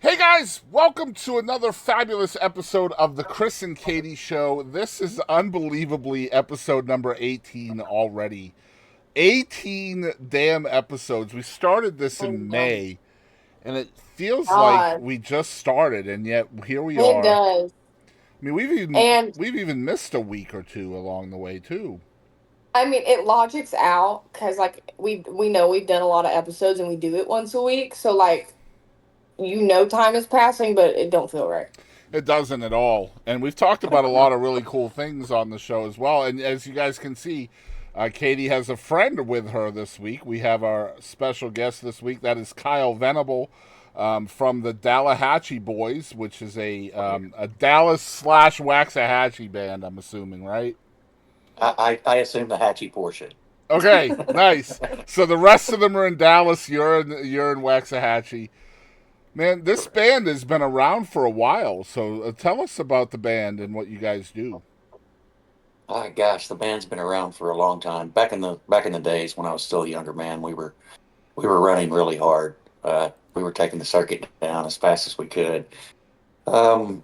Hey guys, welcome to another fabulous episode of the Chris and Kadie Show. This is unbelievably episode number 18 already. 18 damn episodes. We started this I in know. May, and it feels like God, we just started, and yet here we it are. does. I mean, we've even And we've even missed a week or two along the way too. I mean, it logics out because like we know we've done a lot of episodes and we do it once a week. So like time is passing, but it don't feel right. It doesn't at all. And we've talked about a lot of really cool things on the show as well. And as you guys can see, Kadie has a friend with her this week. We have our special guest this week. That is Kyle Venable from the Dallahachie Boys, which is a Dallas slash Waxahachie band, I'm assuming, right? I assume the Hatchie portion. Okay, nice. So the rest of them are in Dallas. You're in Waxahachie. Man, this Correct. band has been around for a while, so tell us about the band and what you guys do. Oh gosh, the band's been around for a long time. Back in the days when I was still a younger man, we were running really hard. We were taking the circuit down as fast as we could.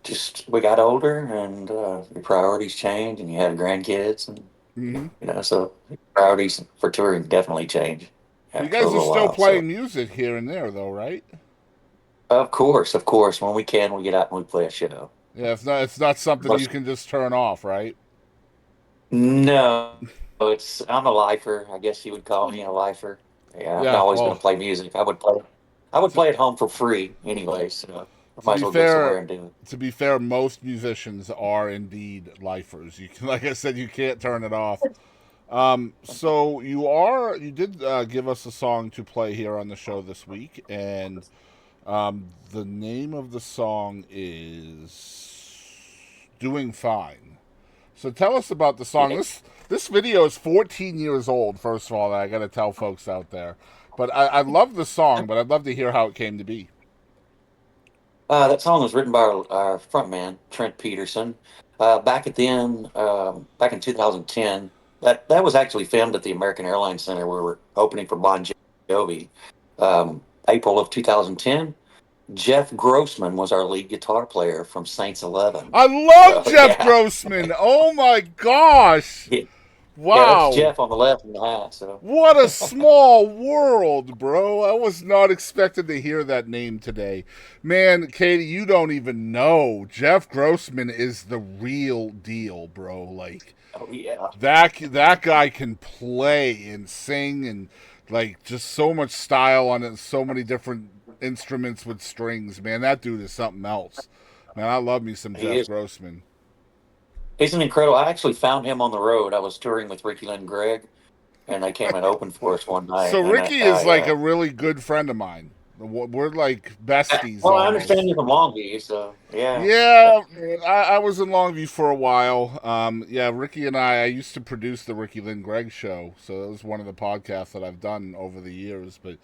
Just we got older, and your priorities change, and you have grandkids, and Hmm. so priorities for touring definitely change You after a guys are little still while. So playing music here and there, though, right? of course, when we can, we get out and we play a show. Yeah, it's not something you Most can just turn off, right? No, it's I'm a lifer. I guess you would call me a lifer. Yeah, I'm Yeah. always going Well, to play music. I would play at home for free anyway, so I to might as be well go somewhere fair, and do it. most musicians are indeed lifers. You can, like I said, you can't turn it off. So you did give us a song to play here on the show this week, and the name of the song is "Doing Fine." So tell us about the song. Yeah. This video is 14 years old. First of all, I got to tell folks out there. But I love the song. But I'd love to hear how it came to be. That song was written by our frontman Trent Peterson. Back in 2010, that was actually filmed at the American Airlines Center where we're opening for Bon Jovi. April of 2010. Jeff Grossman was our lead guitar player from Saints 11. I love So Jeff yeah, Grossman. Oh my gosh! yeah, that's Wow. Jeff on the left in the hat. So What a small world, bro. I was not expecting to hear that name today. Man, Kadie, you don't even know. Jeff Grossman is the real deal, bro. Like oh yeah, that guy can play and sing and like just so much style on it, so many different instruments with strings. Man, that dude is something else. Man, I love me some he Jeff is. Grossman. He's an incredible. I actually found him on the road. I was touring with Ricky Lynn Gregg, and they came and opened for us one night. So And Ricky is like a really good friend of mine. We're like besties well, I understand almost. you're from Longview, so yeah. Yeah, That's great. I was in Longview for a while. Yeah, Ricky and I used to produce the Ricky Lynn Gregg show, so that was one of the podcasts that I've done over the years. But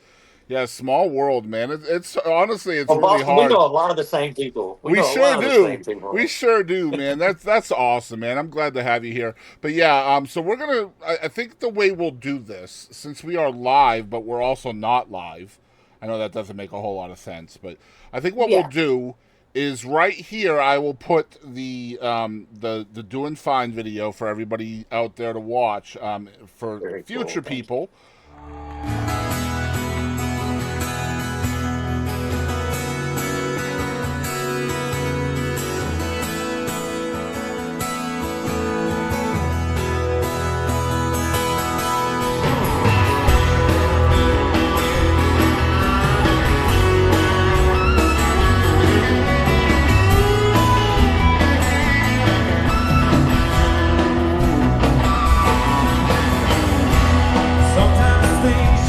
yeah, small world, man. It's honestly, it's Well, really Boston, we hard. know a lot of the same people. We We know a sure lot of the do. same people. We sure do, man. That's awesome, man. I'm glad to have you here. But yeah, so we're gonna. I think the way we'll do this, since we are live, but we're also not live. I know that doesn't make a whole lot of sense, but I think what we'll Yeah. do is right here. I will put the Doing Fine video for everybody out there to watch for Very future cool. Thank people. Sometimes things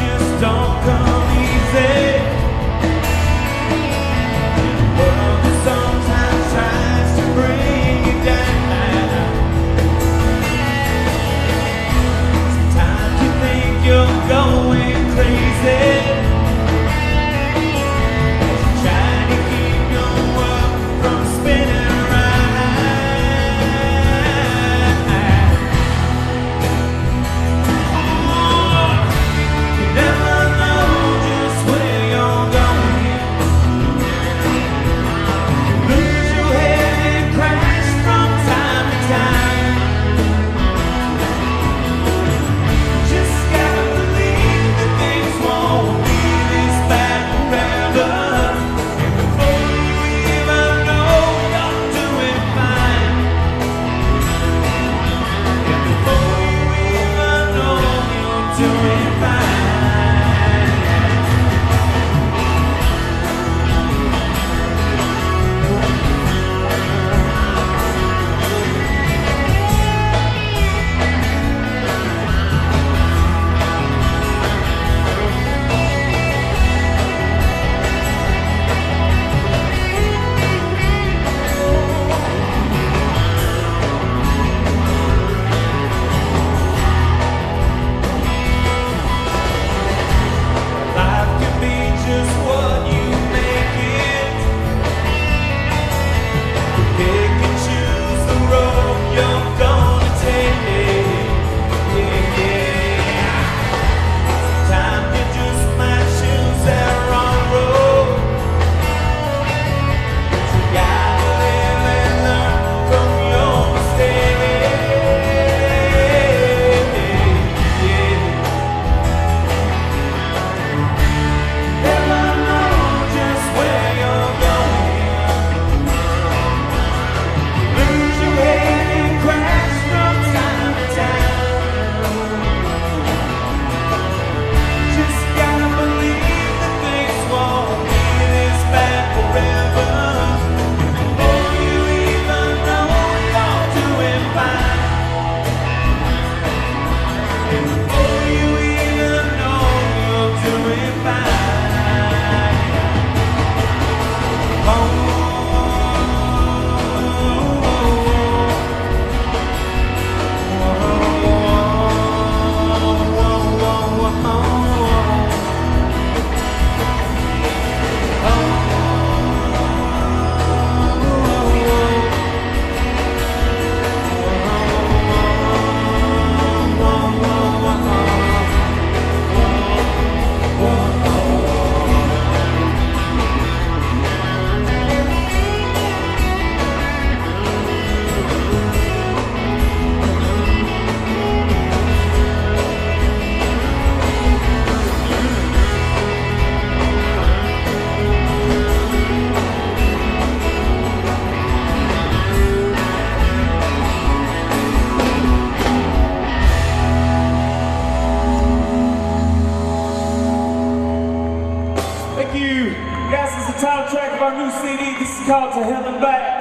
Yes, it's the title track of our new CD. This is called To Hell and Back.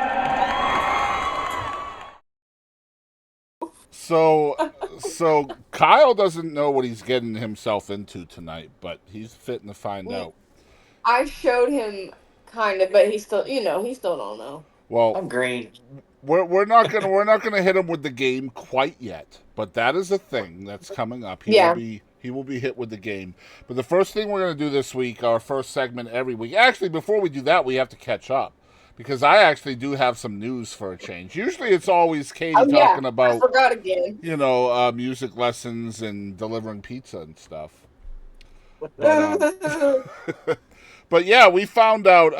So Kyle doesn't know what he's getting himself into tonight, but he's fitting to find out. I showed him kind of, but he still don't know. Well, I'm green. we're not gonna hit him with the game quite yet, but that is a thing that's coming up. He will be hit with the game. But the first thing we're gonna do this week, our first segment every week. Actually, before we do that, we have to catch up because I actually do have some news for a change. Usually, it's always Kadie talking about. I forgot again. Music lessons and delivering pizza and stuff. But, but yeah, we found out.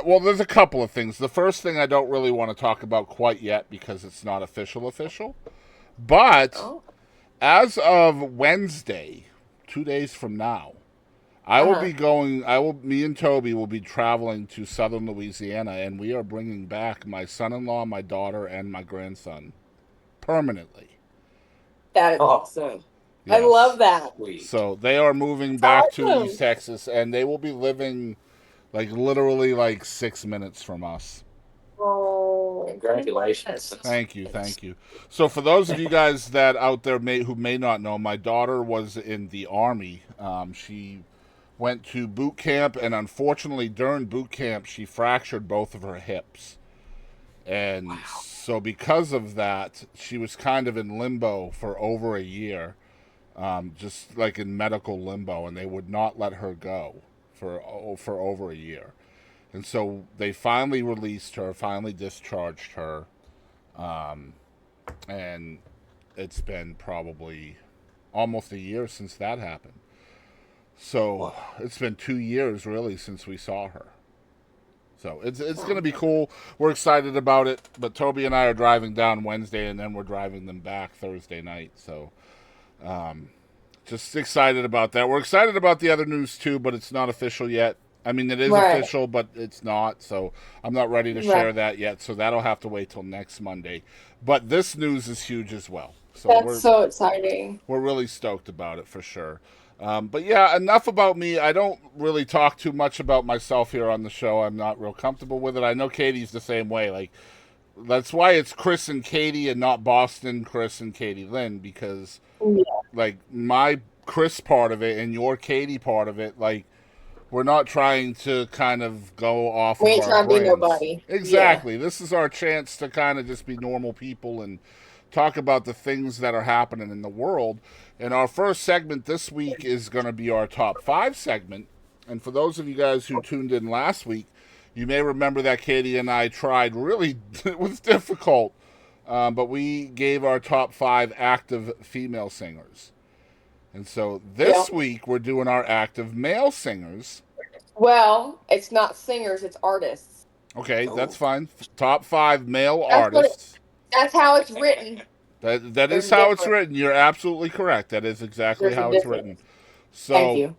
Well, there's a couple of things. The first thing I don't really want to talk about quite yet because it's not official. But as of Wednesday, 2 days from now, me and Toby will be traveling to southern Louisiana, and we are bringing back my son-in-law, my daughter, and my grandson permanently. That is awesome. Yes. I love that. So they are moving back to East Texas, and they will be living literally 6 minutes from us. Oh, congratulations. Thank you. So for those of you guys that out there who may not know, my daughter was in the Army. She went to boot camp, and unfortunately during boot camp she fractured both of her hips. And so because of that, she was kind of in limbo for over a year, just like in medical limbo, and they would not let her go for over a year. And so they finally released her, finally discharged her, and it's been probably almost a year since that happened. So it's been 2 years really since we saw her. So it's going to be cool. We're excited about it. But Toby and I are driving down Wednesday, and then we're driving them back Thursday night. So just excited about that. We're excited about the other news too, but it's not official yet. I mean, it is official, but it's not. So I'm not ready to share that yet. So that'll have to wait till next Monday. But this news is huge as well. So that's so exciting. We're really stoked about it for sure. But yeah, enough about me. I don't really talk too much about myself here on the show. I'm not real comfortable with it. I know Kadie's the same way. That's why it's Chris and Kadie and not Boston Chris and Kadie Lynn, because my Chris part of it and your Kadie part of it, we're not trying to kind of go off of our brands. We ain't trying to be nobody. Exactly. Yeah. This is our chance to kind of just be normal people and talk about the things that are happening in the world. And our first segment this week is going to be our top 5 segment. And for those of you guys who tuned in last week, you may remember that Kadie and I tried really, it was difficult, but we gave our top 5 active female singers. And so this week we're doing our active male singers. Well, it's not singers, it's artists. Okay, that's fine. Top 5 male artists. That's how it's written. That is how it's written. You're absolutely correct. That is exactly how it's written. So thank you.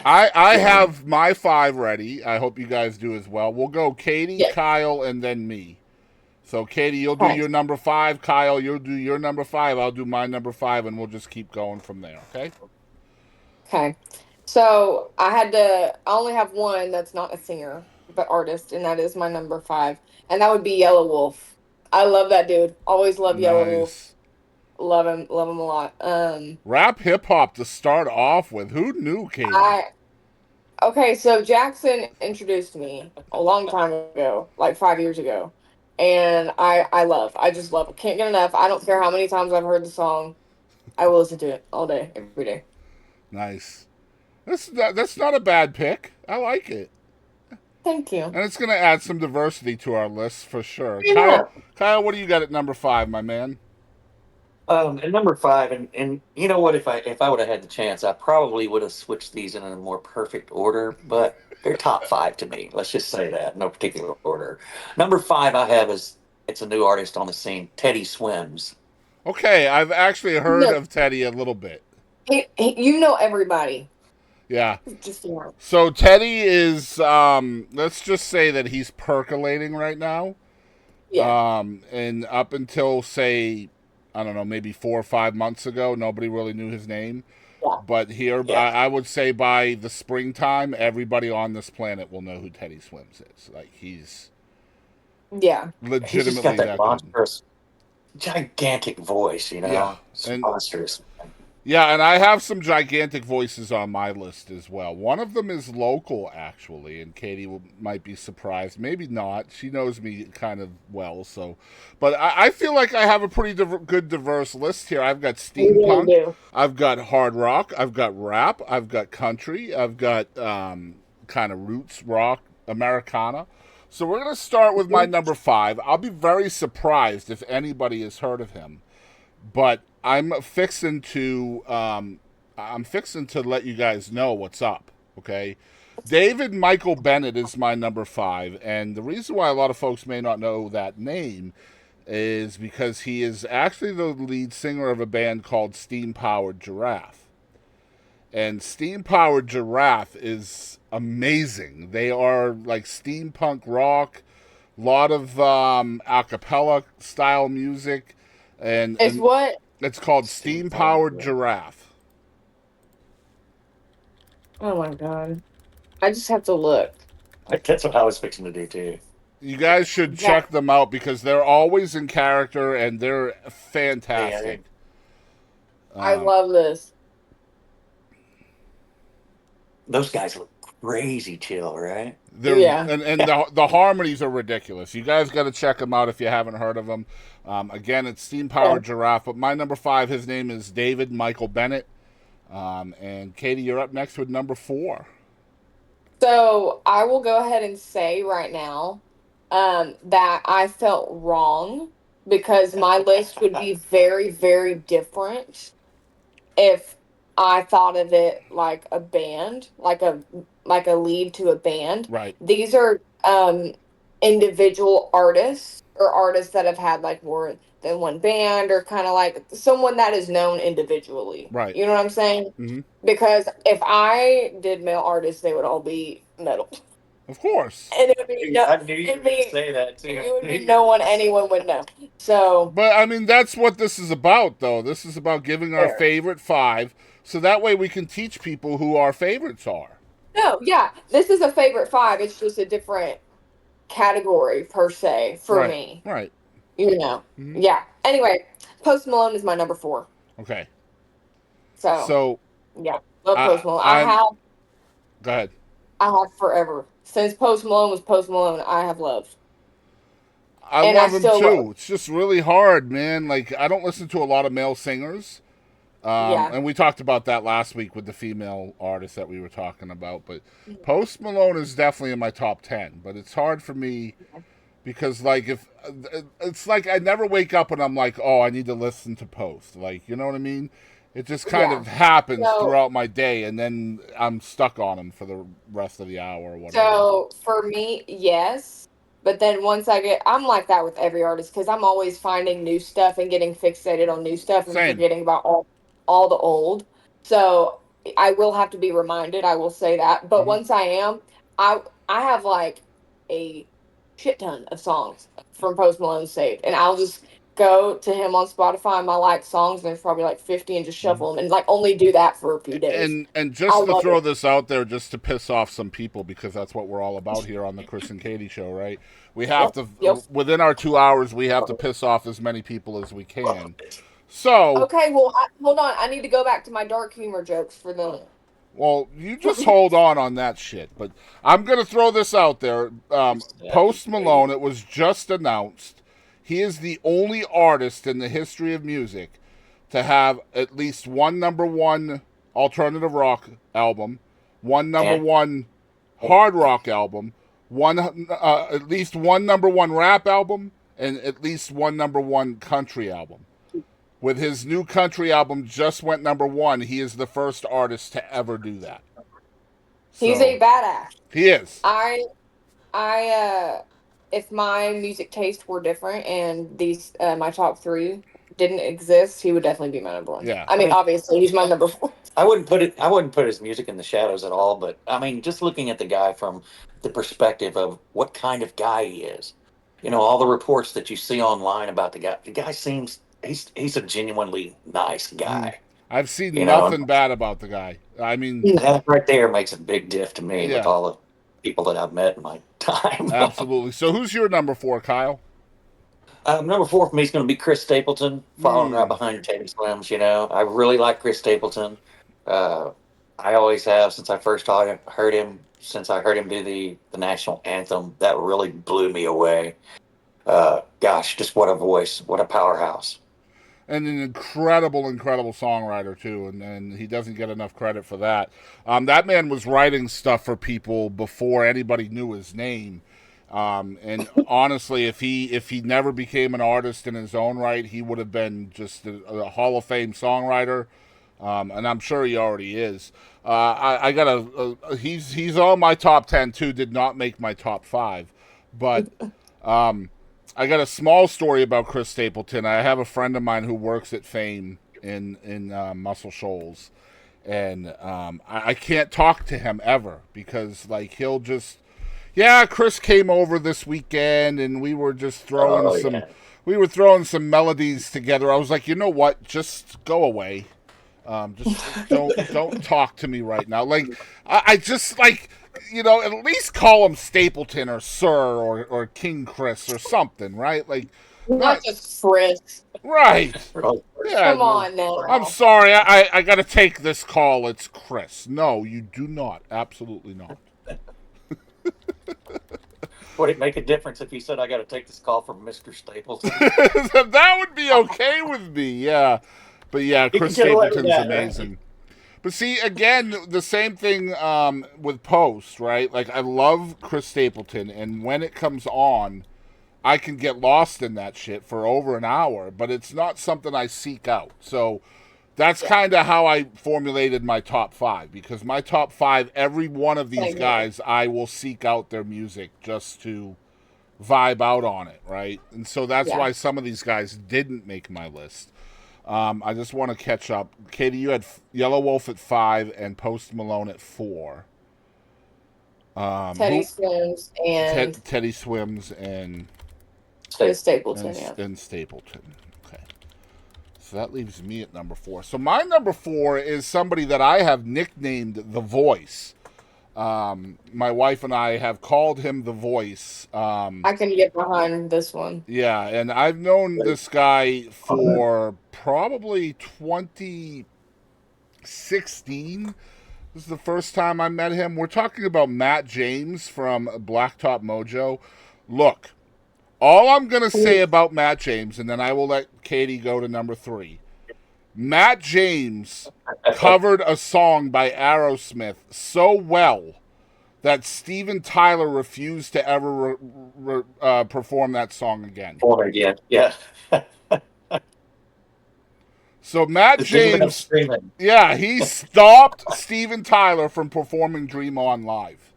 I have my 5 ready. I hope you guys do as well. We'll go Kadie, Kyle, and then me. So Kadie, you'll do your number 5. Kyle, you'll do your number 5. I'll do my number 5, and we'll just keep going from there. Okay. Okay. So I only have one that's not a singer but artist, and that is my number 5, and that would be Yellow Wolf. I love that dude. Always love Yellow Wolf. Love him a lot. Rap hip hop to start off with. Who knew, Kadie? Okay, so Jackson introduced me a long time ago, 5 years ago. And I just love it. Can't get enough. I don't care how many times I've heard the song. I will listen to it all day, every day. Nice. That's not a bad pick. I like it. Thank you. And it's going to add some diversity to our list for sure. Yeah. Kyle, what do you got at number 5, my man? At number 5, and you know what? If I would have had the chance, I probably would have switched these in a more perfect order. But they're top 5 to me. Let's just say that, no particular order. Number 5 I have it's a new artist on the scene, Teddy Swims. Okay, I've actually heard of Teddy a little bit. You know everybody. Yeah. So Teddy is, let's just say that he's percolating right now. Yeah. And up until, say, I don't know, maybe 4 or 5 months ago, nobody really knew his name. Yeah. But here, Yeah. I would say by the springtime, everybody on this planet will know who Teddy Swims is. Like, he's Yeah. He's just got legitimately that that good. monstrous, gigantic voice, you know? Yeah. It's And monstrous. yeah, and I have some gigantic voices on my list as well. One of them is local, actually, and Katie might be surprised. Maybe not. She knows me kind of well, so. But I feel like I have a pretty good diverse list here. I've got We really steampunk, do. I've got hard rock, I've got rap, I've got country, I've got kind of roots rock, Americana. So we're going to start with my number 5. I'll be very surprised if anybody has heard of him, but I'm fixing to let you guys know what's up. Okay, David Michael Bennett is my number 5, and the reason why a lot of folks may not know that name is because he is actually the lead singer of a band called Steam Powered Giraffe. And Steam Powered Giraffe is amazing. They are like steampunk rock, a lot of a cappella style music, It's and what? it's called Steam Powered Giraffe. Oh my god. I just have to look. That's what I was fixing to do, too. You guys should Yeah. check them out because they're always in character and they're fantastic. I love this. Those guys look crazy chill, right? They're Yeah. and the harmonies are ridiculous. You guys got to check them out if you haven't heard of them. Again, it's Steam Powered Giraffe. But my number 5, his name is David Michael Bennett. And Katie, you're up next with number 4. So I will go ahead and say right now that I felt wrong because my list would be very, very different if I thought of it like a band, like a lead to a band. Right. These are individual artists or artists that have had like more than one band or kind of like someone that is known individually. Right. You know what I'm saying? Mm-hmm. Because if I did male artists, they would all be metal. Of course. And it would be I knew you were going to say that, too. it would be no one anyone would know. So But I mean, that's what this is about, though. This is about giving our Fair. favorite 5, so that way we can teach people who our favorites are. no, yeah, this is a favorite 5. It's just a different category per se for Right. me. Right. You know. Mhm. Yeah. Anyway, Post Malone is my number 4. Okay. So, So yeah, love Post Malone. go ahead. I have forever since Post Malone was Post Malone. I have loved. I And love I him still too. love. It's just really hard, man. Like, I don't listen to a lot of male singers. Yeah. And we talked about that last week with the female artists that we were talking about. But Post Malone is definitely in my top 10. But it's hard for me because, like, if it's like I never wake up and I'm like, oh, I need to listen to Post. Like, you know what I mean? It just kind Yeah. of happens So- throughout my day, and then I'm stuck on him for the rest of the hour or whatever. So for me, yes. But then once I'm like that with every artist because I'm always finding new stuff and getting fixated on new stuff and Same. forgetting about all the old. So I will have to be reminded. I will say that. But Mhm. once I am, I have like a shit ton of songs from Post Malone saved, and I'll just go to him on Spotify and my like songs, and there's probably like 50, and just shuffle them and like only do that for a few days. And just I to love throw it. this out there, just to piss off some people, because that's what we're all about here on the Chris and Kadie Show, right? We have Yep. within our 2 hours, we have to piss off as many people as we can. So, Okay, well, hold on. I need to go back to my dark humor jokes for the. well, you just hold on that shit. But I'm going to throw this out there. Post Malone, it was just announced. He is the only artist in the history of music to have at least one number 1 alternative rock album, one number 1 hard rock album, at least one number 1 rap album, and at least one number 1 country album. With his new country album just went number 1, he is the first artist to ever do that. He's So, a badass. he is. If my music taste were different and these my top 3 didn't exist, he would definitely be my number 1. Yeah. I mean, obviously, he's my number 4. I wouldn't put his music in the shadows at all, but I mean, just looking at the guy from the perspective of what kind of guy he is. You know, all the reports that you see online about the guy seems he's a genuinely nice guy. I've seen You know, nothing bad about the guy. I mean, that right there makes a big diff to me with yeah, all the people that I've met in my time. absolutely. So who's your number 4, Kyle? Number 4 for me is going to be Chris Stapleton, following right Hmm. behind Teddy Swims. You know, I really like Chris Stapleton. Uh, I always have since I first heard him. Since I heard him do the national anthem, that really blew me away. Gosh, just what a voice, what a powerhouse. And an incredible songwriter too, and he doesn't get enough credit for that. That man was writing stuff for people before anybody knew his name. And honestly, if he never became an artist in his own right, he would have been just a Hall of Fame songwriter. And I'm sure he already is. I got he's on my top 10 too. Did not make my top 5, but I got a small story about Chris Stapleton. I have a friend of mine who works at Fame in Muscle Shoals, and I can't talk to him ever because like he'll just, yeah, Chris came over this weekend and we were just throwing Oh some yeah. melodies together. I was like, you know what, just go away. Just don't talk to me right now. Like I just like, you know, at least call him Stapleton or Sir or King Chris or something, right? Like Not not just Chris. right. Really. Yeah. Come on now. I'm sorry. I got to take this call. It's Chris. No, you do not. Absolutely not. Would it make a difference if he said, I got to take this call from Mr. Stapleton? That would be okay with me. Yeah. But yeah, You can Chris get away with Stapleton's that, right? amazing. But see, again, the same thing with Post, right? Like, I love Chris Stapleton, and when it comes on, I can get lost in that shit for over an hour, but it's not something I seek out. So that's kind of how I formulated my top 5, because my top 5, every one of these guys, I will seek out their music just to vibe out on it, right? And so that's why some of these guys didn't make my list. I just want to catch up. Katie, you had Yellow Wolf at 5 and Post Malone at 4. Teddy Swims and Teddy Swims and Chris Stapleton. and Stapleton. Okay, so that leaves me at number 4. So my number 4 is somebody that I have nicknamed The Voice. My wife and I have called him The Voice. I can get behind this one. Yeah, and I've known this guy for probably 2016. This is the first time I met him. We're talking about Matt James from Blacktop Mojo. Look, all I'm going to say about Matt James, and then I will let Katie go to number 3. Matt James covered a song by Aerosmith so well that Steven Tyler refused to ever perform that song again. Or again, yeah. So Matt The demon of James, screaming. yeah, he stopped Steven Tyler from performing Dream On live.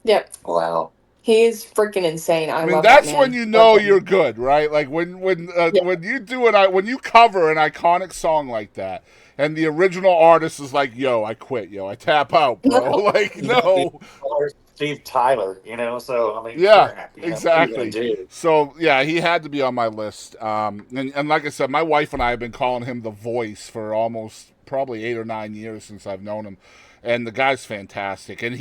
Yep. Wow. He is freaking insane. I mean, love that's that man. when you know you're good, right? Like when you do it, when you cover an iconic song like that, and the original artist is like, "Yo, I quit. Yo, I tap out, bro." Like, no. Or Steve Tyler, you know, so I mean, Yeah, crap, exactly. So yeah, he had to be on my list. And like I said, my wife and I have been calling him The Voice for almost probably 8 or 9 years since I've known him. And the guy's fantastic. And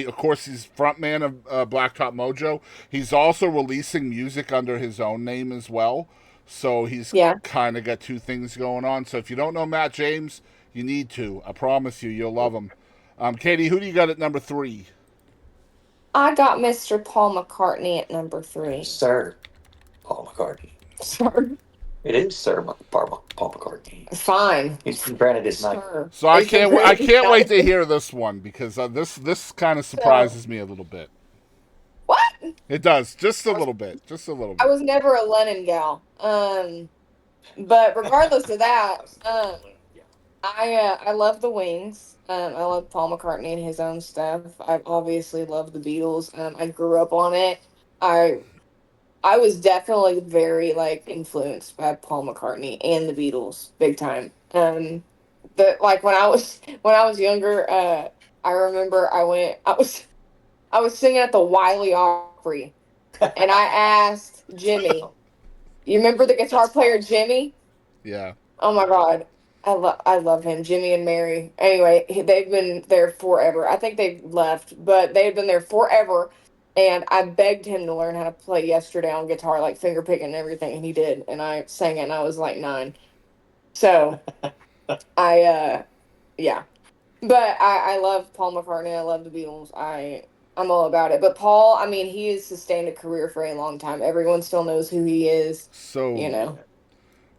of course, he's frontman of Blacktop Mojo. He's also releasing music under his own name as well. So he's kind of got 2 things going on. So if you don't know Matt James, you need to. I promise you, you'll love him. Katie, who do you got at number 3? I got Mr. Paul McCartney at number 3. Sir Paul McCartney. Sorry. It is Sir Paul McCartney. Fine. He's granted his night. So I can't wait to hear this one, because this kind of surprises me a little bit. What? It does, just a little bit. I was never a Lennon gal. But regardless of that, I love the Wings. I love Paul McCartney and his own stuff. I obviously love the Beatles. I grew up on it. I was definitely very influenced by Paul McCartney and the Beatles, big time. When I was younger, I remember I was singing at the Wiley Opry, and I asked Jimmy, you remember the guitar player Jimmy? Yeah. Oh my God. I love him, Jimmy and Mary. Anyway, they've been there forever. I think they've left, but they've been there forever. And I begged him to learn how to play yesterday on guitar, like finger picking and everything, and he did. And I sang it, and I was like 9. So yeah. But I love Paul McCartney. I love the Beatles. I'm all about it. But Paul, I mean, he has sustained a career for a long time. Everyone still knows who he is, you So know.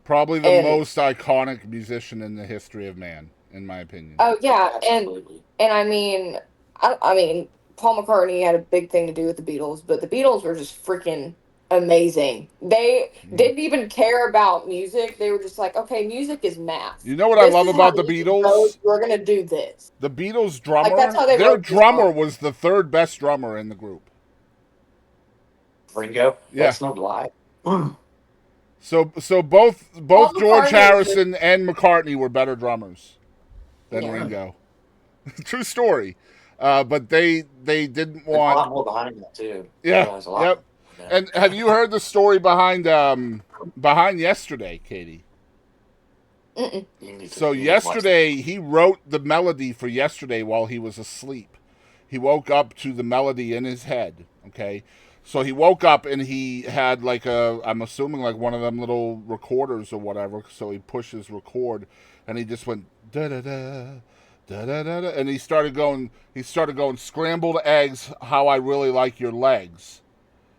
probably the And most iconic musician in the history of man, in my opinion. oh yeah, Absolutely. and I mean, Paul McCartney had a big thing to do with the Beatles, but the Beatles were just freaking amazing. They didn't even care about music. They were just like, okay, music is math. You know what I This love is how about the music goes. Beatles? We're gonna do this. The Beatles Like that's drummer, how they their wrote the drummer song. was the third best drummer in the group. Ringo. Yeah. That's no lie. So both Paul George McCartney is Harrison and McCartney were better drummers than Yeah. Ringo. True story. But they didn't There's a want. lot more behind that too. Yeah. There's a lot. Yep. Yeah. And have you heard the story behind yesterday, Katie? Mm-mm. So yesterday he wrote the melody for yesterday while he was asleep. He woke up to the melody in his head. Okay. So he woke up and he had like I'm assuming like one of them little recorders or whatever. So he pushes record and he just went da da da da da da da, and he started going scrambled eggs, how I really like your legs.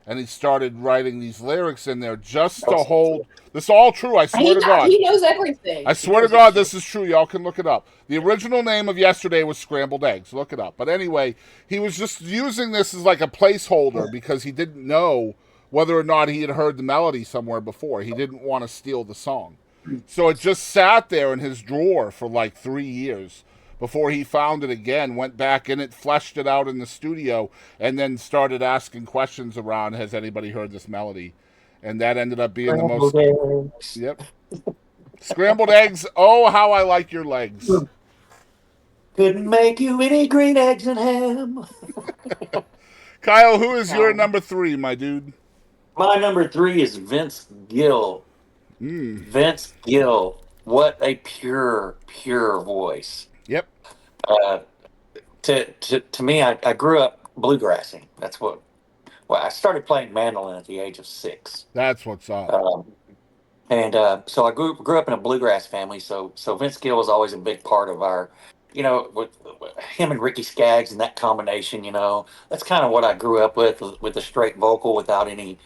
And he started writing these lyrics in there just to hold. This is all true. I swear to God. He knows everything. I swear to God, this is true. Y'all can look it up. The original name of yesterday was scrambled eggs. Look it up. But anyway, he was just using this as like a placeholder because he didn't know whether or not he had heard the melody somewhere before. He didn't want to steal the song. So it just sat there in his drawer for like 3 years before he found it again, went back in it, fleshed it out in the studio, and then started asking questions around, has anybody heard this melody? And that ended up being the most... Yep. Scrambled eggs, oh, how I like your legs. Couldn't make you any green eggs and ham. Kyle, who is your number 3, my dude? My number 3 is Vince Gill. Vince Gill. What a pure voice. Yep. To me, I grew up bluegrassing. That's what. Well, I started playing mandolin at the age of 6. That's what's up. And so I grew up in a bluegrass family. So Vince Gill was always a big part of our, with him and Ricky Skaggs and that combination. That's kind of what I grew up with a straight vocal without any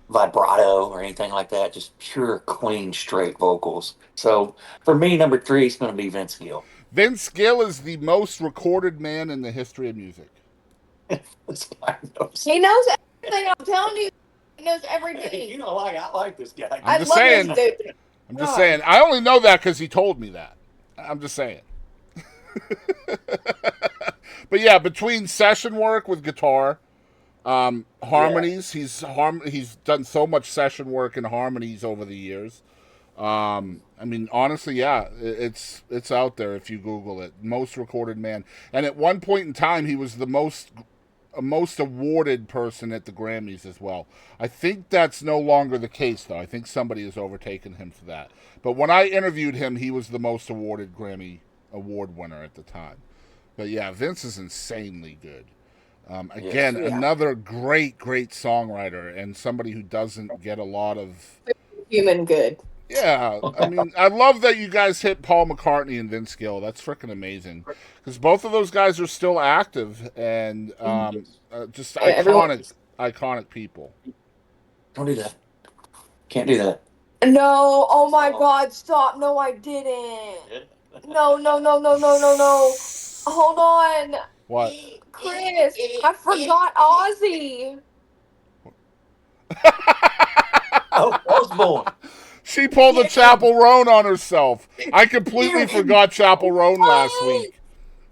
vibrato or anything like that. Just pure, clean, straight vocals. So for me, number 3 is going to be Vince Gill. Vince Gill is the most recorded man in the history of music. He knows everything. I'm telling you, he knows everything. I like this guy. I'm just saying. I'm just saying. I only know that because he told me that. I'm just saying. But yeah, between session work with guitar, harmonies, he's done so much session work and harmonies over the years. I mean, honestly, yeah, it's out there if you Google it. Most recorded man, and at one point in time, he was the most awarded person at the Grammys as well. I think that's no longer the case, though. I think somebody has overtaken him for that. But when I interviewed him, he was the most awarded Grammy award winner at the time. But yeah, Vince is insanely good. Again, another great songwriter and somebody who doesn't get a lot of human good. Yeah, I mean, I love that you guys hit Paul McCartney and Vince Gill. That's freaking amazing because both of those guys are still active and just iconic people. Don't do that. Can't do that. No, oh my God, stop! No, I didn't. No. Hold on. What? Chris, I forgot Ozzy. Oh, Osborne. She pulled a Chapel Roan on herself. I completely forgot Chapel Roan last week.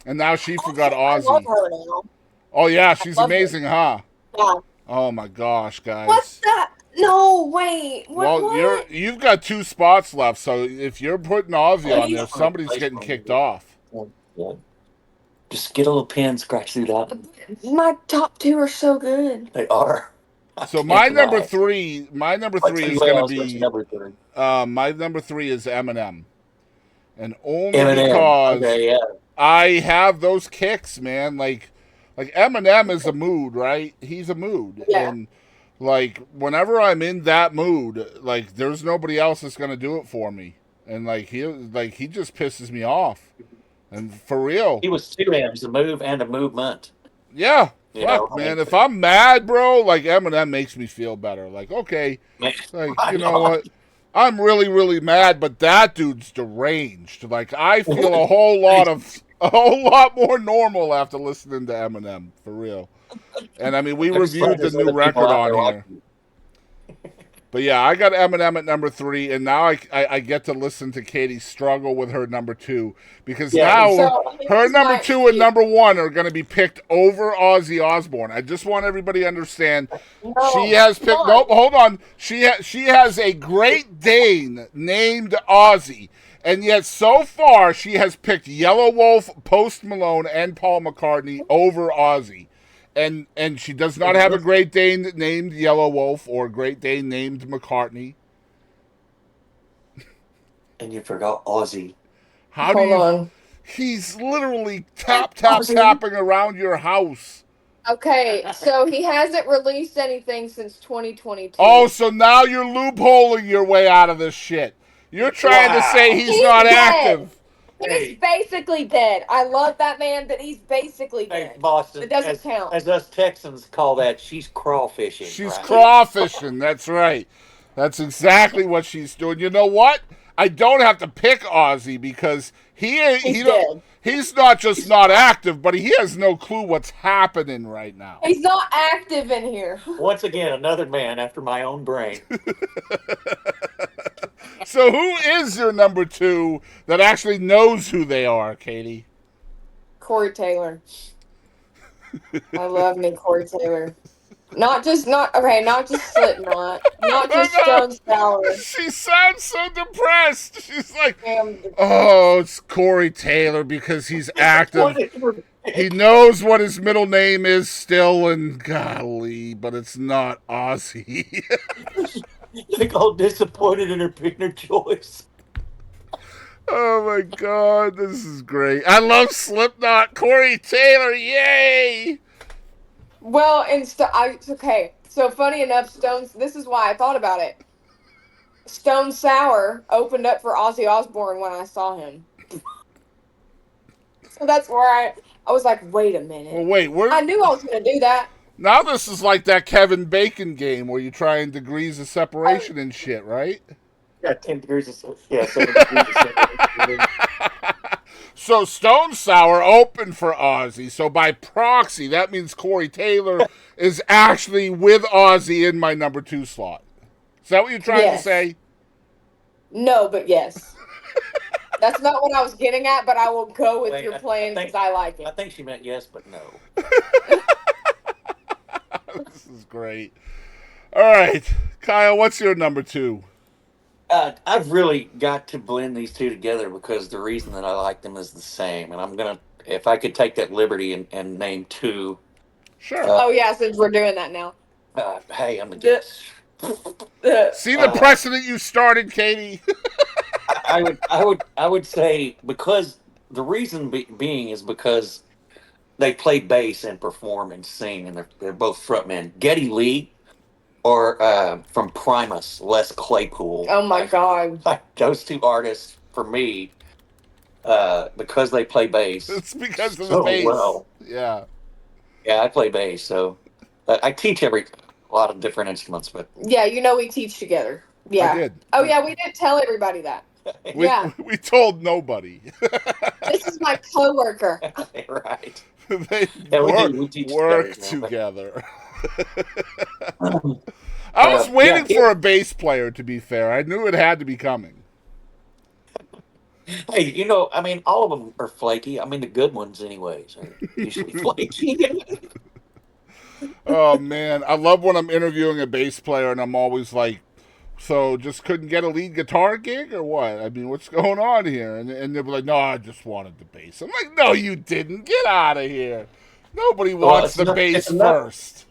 And now she forgot Ozzy. I love her now. Oh, yeah, she's amazing, huh? Yeah. Oh, my gosh, guys. What's that? No, wait. What? You've got 2 spots left, so if you're putting Ozzy on there, somebody's getting kicked off. Just get a little pen, scratch through that. My top 2 are so good. They are. So my number 3 is going to be my number 3 is Eminem. and only Eminem. because Okay, yeah. I have those kicks, man. Like Eminem is a mood, right? He's a mood, Yeah. and like whenever I'm in that mood, like there's nobody else that's gonna do it for me, and he just pisses me off, and for real, He was two M's, a move and a movement. yeah. You know, Fuck, I mean, man. If I'm mad, bro, like Eminem makes me feel better. Like, okay, man, like right you know on. what? I'm really, really mad, but that dude's deranged. Like, I feel a whole lot more normal after listening to Eminem, for real. And I mean, we I'm just glad reviewed the there's new other people record out on there like here. you. But yeah, I got Eminem at number 3, and now I get to listen to Katie struggle with her number 2, because Yeah, now So her here's number my 2 and excuse. number 1 are going to be picked over Ozzy Osbourne. I just want everybody to understand. She No, has picked. fun. Nope, hold on. She has a Great Dane named Ozzy, and yet so far she has picked Yellow Wolf, Post Malone, and Paul McCartney over Ozzy. And she does not have a Great Dane named Yellow Wolf or a Great Dane named McCartney. And you forgot Ozzy. How do Hold you? on. He's literally Ozzy. tapping around your house. Okay, so he hasn't released anything since 2022. Oh, so now you're loopholing your way out of this shit. You're trying to say Wow. he's not dead. active. He's basically dead. I love that man, but he's basically Hey, dead. Boston, It doesn't count. as us Texans call that, she's crawfishing. She's right? crawfishing. That's right. That's exactly what she's doing. You know what? I don't have to pick Ozzy because He's dead. he's not just not active, but he has no clue what's happening right now. He's not active in here. Once again, another man after my own brain. So who is your number 2 that actually knows who they are, Katie? Corey Taylor. I love me Corey Taylor. Not just Slipknot. Not just Stone Sour. She sounds so depressed. She's like, Damn. oh, it's Corey Taylor because he's active. He knows what his middle name is still, and golly, but it's not Ozzy. Like all disappointed in her picking her choice. Oh my god, this is great. I love Slipknot. Corey Taylor, yay! Well, okay. So funny enough, this is why I thought about it. Stone Sour opened up for Ozzy Osbourne when I saw him. So that's where I was like, wait a minute. Well, wait, I knew I was going to do that. now this is like that Kevin Bacon game where you try in degrees of separation and shit, right? Yeah, 10 degrees of 7 degrees of separation. So Stone Sour opened for Ozzy. So by proxy, that means Corey Taylor is actually with Ozzy in my number 2 slot. Is that what you're trying to say? No, but yes. That's not what I was getting at, but I will go with your plan because I like I it. think she meant yes, but no. This is great. All right, Kyle, what's your number 2? I've really got to blend these two together because the reason that I like them is the same. And I'm going to, if I could take that liberty and name two. Sure. Oh, yeah, since we're doing that now. Hey, I'm a guest. See the precedent you started, Katie? I would say because the reason being is because they play bass and perform and sing, and they're both frontmen. Geddy Lee or from Primus, Les Claypool. Oh my God! Like those two artists for me, because they play bass. It's because of so the bass. well. Yeah. Yeah, I play bass, so I teach a lot of different instruments, but Yeah, we teach together. Yeah. I did. Oh yeah, we didn't tell everybody that. Yeah. We told nobody. This is my coworker. Right. They we teach work together. I was waiting for a bass player, to be fair. I knew it had to be coming. Hey, I mean, all of them are flaky. I mean, the good ones, anyways, are usually flaky. Oh, man. I love when I'm interviewing a bass player and I'm always like, so just couldn't get a lead guitar gig or what? I mean, what's going on here? And they'll be like, no, I just wanted the bass. I'm like, no, you didn't. Get out of here. Nobody wants the bass first.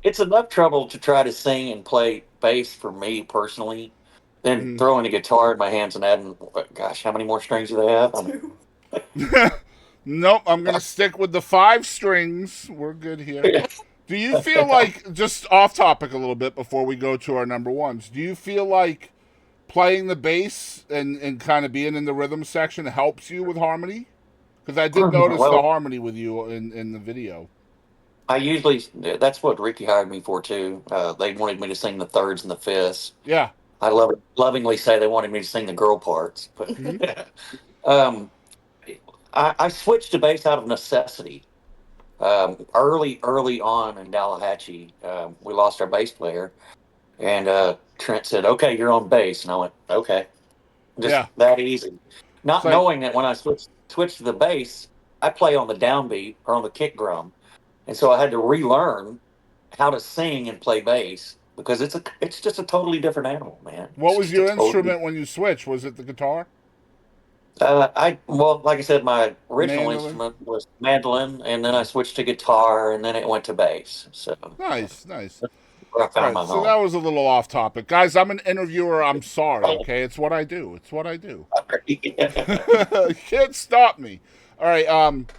It's enough trouble to try to sing and play bass for me personally. then throwing a guitar in my hands and adding, gosh, how many more strings do they have? Nope, I'm going to stick with the 5 strings. We're good here. Do you feel like, just off topic a little bit before we go to our number ones, do you feel like playing the bass and kind of being in the rhythm section helps you with harmony? Because I did notice the harmony with you in the video. That's what Ricky hired me for too. They wanted me to sing the thirds and the fifths. Yeah. I lovingly say they wanted me to sing the girl parts. But I switched to bass out of necessity. Early on in Dallahachie, we lost our bass player, and Trent said, "Okay, you're on bass," and I went, "Okay," just that easy. Not knowing that when I switched to the bass, I play on the downbeat or on the kick drum, and so I had to relearn how to sing and play bass because it's just a totally different animal, man. What was your instrument when you switched? Was it the guitar? Like I said, my original instrument was mandolin, and then I switched to guitar, and then it went to bass. So nice. Where I found my home. So that was a little off topic, guys. I'm an interviewer. I'm sorry. Okay, it's what I do. You can't stop me. All right.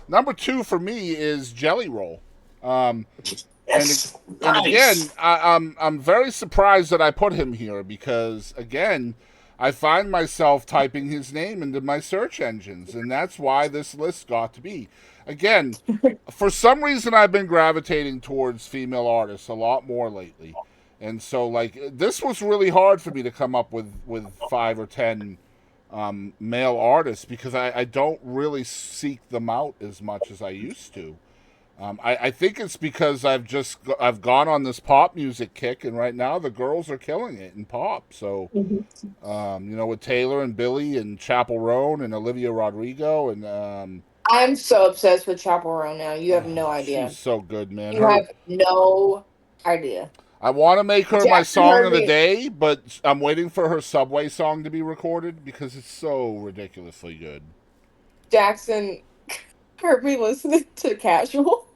Number 2 for me is Jelly Roll. Yes. And again, I'm very surprised that I put him here because again, I find myself typing his name into my search engines, and that's why this list got to be. Again, for some reason, I've been gravitating towards female artists a lot more lately, and so like this was really hard for me to come up with 5 or 10 male artists because I don't really seek them out as much as I used to. I think it's because I've gone on this pop music kick, and right now the girls are killing it in pop. So, with Taylor and Billy and Chapel Roan and Olivia Rodrigo and I'm so obsessed with Chapel Roan now. You have no idea. She's so good, man. You have no idea. I want to make her my song of the day, but I'm waiting for her Subway song to be recorded because it's so ridiculously good. Jackson heard me listening to Casual.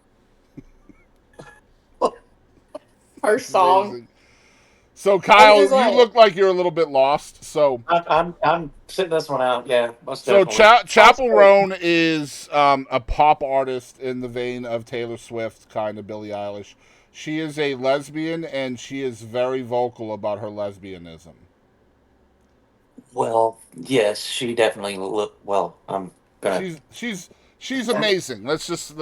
Her song. Amazing. So Kyle, you look like you're a little bit lost. So I'm sitting this one out. Yeah, most so definitely. Chapel Roan is a pop artist in the vein of Taylor Swift, kind of Billie Eilish. She is a lesbian, and she is very vocal about her lesbianism. Well, yes, she definitely look. Well, I'm gonna. She's amazing. Let's just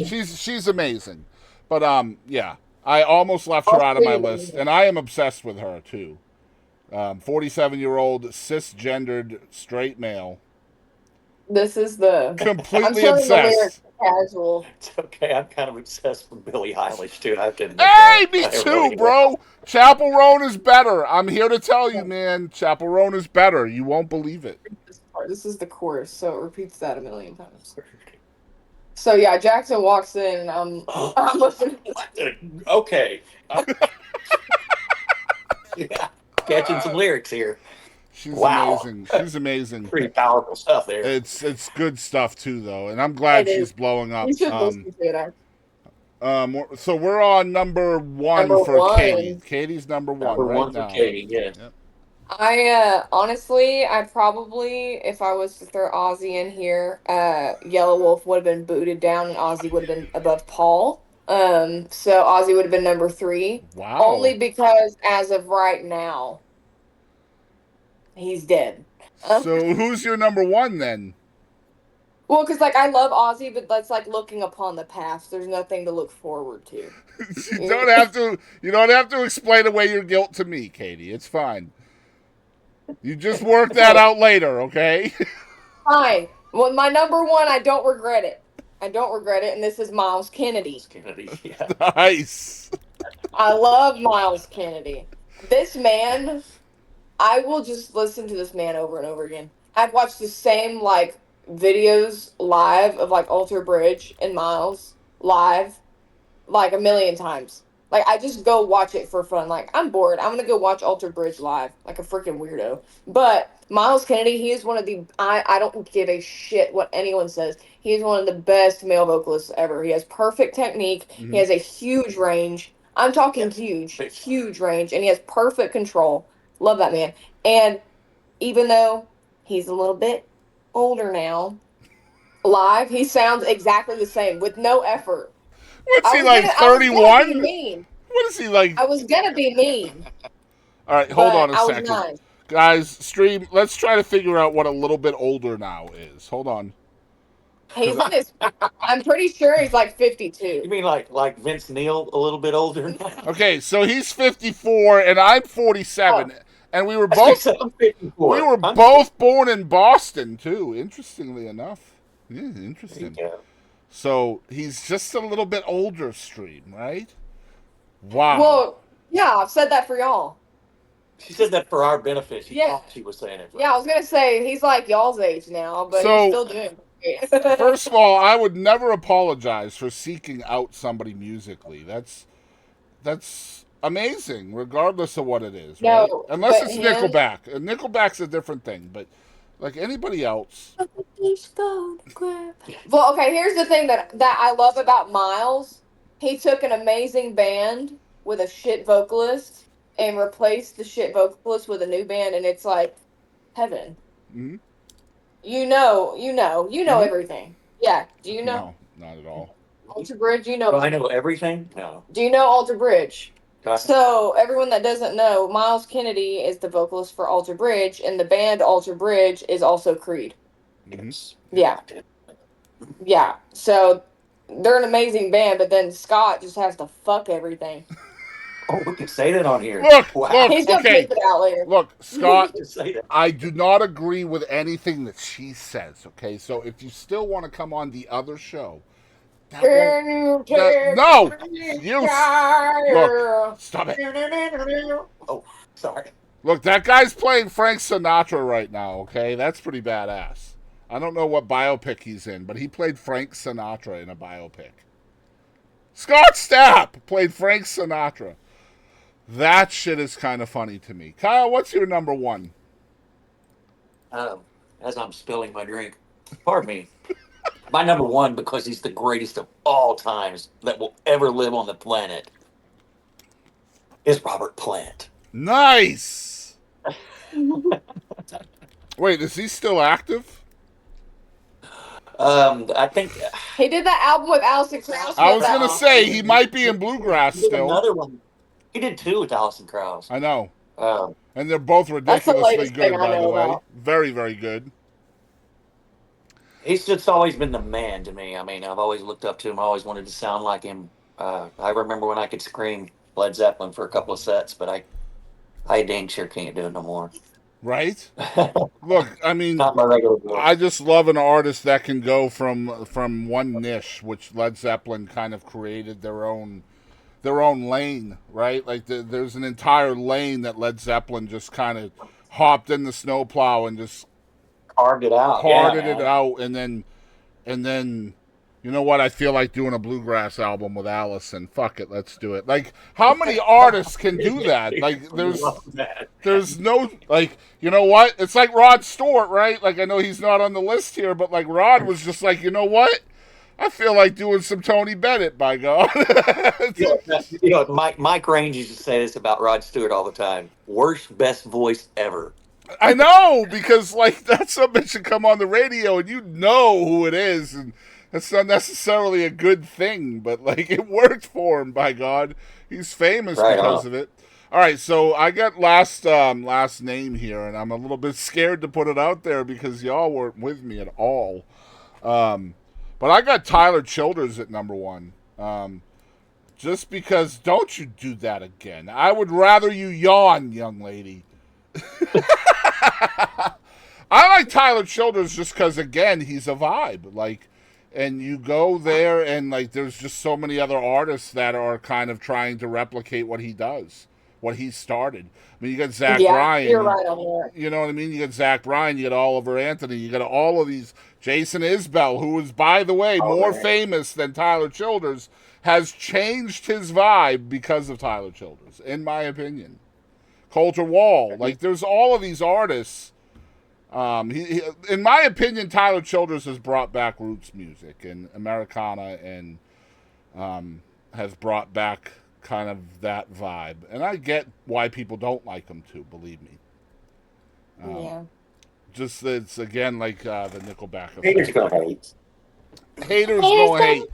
she's amazing. But yeah. I almost left her out of my list, and I am obsessed with her, too. 47-year-old, cisgendered, straight male. This is the... Completely obsessed. Casual. It's okay, I'm kind of obsessed with Billie Eilish, too. I have to admit hey, me too, bro! Chapel Roan is better. I'm here to tell you, man. Chapel Roan is better. You won't believe it. This is the chorus, so it repeats that a million times. So yeah, Jackson walks in, and I'm listening. Okay. Yeah, catching some lyrics here. She's amazing. She's amazing. Pretty powerful stuff there. It's good stuff too, though, and I'm glad she's blowing up. You should listen to it. So we're on number 1 for Kadie. Kadie's number 1 number right 1 now. For Kadie, yeah. Yep. Honestly, I probably, if I was to throw Ozzy in here, Yellow Wolf would have been booted down, and Ozzy would have been above Paul. So Ozzy would have been number 3. Wow. Only because as of right now, he's dead. So who's your number 1 then? Well, because I love Ozzy, but that's like looking upon the past. There's nothing to look forward to. You don't have to explain away your guilt to me, Kadie. It's fine. You just work that out later, okay? Fine. Well, my number 1, I don't regret it. And this is Myles Kennedy. Yeah. Nice. I love Myles Kennedy. This man, I will just listen to this man over and over again. I've watched the same, videos live of, Alter Bridge and Myles live, a million times. I just go watch it for fun. I'm bored. I'm going to go watch Alter Bridge live, like a freaking weirdo. But Myles Kennedy, he is one of the... I don't give a shit what anyone says. He is one of the best male vocalists ever. He has perfect technique. Mm-hmm. He has a huge range. I'm talking huge range. And he has perfect control. Love that man. And even though he's a little bit older now, live he sounds exactly the same with no effort. What's he like? I was gonna be 31? mean. What is he like? I was gonna be mean, All right, hold but on a I was second, nice. guys. Stream. Let's try to figure out what a little bit older now is. Hold on. He's in his. I'm pretty sure he's like You 52. mean like Vince Neil, a little bit older now? Okay, so he's 54 and I'm Oh, 47, and we were I just both said I'm 54. I'm both born in Boston too. Interestingly enough, yeah, There you interesting. go. So he's just a little bit older, stream, right? Wow. well, yeah, I've said that for y'all. She said that for our benefit. She Yeah. thought she was saying it. For Yeah, I was gonna say he's like y'all's age now, but he's So still doing great. first of all, I would never apologize for seeking out somebody musically. That's amazing, regardless of what it is, right? No, Unless but it's him. Nickelback. Nickelback's a different thing, but like anybody else, Well, okay, here's the thing that I love about Miles. He took an amazing band with a shit vocalist and replaced the shit vocalist with a new band, and it's like heaven. hmm You know everything. Yeah. Do you know no, not at all. Alter Bridge? You Do know. I know everything? No. Do you know Alter Bridge? Do I- So everyone that doesn't know, Miles Kennedy is the vocalist for Alter Bridge, and the band Alter Bridge is also Creed. Yes. Yeah. Yeah. So they're an amazing band, but then Scott just has to fuck everything. Oh, we can say that on here. Look, Wow. look, He's gonna okay. clip it out later. Look, We Scott, can say that. I do not agree with anything that she says, okay? So if you still want to come on the other show, that won't, Can you take no! me You, higher? look, stop it. Oh, sorry. Look, that guy's playing Frank Sinatra right now, okay? That's pretty badass. I don't know what biopic he's in, but he played Frank Sinatra in a biopic. Scott Stapp played Frank Sinatra. That shit is kind of funny to me. Kyle, what's your number one? As I'm spilling my drink, pardon me. My number one, because he's the greatest of all times that will ever live on the planet, is Robert Plant. Nice! Wait, is he still active? I think He did that album with Alison Krauss. I was that going to say, he might be in Bluegrass he did still. another one. He did two with Alison Krauss. I know. Um, And they're both That's the ridiculously latest good, thing I by the know way. about. Very, very good. he's just always been the man to me. I mean, I've always looked up to him. I always wanted to sound like him. I remember when I could scream Led Zeppelin for a couple of sets, but I dang sure can't do it no more. Right? Look, I mean, Not my regular voice. I just love an artist that can go from one niche, which Led Zeppelin kind of created their own lane, right? Like there's an entire lane that Led Zeppelin just kind of hopped in the snowplow and just Carved it out. parted Yeah, it man. out, and then you know what? I feel like doing a bluegrass album with Allison. Fuck it, let's do it. Like, how many artists can do that? Like, Love that. there's no, like, you know what? It's like Rod Stewart, right? Like, I know he's not on the list here, but like Rod was just like, you know what? I feel like doing some Tony Bennett, by God. Mike Range used to say this about Rod Stewart all the time. Worst, best voice ever. I know, because like that's something that should come on the radio and you know who it is, and that's not necessarily a good thing, but like it worked for him, by God. He's famous Right because on. of it. All right, so I got last name here, and I'm a little bit scared to put it out there because y'all weren't with me at all. But I got Tyler Childers at number one. Just because, don't you do that again. I would rather you yawn, young lady. I like Tyler Childers just because, again, he's a vibe. Like, and you go there, and like, there's just so many other artists that are kind of trying to replicate what he does, what he started. I mean, you got Zach Yeah, Bryan. you're right on that. You know what I mean? You got Zach Bryan, you got Oliver Anthony, you got all of these. Jason Isbell, who is, by the way, more famous than Tyler Childers, has changed his vibe because of Tyler Childers, in my opinion. Coulter Wall, like there's all of these artists. In my opinion, Tyler Childers has brought back roots music and Americana, and has brought back kind of that vibe. And I get why people don't like him too. Believe me. Yeah. Just it's again like the Nickelback Haters effect. gonna hate. Haters gonna hate.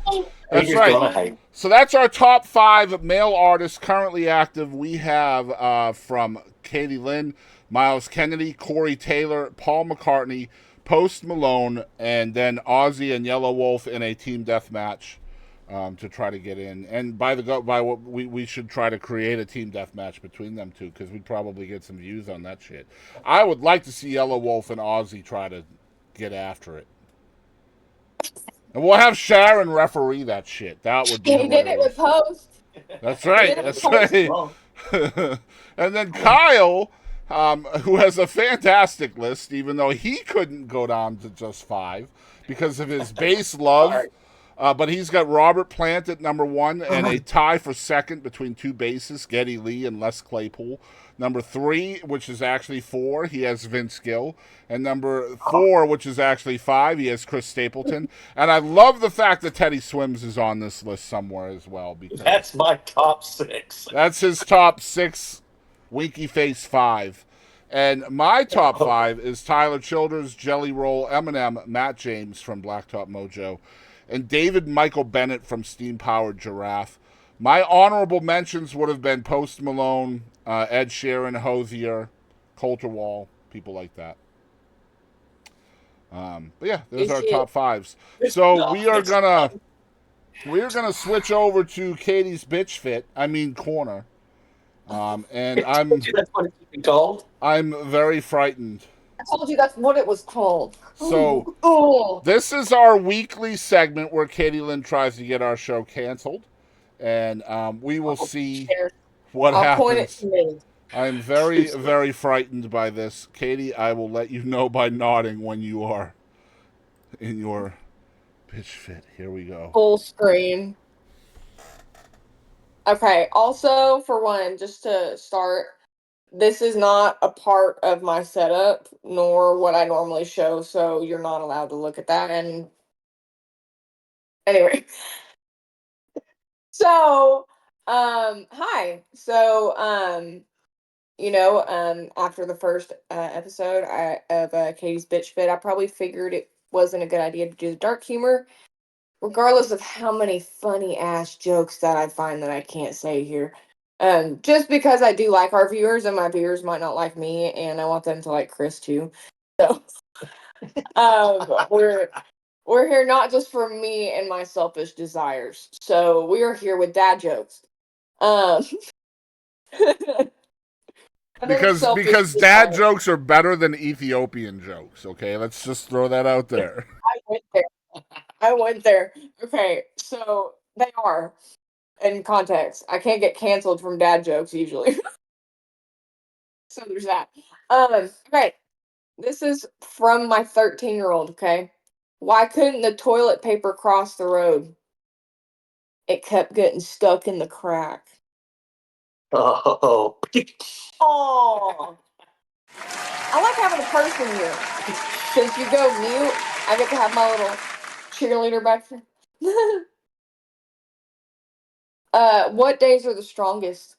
That's Haters right. gonna hate. So that's our top 5 male artists currently active. We have from Kadie Lynn, Miles Kennedy, Corey Taylor, Paul McCartney, Post Malone, and then Ozzy and Yellow Wolf in a team death match to try to get in. And we should try to create a team death match between them two because we'd probably get some views on that shit. I would like to see Yellow Wolf and Ozzy try to get after it. And we'll have Sharon referee that shit. That would be He did it hilarious. with Post. That's right. did it with That's right. Well, And then Kyle, who has a fantastic list, even though he couldn't go down to just 5 because of his bass love. sorry. But he's got Robert Plant at number 1 and a tie for second between 2 bassists, Geddy Lee and Les Claypool. Number 3, which is actually 4, he has Vince Gill. And number 4, which is actually 5, he has Chris Stapleton. And I love the fact that Teddy Swims is on this list somewhere as well. Because That's my top 6. that's his top 6, Winky Face 5. And my top 5 is Tyler Childers, Jelly Roll, Eminem, Matt James from Blacktop Mojo, and David Michael Bennett from Steam Powered Giraffe. My honorable mentions would have been Post Malone, Ed Sheeran, Hosier, Coulter Wall, people like that. But yeah, those are our top 5s. So we're gonna switch over to Katie's bitch fit. I mean corner. And That's what it's called. I'm very frightened. I told you that's what it was called. So Ooh. this is our weekly segment where Kadie Lynn tries to get our show canceled, and we will see what I'll point it happens. to me. I'm very, very frightened by this. Katie, I will let you know by nodding when you are in your bitch fit. Here we go. Full screen. Okay, also, for one, just to start, this is not a part of my setup, nor what I normally show, so you're not allowed to look at that. And anyway, so, hi. So, after the first episode of Katie's Bitch Fit, I probably figured it wasn't a good idea to do the dark humor, regardless of how many funny ass jokes that I find that I can't say here. Just because I do like our viewers and my viewers might not like me, and I want them to like Chris too. So, we're here not just for me and my selfish desires. So we are here with dad jokes. Because dad jokes are better than Ethiopian jokes. Okay, let's just throw that out there. I went there. Okay, so they are. In context, I can't get canceled from dad jokes usually. So there's that. Okay. This is from my 13-year-old, okay? Why couldn't the toilet paper cross the road? It kept getting stuck in the crack. Oh. Oh. I like having a person here. Since you go mute, I get to have my little cheerleader back there. What days are the strongest?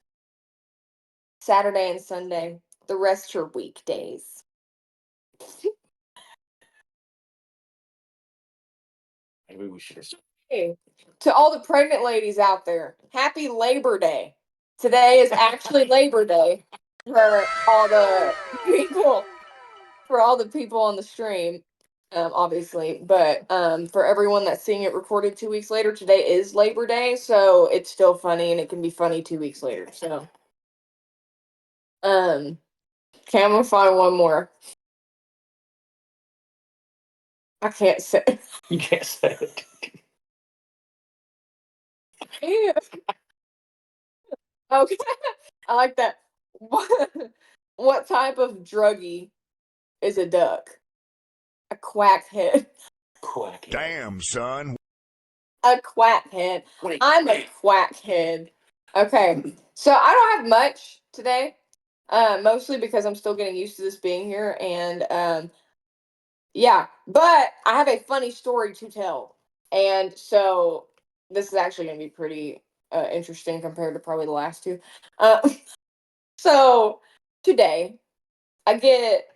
Saturday and Sunday. The rest are weekdays. Maybe we should have. Hey, to all the pregnant ladies out there, happy Labor Day. Today is actually Labor Day for all the people on the stream, obviously. But for everyone that's seeing it recorded 2 weeks later, today is Labor Day, so it's still funny and it can be funny 2 weeks later. So, okay, I'm gonna find one more. I can't say. You can't say it. Okay, I like that. What type of druggie is a duck? A quackhead. Quack. Damn, son. A quackhead. Wait. I'm a quackhead. Okay, so I don't have much today. Mostly because I'm still getting used to this being here, and yeah. But I have a funny story to tell, and so this is actually going to be pretty interesting compared to probably the last two. So today, I get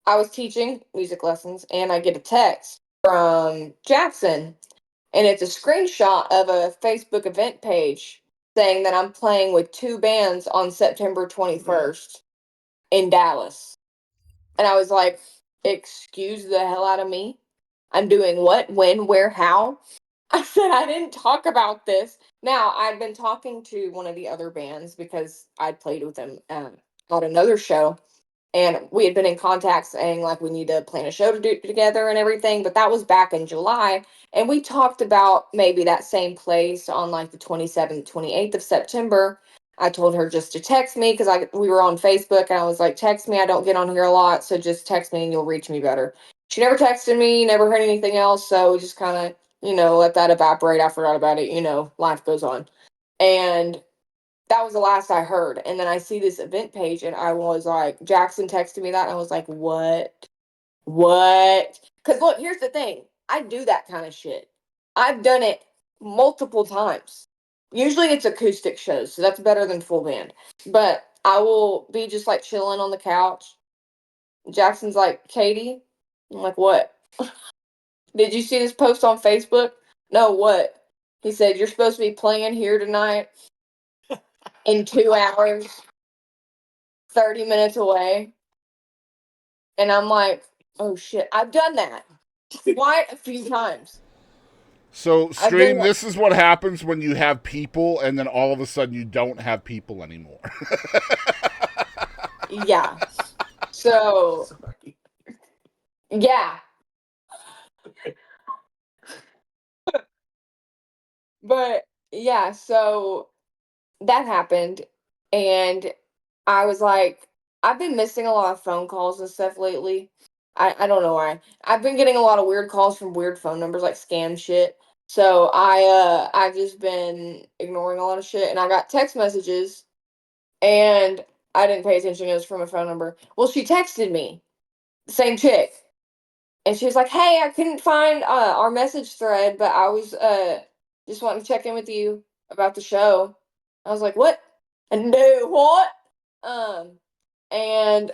I was teaching music lessons and I get a text from Jackson, and it's a screenshot of a Facebook event page saying that I'm playing with 2 bands on September 21st in Dallas. And I was like, excuse the hell out of me. I'm doing what, when, where, how? I said, I didn't talk about this. Now, I'd been talking to one of the other bands because I'd played with them at another show. And we had been in contact saying, like, we need to plan a show to do together and everything. But that was back in July. And we talked about maybe that same place on, like, the 27th, 28th of September. I told her just to text me because we were on Facebook. And I was like, text me. I don't get on here a lot. So just text me and you'll reach me better. She never texted me, never heard anything else. So we just kind of, let that evaporate. I forgot about it. Life goes on. And that was the last I heard. And then I see this event page and I was like, Jackson texted me that. And I was like, what? What? Because look, here's the thing. I do that kind of shit. I've done it multiple times. Usually it's acoustic shows, so that's better than full band. But I will be just like chilling on the couch. Jackson's like, Kadie? I'm like, what? Did you see this post on Facebook? No, what? He said, you're supposed to be playing here tonight in 2 hours, 30 minutes away. And I'm like, oh shit, I've done that quite a few times. So, Stream, this is what happens when you have people and then all of a sudden you don't have people anymore. Yeah. So, yeah. But, yeah, so that happened. And I was like, I've been missing a lot of phone calls and stuff lately. I don't know why. I've been getting a lot of weird calls from weird phone numbers, like scam shit. So I've just been ignoring a lot of shit, and I got text messages, and I didn't pay attention. It was from a phone number. Well, she texted me, same chick, and she was like, "Hey, I couldn't find our message thread, but I was just wanting to check in with you about the show." I was like, "What? No, what?" And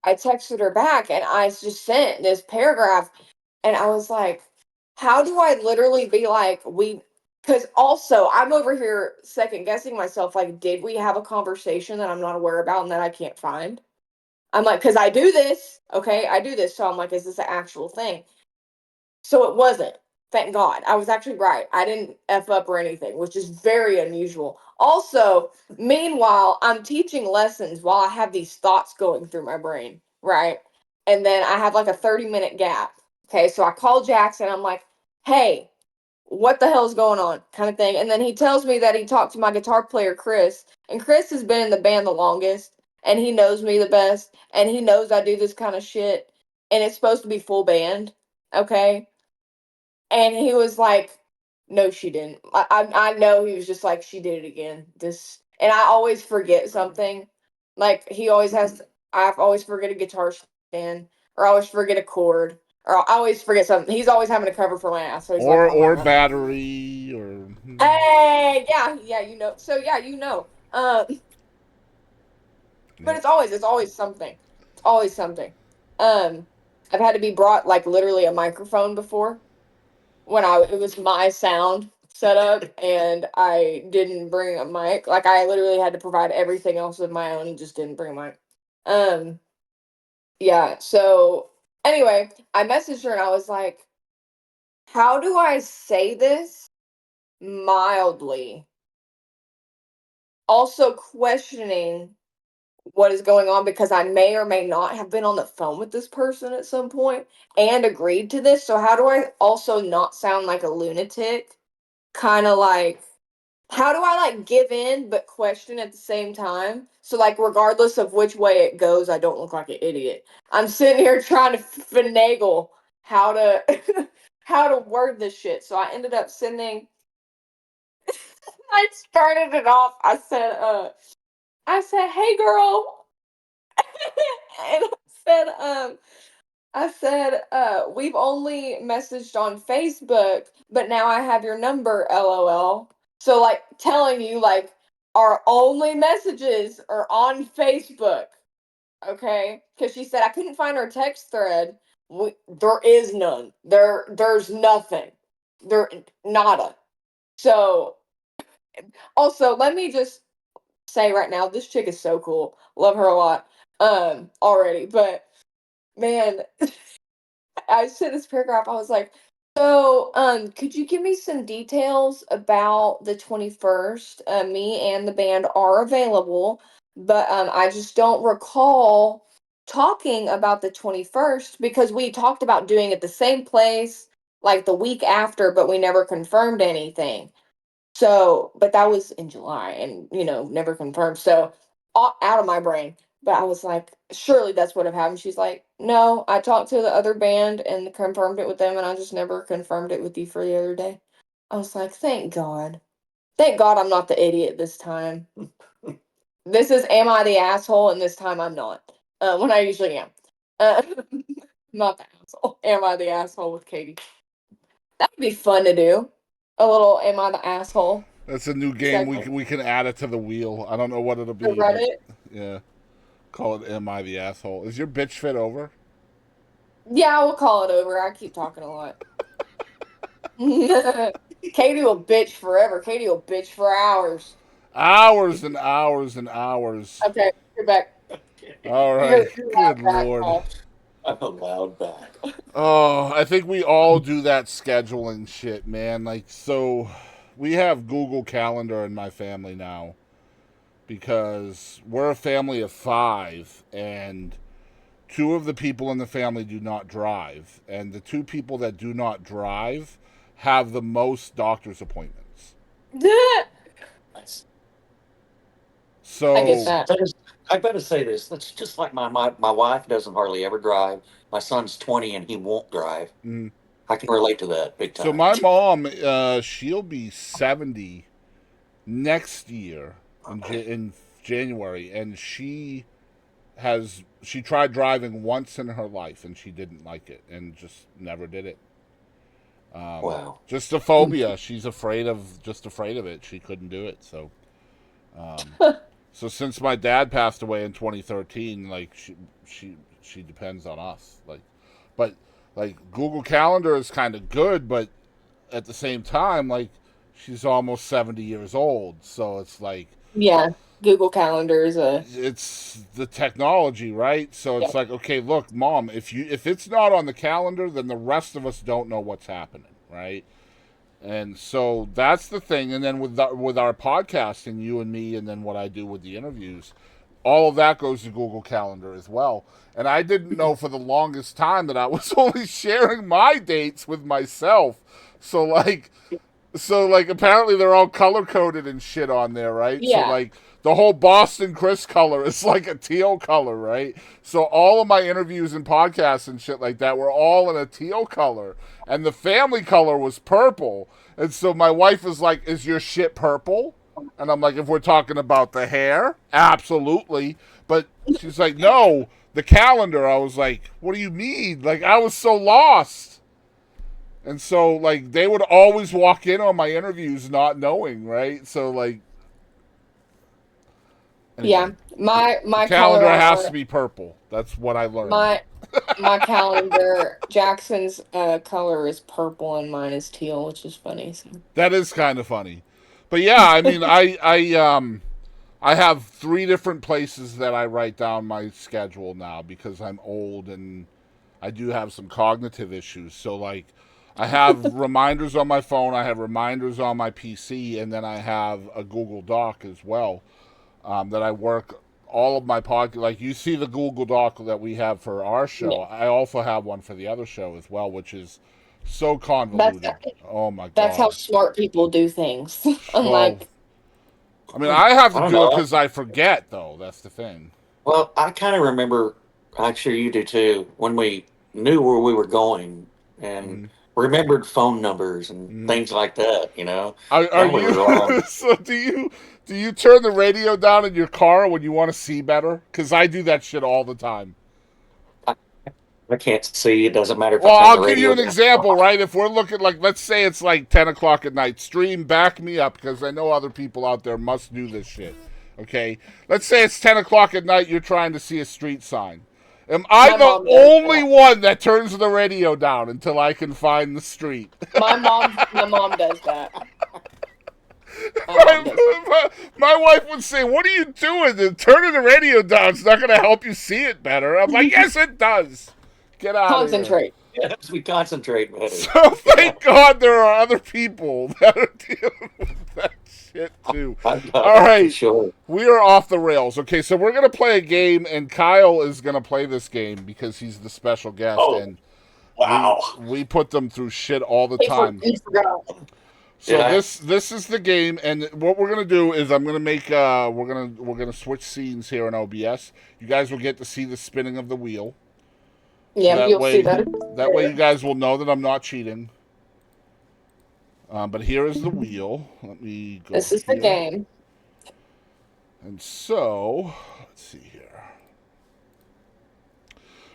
I texted her back, and I just sent this paragraph, and I was like, "How do I literally be like we?" Because also, I'm over here second guessing myself. Like, did we have a conversation that I'm not aware about and that I can't find? I'm like, because I do this, okay? I do this. So I'm like, is this an actual thing? So it wasn't. Thank God. I was actually right. I didn't F up or anything, which is very unusual. Also, meanwhile, I'm teaching lessons while I have these thoughts going through my brain, right? And then I have like a 30-minute gap. Okay, so I call Jackson. I'm like, hey, what the hell's going on? Kind of thing. And then he tells me that he talked to my guitar player, Chris. And Chris has been in the band the longest. And he knows me the best. And he knows I do this kind of shit. And it's supposed to be full band. Okay. And he was like, no, she didn't. I know he was just like, she did it again. And I always forget something. Like, I always forget a guitar stand, or I always forget a chord, or I always forget something. He's always having a cover for my ass. So he's like, oh my or God. battery, or. Hey, yeah, So, yeah, but it's always something. It's always something. Um, I've had to be brought, like, literally a microphone before. It was my sound setup and I didn't bring a mic. Like, I literally had to provide everything else with my own and just didn't bring a mic. Yeah, so anyway, I messaged her and I was like, how do I say this mildly? Also questioning what is going on because I may or may not have been on the phone with this person at some point and agreed to this. So how do I also not sound like a lunatic? Kind of like, how do I like give in but question at the same time? So like, regardless of which way it goes, I don't look like an idiot. I'm sitting here trying to finagle how to how to word this shit. So I ended up sending. I started it off. I said, hey girl, and I said, we've only messaged on Facebook, but now I have your number, LOL. So, like, telling you, like, our only messages are on Facebook. Okay, because she said I couldn't find our text thread. There is none. There's nothing. There nada. So also, let me just say right now, this chick is so cool. Love her a lot. Already, but man, I sent this paragraph. I was like, so, could you give me some details about the 21st? Me and the band are available, but I just don't recall talking about the 21st because we talked about doing it the same place like the week after, but we never confirmed anything. So, but that was in July and, never confirmed. So, out of my brain. But I was like, surely that's what have happened. She's like, no, I talked to the other band and confirmed it with them, and I just never confirmed it with you for the other day. I was like, thank God. Thank God I'm not the idiot this time. This is Am I the Asshole? And this time I'm not. When I usually am. Uh, not the asshole. Am I the Asshole with Katie? That would be fun to do. A little Am I the Asshole? That's a new game. We can add it to the wheel. I don't know what it'll be. Reddit? Yeah. Call it Am I the Asshole? Is your bitch fit over? Yeah, we'll call it over. I keep talking a lot. Katie will bitch forever. Katie will bitch for hours. Hours and hours and hours. Okay, you're back. All right. You're Good back, Lord. Paul. I'm allowed back. Oh, I think we all do that scheduling shit, man. Like, so we have Google Calendar in my family now because we're a family of 5, and 2 of the people in the family do not drive, and the 2 people that do not drive have the most doctor's appointments. Nice. So I get that. I better say this. That's just like my wife doesn't hardly ever drive. My son's 20 and he won't drive. mm. I can relate to that big time. So my mom, she'll be 70 next year in January, and she tried driving once in her life, and she didn't like it, and just never did it. Wow. Just a phobia. She's afraid of it. She couldn't do it. So, so since my dad passed away in 2013, like she depends on us. But Google Calendar is kind of good, but at the same time, like she's almost 70 years old, so it's like Yeah, Google Calendar is it's the technology, right? So it's like, okay, look, Mom, if it's not on the calendar, then the rest of us don't know what's happening, right? And so that's the thing. And then with our podcasting, you and me, and then what I do with the interviews, all of that goes to Google Calendar as well. And I didn't know for the longest time that I was only sharing my dates with myself. So apparently they're all color coded and shit on there, right? Yeah. So like the whole Boston Chris color is like a teal color, right? So all of my interviews and podcasts and shit like that were all in a teal color, and the family color was purple. And so my wife was like, "Is your shit purple?" And I'm like, "If we're talking about the hair, absolutely." But she's like, "No, the calendar." I was like, "What do you mean?" Like I was so lost. And so, like, they would always walk in on my interviews not knowing, right? So, like, anyway, my calendar color has to be purple. That's what I learned. My calendar, Jackson's color is purple and mine is teal, which is funny. So. That is kind of funny, but yeah, I mean, I have 3 different places that I write down my schedule now because I'm old and I do have some cognitive issues. So, like, I have reminders on my phone, I have reminders on my PC, and then I have a Google Doc as well that I work all of my podcast. Like, you see the Google Doc that we have for our show. Yeah. I also have one for the other show as well, which is so convoluted. Oh my god! That's how smart people do things. Unlike, I mean, I have to do it because I forget, though. That's the thing. Well, I kind of remember. I'm sure you do too. When we knew where we were going and remembered phone numbers and things like that, you know. Are you? So do you turn the radio down in your car when you want to see better? Because I do that shit all the time. I can't see. It doesn't matter if well, I turn I'll the radio give you an down. example, right? If we're looking like, let's say it's like 10 o'clock at night, stream, back me up, because I know other people out there must do this shit. Okay? Let's say it's 10 o'clock at night, you're trying to see a street sign. Am I My the mom does only that. one that turns the radio down until I can find the street? My mom does that. My mom does that. My wife would say, "What are you doing? Turning the radio down is not going to help you see it better." I'm like, "Yes, it does. Get out of here." Concentrate. Yes, we concentrate, buddy. So thank God there are other people that are dealing with that shit too. All right, Sure. we are off the rails. Okay, so we're gonna play a game, and Kyle is gonna play this game because he's the special guest, Oh, and wow. we put them through shit all the He time. forgot. So Yeah. this is the game, and what we're gonna do is I'm gonna make we're gonna switch scenes here in OBS. You guys will get to see the spinning of the wheel. Yeah, That you'll way- see that. That way, you guys will know that I'm not cheating. But here is the wheel. Let me go. This is the here. game. And so, let's see here.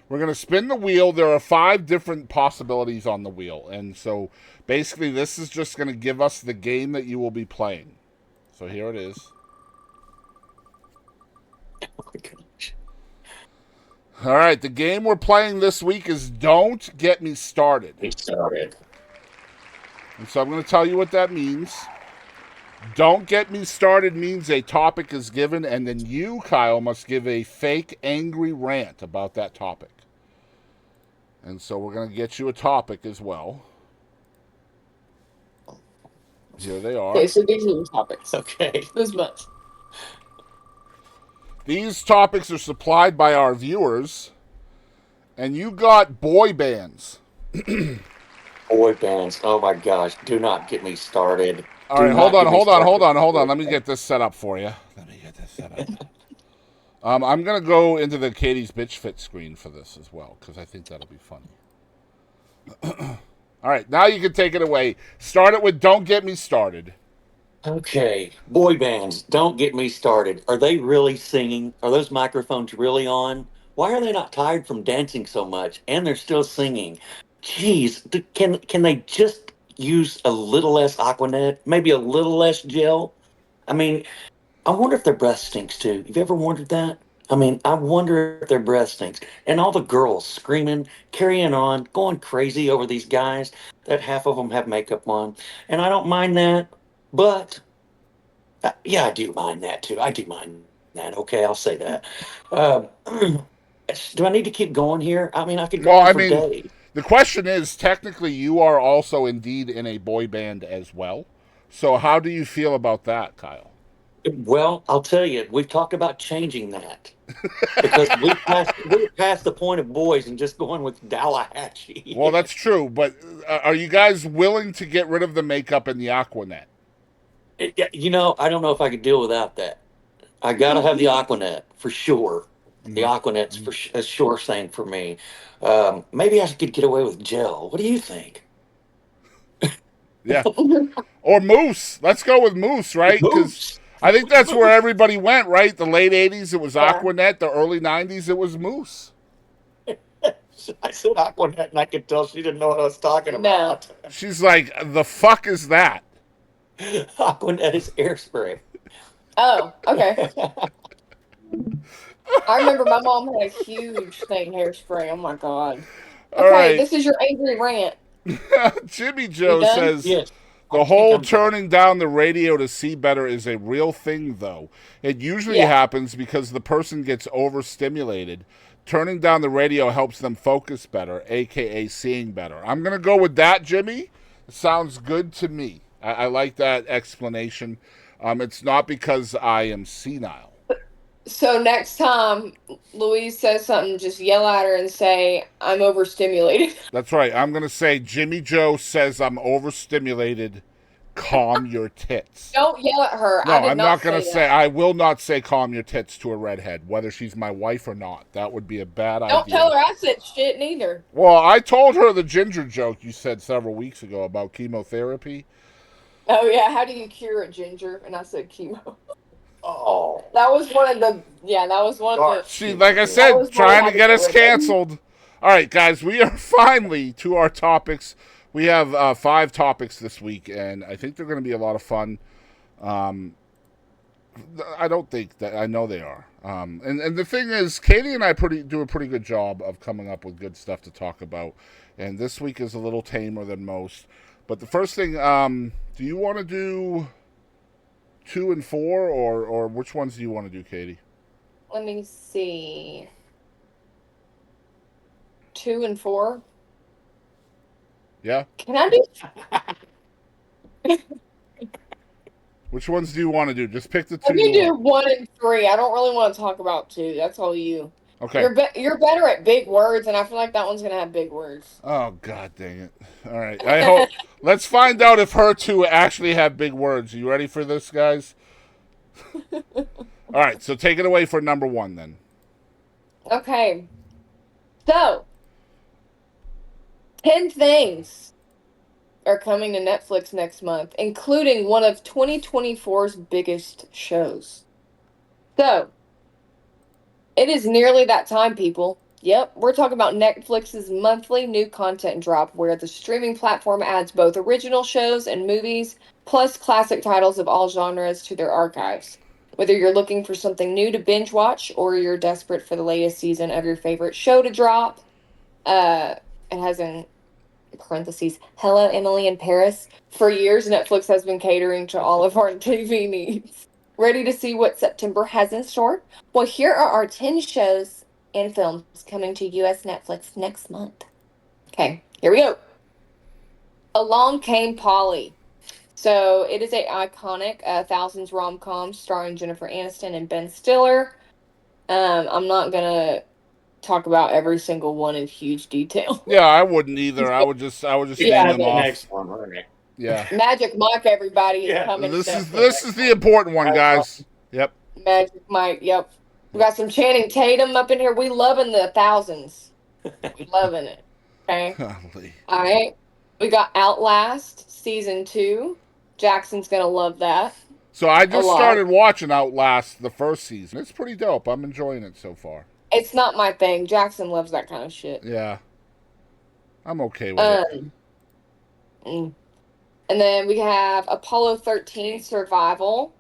We're going to spin the wheel. There are 5 different possibilities on the wheel. And so, basically, this is just going to give us the game that you will be playing. So, here it is. Oh my gosh. All right, the game we're playing this week is Don't Get Me Started. We started. And so, I'm going to tell you what that means. Don't Get Me Started means a topic is given, and then you, Kyle, must give a fake angry rant about that topic. And so we're going to get you a topic as well. Here they are. Okay, so these are the topics. Okay. This much. These topics are supplied by our viewers, and you got boy bands. Boy bands. Oh my gosh. Do not get me started. All right, hold on. Let me get this set up for you. I'm going to go into the Katie's Bitch Fit screen for this as well, because I think that'll be funny. All right, now you can take it away. Start it with Don't Get Me Started. Okay. Boy bands. Don't get me started. Are they really singing? Are those microphones really on? Why are they not tired from dancing so much? And they're still singing. Jeez. Can they just use a little less Aquanet? Maybe a little less gel? I mean, I wonder if their breath stinks too. You've ever wondered that? I mean, I wonder if their breath stinks. And all the girls screaming, carrying on, going crazy over these guys that half of them have makeup on. And I don't mind that, but yeah, I do mind that too. I do mind that. Okay, I'll say that. Um, do I need to keep going here? I mean, I could go Well, on I for mean, days. the question is, technically, you are also indeed in a boy band as well. So how do you feel about that, Kyle? Well, I'll tell you, we've talked about changing that because we're past the point of boys and just going with Dallahachie. Well, that's true, but are you guys willing to get rid of the makeup and the Aquanet? You know, I don't know if I could deal without that. I gotta have the Aquanet for sure. The Aquanet's for a sure thing for me. Maybe I could get away with gel. What do you think? Yeah. Or Moose. Let's go with Moose, right? Because Moose. I think that's where everybody went, right? The late 80s, it was Yeah. Aquanet. The early 90s, it was Moose. I said Aquanet, and I could tell she didn't know what I was talking No. about. She's like, the fuck is that? Aquanet is airspray. Oh, okay. I remember my mom had a huge thing hairspray. Oh my god. Okay, All right. this is your angry rant. Jimmy Joe You done? says, Yes. the whole turning down the radio to see better is a real thing, though. It usually Yeah. happens because the person gets overstimulated. Turning down the radio helps them focus better, a.k.a. seeing better. I'm going to go with that, Jimmy. It sounds good to me. I like that explanation. It's not because I am senile. So next time Louise says something, just yell at her and say, "I'm overstimulated." That's right. I'm going to say, Jimmy Joe says I'm overstimulated. Calm your tits. Don't yell at her. No, I did I'm not going to say say, that. I will not say calm your tits to a redhead, whether she's my wife or not. That would be a bad idea. Don't tell her I said shit neither. Well, I told her the ginger joke you said several weeks ago about chemotherapy. Oh yeah, how do you cure a ginger? And I said chemo. Oh. That was one of the. Yeah, that was one of the. She, like I That said, was trying more to get us like it. canceled. All right, guys, we are finally to our topics. We have 5 topics this week, and I think they're going to be a lot of fun. I don't think that. I know they are. And the thing is, Katie and I do a pretty good job of coming up with good stuff to talk about. And this week is a little tamer than most. But the first thing, do you want to do 2 and 4, or which ones do you want to do, Katie? Let me see. 2 and 4. Yeah. Can I do? Which ones do you want to do? Just pick the 2. Let me do 1 and 3. I don't really want to talk about 2. That's all you. Okay. You're better at big words, and I feel like that one's gonna have big words. Oh, God dang it! All right, I hope. Let's find out if her 2 actually have big words. You ready for this, guys? All right, so take it away for number 1 then. Okay. So, 10 things are coming to Netflix next month, including one of 2024's biggest shows. So, it is nearly that time, people. Yep, we're talking about Netflix's monthly new content drop, where the streaming platform adds both original shows and movies, plus classic titles of all genres to their archives. Whether you're looking for something new to binge watch or you're desperate for the latest season of your favorite show to drop, it has in parentheses, Hello, Emily in Paris. For years, Netflix has been catering to all of our TV needs. Ready to see what September has in store? Well, here are our 10 shows and films coming to US Netflix next month. Okay, here we go. Along Came Polly. So it is a iconic thousands rom-com starring Jennifer Aniston and Ben Stiller. I'm not gonna talk about every single one in huge detail. Yeah, I wouldn't either. I would just name them off. Next one, right? Yeah. Magic Mike, everybody, is coming. This is the important one, guys. Yep. Magic Mike. Yep. We got some Channing Tatum up in here. We loving the thousands. We loving it. Okay. Golly. All right. We got Outlast season 2. Jackson's gonna love that. So I just started watching Outlast the first season. It's pretty dope. I'm enjoying it so far. It's not my thing. Jackson loves that kind of shit. Yeah. I'm okay with it. And then we have Apollo 13 Survival.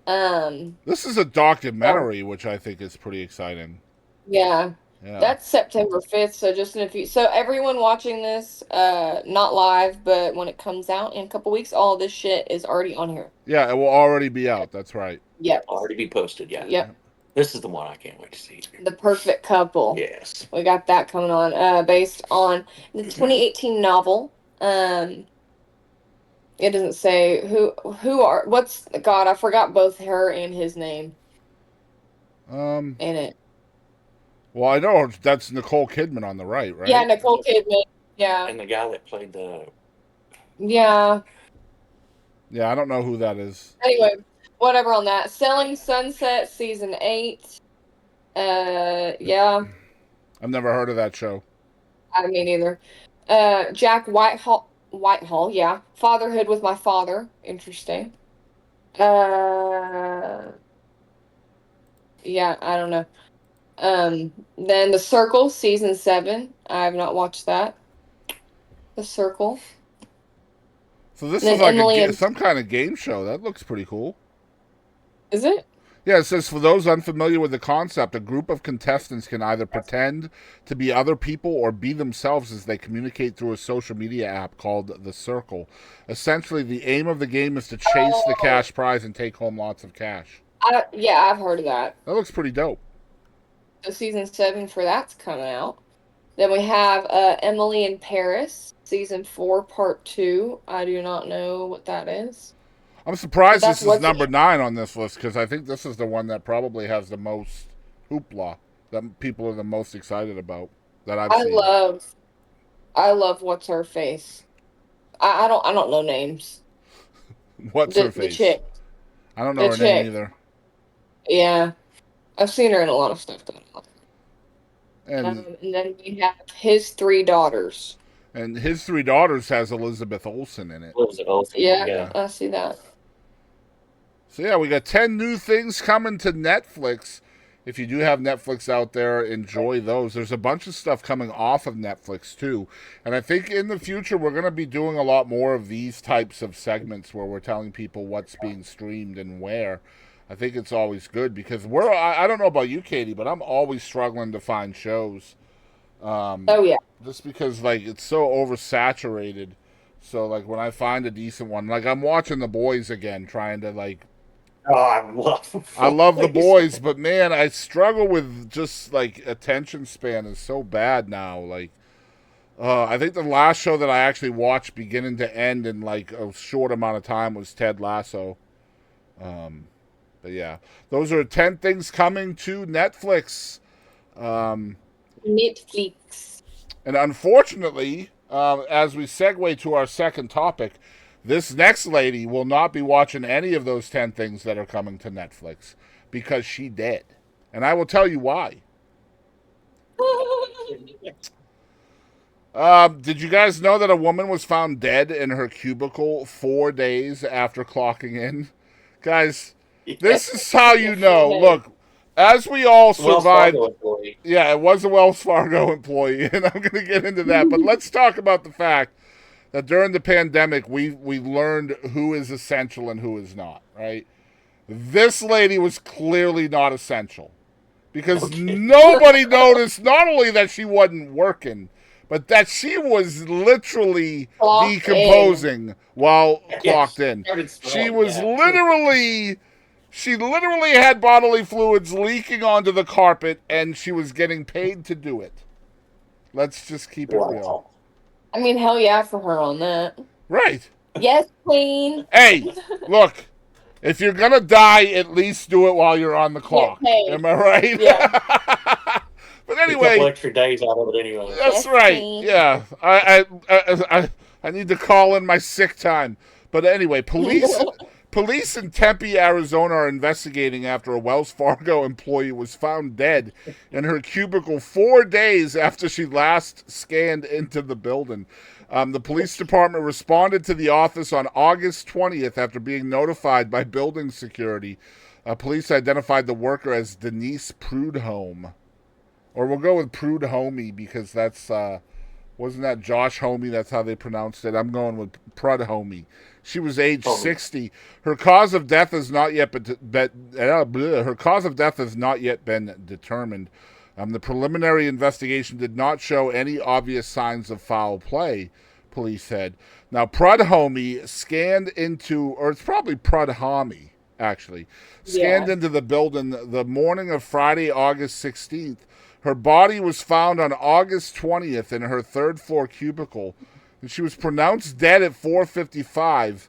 This is a documentary, which I think is pretty exciting. Yeah. That's September 5th, so just in a few. So everyone watching this, not live, but when it comes out in a couple weeks, all of this shit is already on here. Yeah, it will already be out. That's right. Yep. Already be posted, yeah. Yep. This is the one I can't wait to see. The Perfect Couple. Yes. We got that coming on, based on the 2018 novel. It doesn't say God, I forgot both her and his name. In it. Well, I know that's Nicole Kidman on the right? Yeah, Nicole Kidman. Yeah. And the guy that played the... Yeah. Yeah, I don't know who that is. Anyway, whatever on that. Selling Sunset season 8. Yeah. I've never heard of that show. I mean either. Jack Whitehall, yeah. Fatherhood with My Father. Interesting. Yeah, I don't know. Then The Circle, season 7. I have not watched that. The Circle. So this is like some kind of game show. That looks pretty cool. Is it? Yeah, it says, for those unfamiliar with the concept, a group of contestants can either pretend to be other people or be themselves as they communicate through a social media app called The Circle. Essentially, the aim of the game is to chase the cash prize and take home lots of cash. Yeah, I've heard of that. That looks pretty dope. So season 7 for that's coming out. Then we have Emily in Paris, season 4, part 2. I do not know what that is. I'm surprised this is number 9 on this list, because I think this is the one that probably has the most hoopla, that people are the most excited about, that I've seen. I love What's Her Face. I don't know names. What's her face? The chick. I don't know her name either. Yeah. I've seen her in a lot of stuff. And then we have His 3 Daughters. And His 3 Daughters has Elizabeth Olsen in it. Elizabeth Olsen. Yeah, I see that. So yeah, we got 10 new things coming to Netflix if you do have Netflix out there, enjoy those. There's a bunch of stuff coming off of Netflix too. And I think in the future we're going to be doing a lot more of these types of segments where we're telling people what's being streamed and where. I think it's always good because I don't know about you, Kadie, but I'm always struggling to find shows. Oh yeah. Just because like it's so oversaturated. So like when I find a decent one, like I'm watching The Boys again, trying to like Oh, I love The Boys, but man, I struggle with just like attention span is so bad now. Like I think the last show that I actually watched beginning to end in like a short amount of time was Ted Lasso. But yeah, those are 10 things coming to Netflix. Netflix. And unfortunately, as we segue to our second topic, this next lady will not be watching any of those 10 things that are coming to Netflix because she did. And I will tell you why. Did you guys know that a woman was found dead in her cubicle 4 days after clocking in? Guys, this is how you know. Look, as we all survived. Yeah, it was a Wells Fargo employee, and I'm going to get into that. But let's talk about the fact that during the pandemic, we learned who is essential and who is not, right? This lady was clearly not essential because nobody noticed not only that she wasn't working, but that she was literally decomposing while clocked in. She was literally... She literally had bodily fluids leaking onto the carpet, and she was getting paid to do it. Let's just keep it real. I mean, hell yeah for her on that. Right. Yes, queen. Hey, look, if you're going to die, at least do it while you're on the clock. Am I right? Yeah. But anyway. A couple extra days out of it anyway. That's right. Queen. Yeah. I need to call in my sick time. But anyway, Police in Tempe, Arizona are investigating after a Wells Fargo employee was found dead in her cubicle 4 days after she last scanned into the building. The police department responded to the office on August 20th after being notified by building security. Police identified the worker as Denise Prudhomme. Or we'll go with Prudhomme because that's... wasn't that Josh Homme? That's how they pronounced it. I'm going with Prudhomme. She was age 60. Her cause of death has not yet been determined. The preliminary investigation did not show any obvious signs of foul play, police said. Now, Prudhomme scanned into, or it's probably Prudhomme, actually, scanned into the building the morning of Friday, August 16th. Her body was found on August 20th in her third-floor cubicle, and she was pronounced dead at 4:55.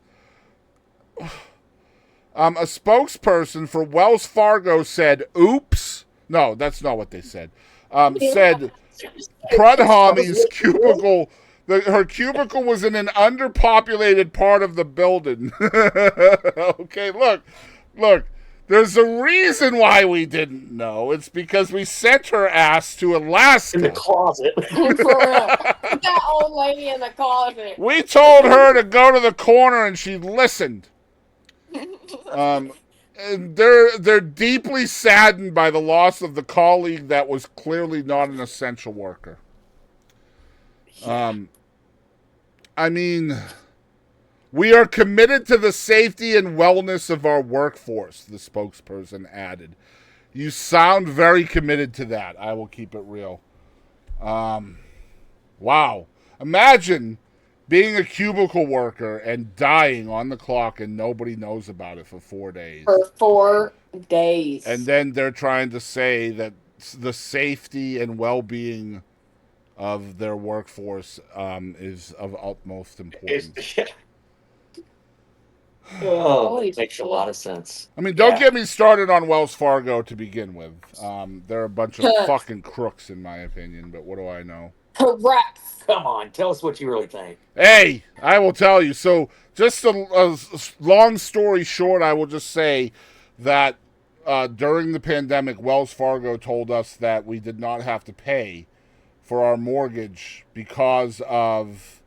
A spokesperson for Wells Fargo said, oops. No, that's not what they said. Said Prudhomme's cubicle, her cubicle was in an underpopulated part of the building. Okay, look. There's a reason why we didn't know. It's because we sent her ass to Alaska. In the closet. That old lady in the closet. We told her to go to the corner and she listened. And they're deeply saddened by the loss of the colleague that was clearly not an essential worker. I mean... We are committed to the safety and wellness of our workforce, the spokesperson added. You sound very committed to that. I will keep it real. Wow. Imagine being a cubicle worker and dying on the clock and nobody knows about it for 4 days. For 4 days. And then they're trying to say that the safety and well-being of their workforce is of utmost importance. Oh, it makes a lot of sense. I mean, don't get me started on Wells Fargo to begin with. They're a bunch of fucking crooks, in my opinion, but what do I know? Correct. Come on, tell us what you really think. Hey, I will tell you. So, just a long story short, I will just say that during the pandemic, Wells Fargo told us that we did not have to pay for our mortgage because of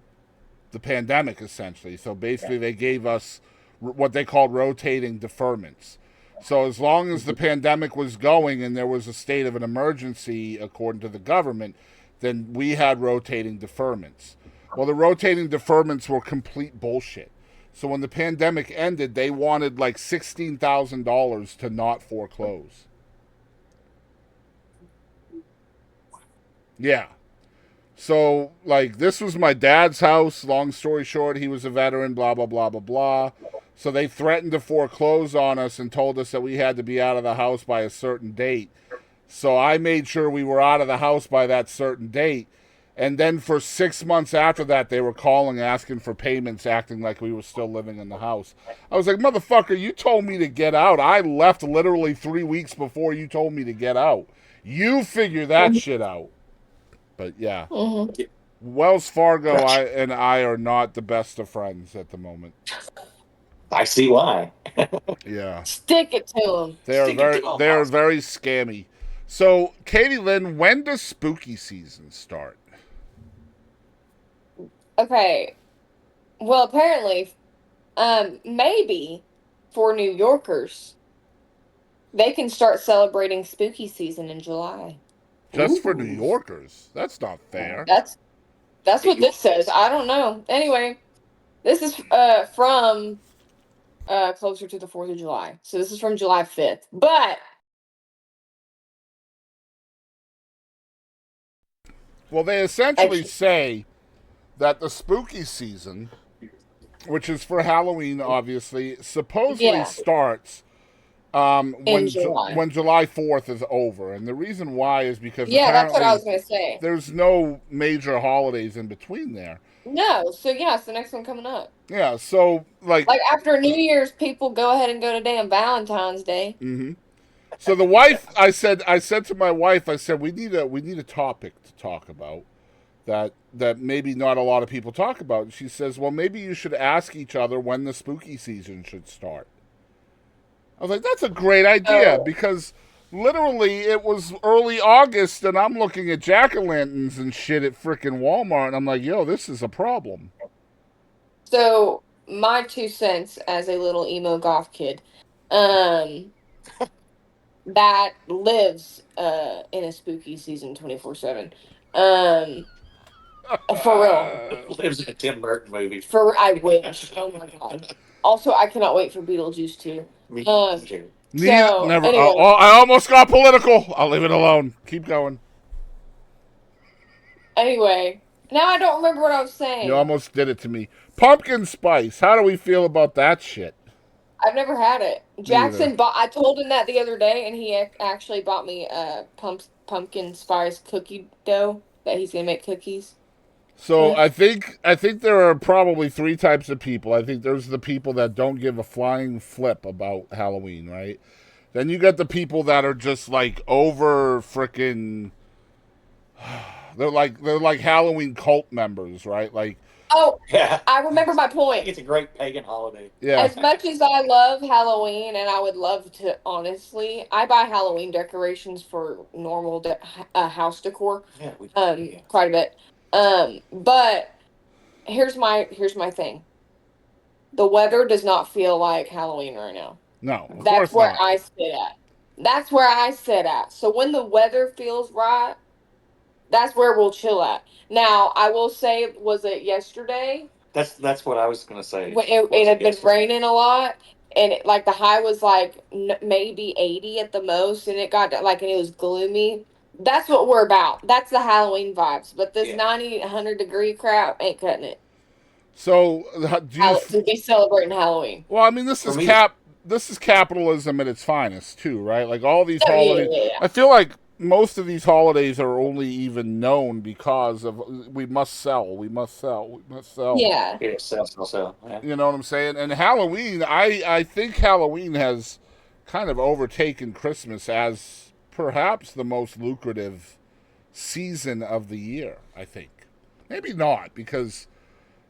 the pandemic, essentially. So, basically, they gave us what they called rotating deferments. So as long as the pandemic was going and there was a state of an emergency, according to the government, then we had rotating deferments. Well, the rotating deferments were complete bullshit. So when the pandemic ended, they wanted like $16,000 to not foreclose. Yeah. So, like, this was my dad's house. Long story short, he was a veteran, blah, blah, blah, blah, blah. So they threatened to foreclose on us and told us that we had to be out of the house by a certain date. So I made sure we were out of the house by that certain date. And then for 6 months after that, they were calling, asking for payments, acting like we were still living in the house. I was like, motherfucker, you told me to get out. I left literally 3 weeks before you told me to get out. You figure that shit out. But yeah, Wells Fargo and I are not the best of friends at the moment. I see why. Yeah, Stick it to them. they are very scammy. So, Kadie Lynn, when does spooky season start? Okay. Well, apparently, maybe for New Yorkers, they can start celebrating spooky season in July. Just for New Yorkers? That's not fair. That's what this says. I don't know. Anyway, this is from closer to the 4th of July. So this is from July 5th. But Well, they essentially say that the spooky season, which is for Halloween, obviously, supposedly starts when July 4th is over. And the reason why is because that's what I was going to say. There's no major holidays in between there. No, so it's the next one coming up. Yeah, so like after New Year's, people go ahead and go to damn Valentine's Day. Mm-hmm. So the wife, I said to my wife, I said we need a topic to talk about that maybe not a lot of people talk about. And she says, well, maybe you should ask each other when the spooky season should start. I was like, that's a great idea because literally it was early August and I'm looking at jack-o'-lanterns and shit at frickin' Walmart and I'm like, yo, this is a problem. So my 2 cents as a little emo goth kid, that lives in a spooky season 24/7. For real. Lives in a Tim Burton movie. I wish. Oh my god. Also, I cannot wait for Beetlejuice 2. Me too. Never. Anyway. I almost got political. I'll leave it alone. Keep going. Anyway, now I don't remember what I was saying. You almost did it to me. Pumpkin spice. How do we feel about that shit? I've never had it. Jackson I told him that the other day, and he actually bought me a pumpkin spice cookie dough that he's gonna make cookies. So I think there are probably 3 types of people. I think there's the people that don't give a flying flip about Halloween, right? Then you got the people that are just like over frickin' they're like Halloween cult members, right? Like I remember my point. It's a great pagan holiday. Yeah. As much as I love Halloween, and I would love to, honestly, I buy Halloween decorations for normal house decor. Yeah, quite a bit. But here's my thing. The weather does not feel like Halloween right now. No, that's where I sit at. That's where I sit at. So when the weather feels right, that's where we'll chill at. Now, I will say, was it yesterday? That's what I was going to say. It had been raining a lot, and the high was maybe 80 at the most, and it got and it was gloomy. That's what we're about. That's the Halloween vibes. But this 90, 100 degree crap ain't cutting it. So to be celebrating Halloween. Well, I mean, this is capitalism at its finest too, right? Like all these holidays. Yeah. I feel like most of these holidays are only even known because of we must sell. Yeah. Sell. Yeah. You know what I'm saying? And Halloween, I think Halloween has kind of overtaken Christmas as perhaps the most lucrative season of the year, I think. Maybe not, because,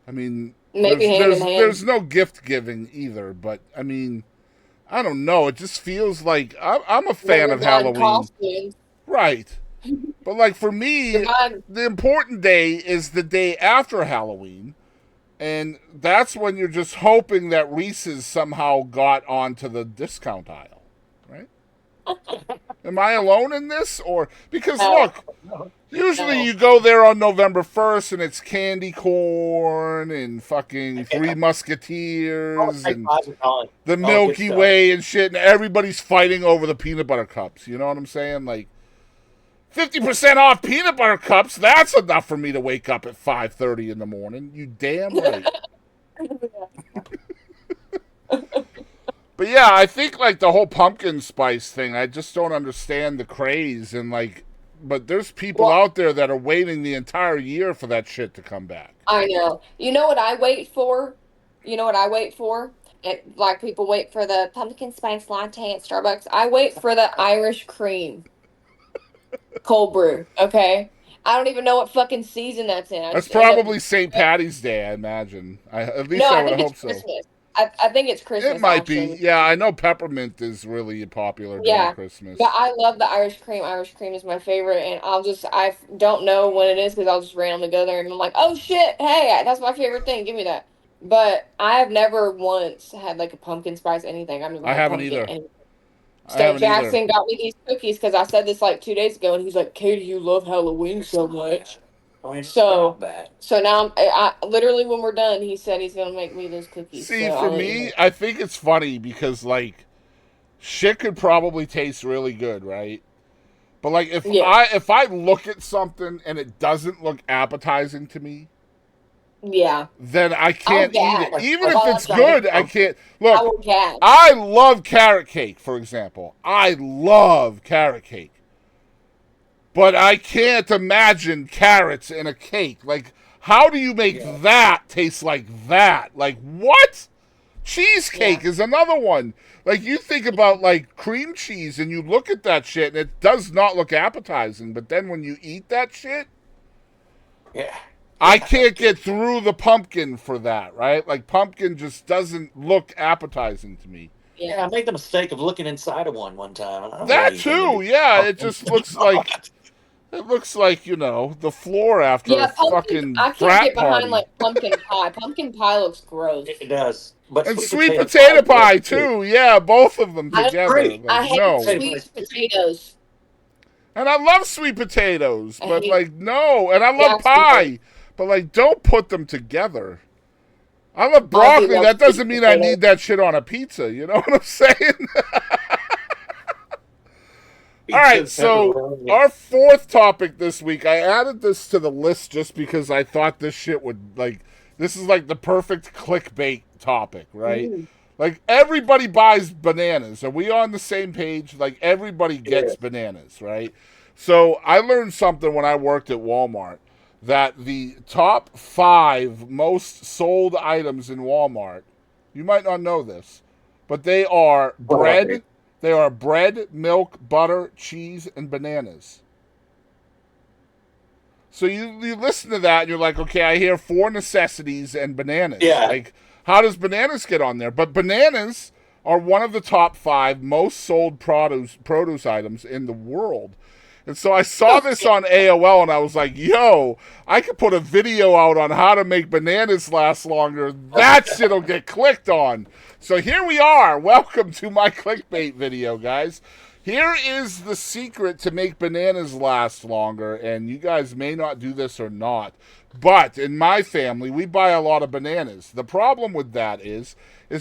I mean, there's no gift giving either, but, I mean, I don't know. It just feels like I'm a fan of Halloween. Costumes. Right. But, for me, the important day is the day after Halloween, and that's when you're just hoping that Reese's somehow got onto the discount aisle. right? Am I alone in this? Or because look, usually you go there on November 1st and it's candy corn and fucking Three Musketeers and the Milky Way and shit, and everybody's fighting over the peanut butter cups. You know what I'm saying? Like 50% off peanut butter cups. That's enough for me to wake up at 5:30 in the morning. You damn right. But yeah, I think like the whole pumpkin spice thing, I just don't understand the craze and like. But there's people out there that are waiting the entire year for that shit to come back. I know. You know what I wait for? You know what I wait for? Like people wait for the pumpkin spice latte at Starbucks. I wait for the Irish cream cold brew. Okay, I don't even know what fucking season that's in. That's probably St. Patty's Day, I imagine. At least I would hope so. Christmas. I think it's Christmas. It might be. Yeah, I know peppermint is really popular during Christmas. But I love the Irish cream. Irish cream is my favorite, and I don't know when it is because I'll just randomly go there and I'm like, oh shit, hey, that's my favorite thing. Give me that. But I have never once had like a pumpkin spice anything. I haven't either. So Jackson got me these cookies because I said this like 2 days ago, and he's like, Katie, you love Halloween so much. So now I literally when we're done, he said he's gonna make me those cookies. See, for me, I think it's funny because like shit could probably taste really good, right? But like if I look at something and it doesn't look appetizing to me, then I can't eat it. Even if it's good, I can't. Look, I love carrot cake, for example. I love carrot cake. But I can't imagine carrots in a cake. Like, how do you make that taste like that? Like, what? Cheesecake is another one. Like, you think about, like, cream cheese, and you look at that shit, and it does not look appetizing. But then when you eat that shit, I can't get through the pumpkin for that, right? Like, pumpkin just doesn't look appetizing to me. Yeah, I made the mistake of looking inside of one time. That too, it just looks like... It looks like, you know, the floor after a fucking I can't get behind, like, pumpkin pie. Pumpkin pie looks gross. It does. But and sweet potato pie, too. Yeah, both of them together. Like, I hate sweet potatoes. And I love sweet potatoes, but, like, no. And I love pie. But, like, don't put them together. I love broccoli. That doesn't mean I need that shit on a pizza. You know what I'm saying? All right, so our fourth topic this week, I added this to the list just because I thought this shit would, like, this is like the perfect clickbait topic, right? Like, everybody buys bananas. Are we on the same page? Like, everybody gets bananas, right? So I learned something when I worked at Walmart, that the top 5 most sold items in Walmart, you might not know this, but they are bread. They are bread, milk, butter, cheese, and bananas. So you listen to that and you're like, okay, I hear 4 necessities and bananas. Yeah. Like, how does bananas get on there? But bananas are one of the top 5 most sold produce items in the world. And so I saw this on AOL and I was like, yo, I could put a video out on how to make bananas last longer. That shit'll get clicked on. So here we are. Welcome to my clickbait video, guys. Here is the secret to make bananas last longer, and you guys may not do this or not, but in my family, we buy a lot of bananas. The problem with that is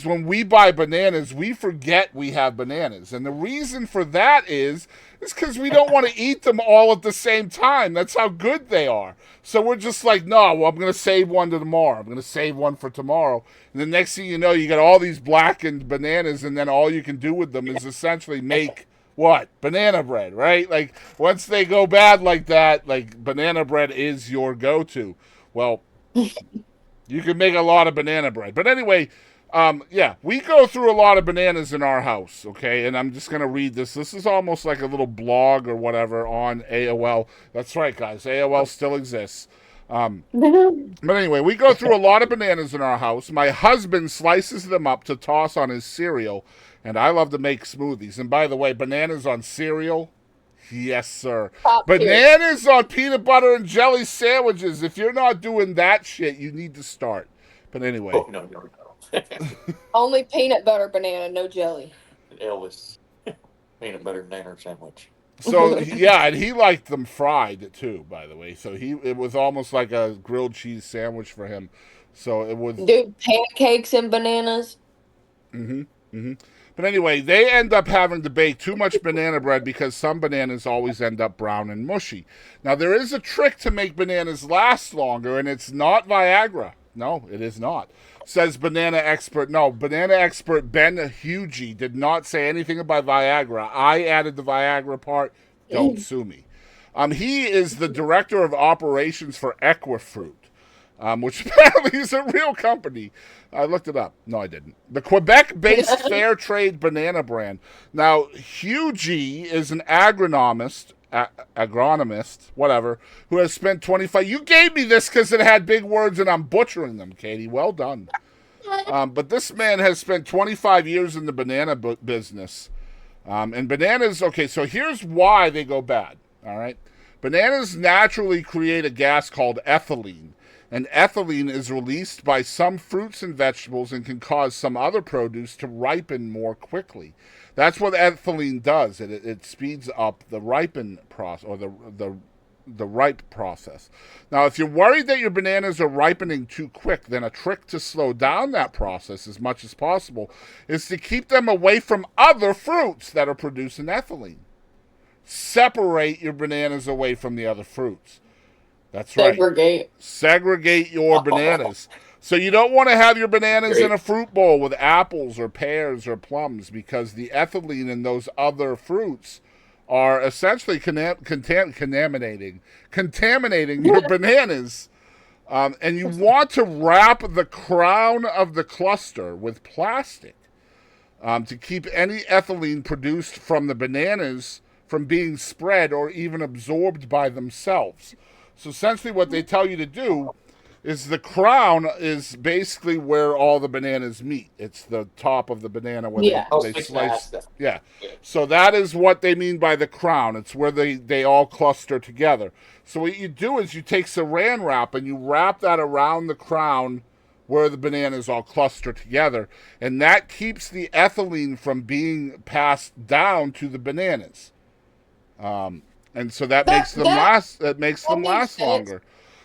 when we buy bananas, we forget we have bananas. And the reason for that is because we don't want to eat them all at the same time. That's how good they are. So we're just like, no, well, I'm going to save one to tomorrow. I'm going to save one for tomorrow. And the next thing you know, you got all these blackened bananas, and then all you can do with them is essentially make what? Banana bread, right? Like, once they go bad like that, like, banana bread is your go-to. Well, you can make a lot of banana bread. But anyway, we go through a lot of bananas in our house, okay? And I'm just going to read this. This is almost like a little blog or whatever on AOL. That's right, guys. AOL still exists. But anyway, we go through a lot of bananas in our house. My husband slices them up to toss on his cereal, and I love to make smoothies. And by the way, bananas on cereal? Yes, sir. Bananas on peanut butter and jelly sandwiches. If you're not doing that shit, you need to start. But anyway. Oh, no. Only peanut butter banana, no jelly. Elvis. peanut butter banana sandwich. So yeah, and he liked them fried too, by the way. So it was almost like a grilled cheese sandwich for him. So it was. Dude, pancakes and bananas. But anyway, they end up having to bake too much banana bread because some bananas always end up brown and mushy. Now, there is a trick to make bananas last longer, and it's not Viagra. No, it is not. Says banana expert. No, banana expert Ben Hugie did not say anything about Viagra. I added the Viagra part. Don't sue me. He is the director of operations for Equifruit. Which apparently is a real company. I looked it up. No, I didn't. The Quebec-based fair trade banana brand. Now, Hugie is an agronomist, whatever, who has spent 25... You gave me this because it had big words and I'm butchering them, Katie. Well done. But this man has spent 25 years in the banana business. And bananas... Okay, so here's why they go bad, all right? Bananas naturally create a gas called ethylene. And ethylene is released by some fruits and vegetables and can cause some other produce to ripen more quickly. That's what ethylene does. It speeds up the ripen process, or the ripe process. Now, if you're worried that your bananas are ripening too quick, then a trick to slow down that process as much as possible is to keep them away from other fruits that are producing ethylene. Separate your bananas away from the other fruits. That's right. Segregate your bananas. So you don't want to have your bananas in a fruit bowl with apples or pears or plums because the ethylene in those other fruits are essentially contaminating your bananas. And you want to wrap the crown of the cluster with plastic to keep any ethylene produced from the bananas from being spread or even absorbed by themselves. So essentially what they tell you to do is the crown is basically where all the bananas meet. It's the top of the banana where they slice. Yeah. So that is what they mean by the crown. It's where they all cluster together. So what you do is you take saran wrap and you wrap that around the crown where the bananas all cluster together. And that keeps the ethylene from being passed down to the bananas. And so that makes them last. That makes them last longer.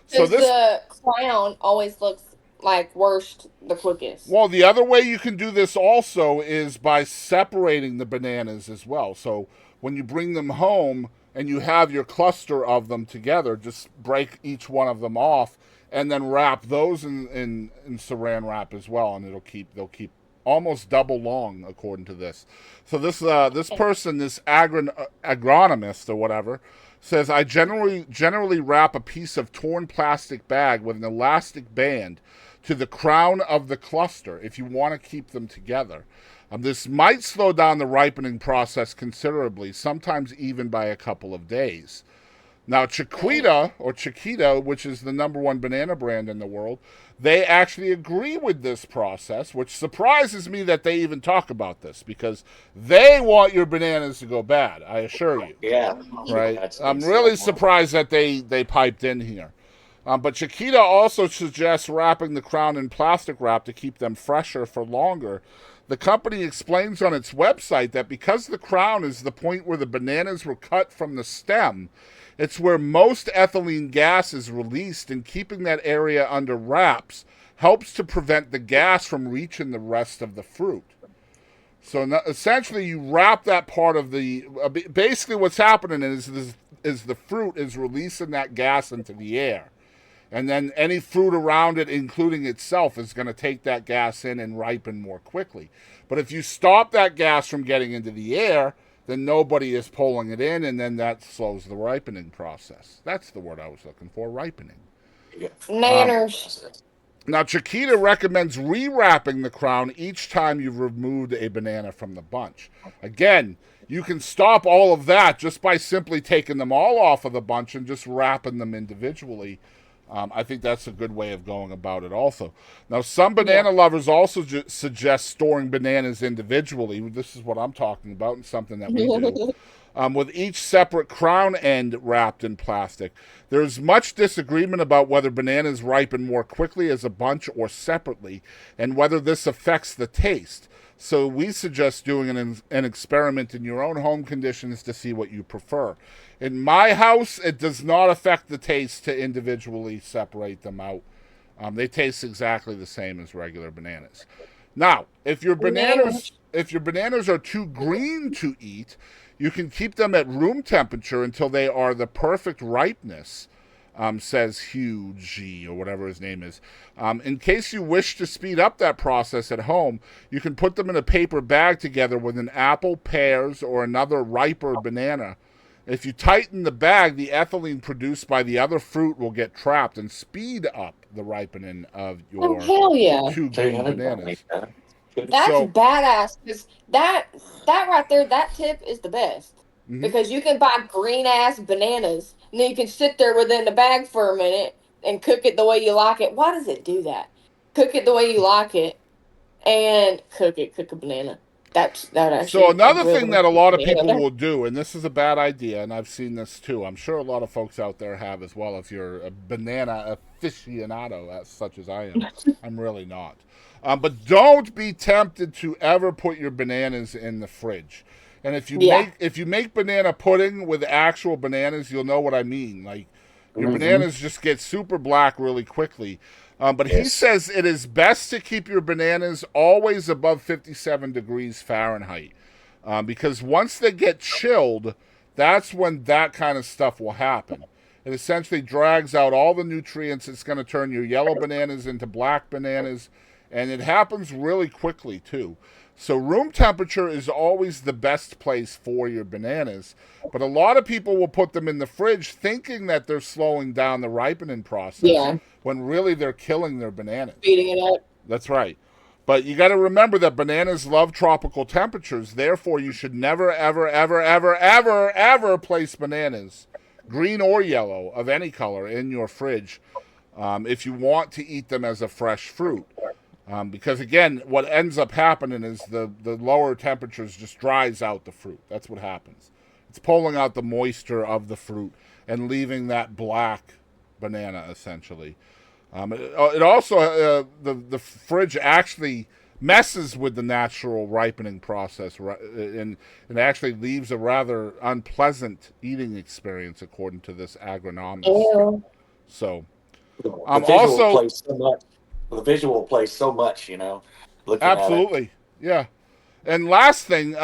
So the crown always looks like worst the quickest. Well, the other way you can do this also is by separating the bananas as well. So when you bring them home and you have your cluster of them together, just break each one of them off and then wrap those in saran wrap as well, and they'll keep almost double long, according to this. So this person, this agronomist or whatever, says, I generally wrap a piece of torn plastic bag with an elastic band to the crown of the cluster if you want to keep them together. This might slow down the ripening process considerably, sometimes even by a couple of days. Now, Chiquita, which is the #1 banana brand in the world, they actually agree with this process, which surprises me that they even talk about this, because they want your bananas to go bad, I assure you. Yeah. Right? I'm really surprised that they piped in here. But Chiquita also suggests wrapping the crown in plastic wrap to keep them fresher for longer. The company explains on its website that because the crown is the point where the bananas were cut from the stem, it's where most ethylene gas is released, and keeping that area under wraps helps to prevent the gas from reaching the rest of the fruit. So essentially you wrap that part of the... basically what's happening is the fruit is releasing that gas into the air. And then any fruit around it, including itself, is going to take that gas in and ripen more quickly. But if you stop that gas from getting into the air, then nobody is pulling it in, and then that slows the ripening process. That's the word I was looking for, ripening. Nanners. Now, Chiquita recommends rewrapping the crown each time you've removed a banana from the bunch. Again, you can stop all of that just by simply taking them all off of the bunch and just wrapping them individually. I think that's a good way of going about it also. Now, some banana lovers also suggest storing bananas individually. This is what I'm talking about, and something that we do. With each separate crown end wrapped in plastic. There's much disagreement about whether bananas ripen more quickly as a bunch or separately, and whether this affects the taste. So we suggest doing an experiment in your own home conditions to see what you prefer. In my house, it does not affect the taste to individually separate them out. They taste exactly the same as regular bananas. Now, if your bananas are too green to eat, you can keep them at room temperature until they are the perfect ripeness, says Hugh G, or whatever his name is. In case you wish to speed up that process at home, you can put them in a paper bag together with an apple, pears, or another riper banana. If you tighten the bag, the ethylene produced by the other fruit will get trapped and speed up the ripening of your hell yeah. too green bananas. That's badass. Because that right there, that tip is the best. Mhm. Because you can buy green ass bananas, and then you can sit there within the bag for a minute and cook it the way you like it. Why does it do that? Cook it the way you like it, and cook a banana. That actually. So another thing that a lot of people will do, and this is a bad idea, and I've seen this too. I'm sure a lot of folks out there have as well. If you're a banana aficionado, such as I am, I'm really not. But don't be tempted to ever put your bananas in the fridge. And if you make banana pudding with actual bananas, you'll know what I mean. Like your bananas just get super black really quickly. But he says it is best to keep your bananas always above 57 degrees Fahrenheit. Because once they get chilled, that's when that kind of stuff will happen. It essentially drags out all the nutrients. It's going to turn your yellow bananas into black bananas. And it happens really quickly, too. So room temperature is always the best place for your bananas. But a lot of people will put them in the fridge thinking that they're slowing down the ripening process when really they're killing their bananas. Speeding it up. That's right. But you got to remember that bananas love tropical temperatures. Therefore, you should never, ever, ever, ever, ever, ever place bananas, green or yellow, of any color, in your fridge if you want to eat them as a fresh fruit. Because again, what ends up happening is the lower temperatures just dries out the fruit. That's what happens. It's pulling out the moisture of the fruit and leaving that black banana, essentially. It also, the fridge actually messes with the natural ripening process, and actually leaves a rather unpleasant eating experience, according to this agronomist. Ew. So, the visual plays so much, absolutely, yeah. And last thing,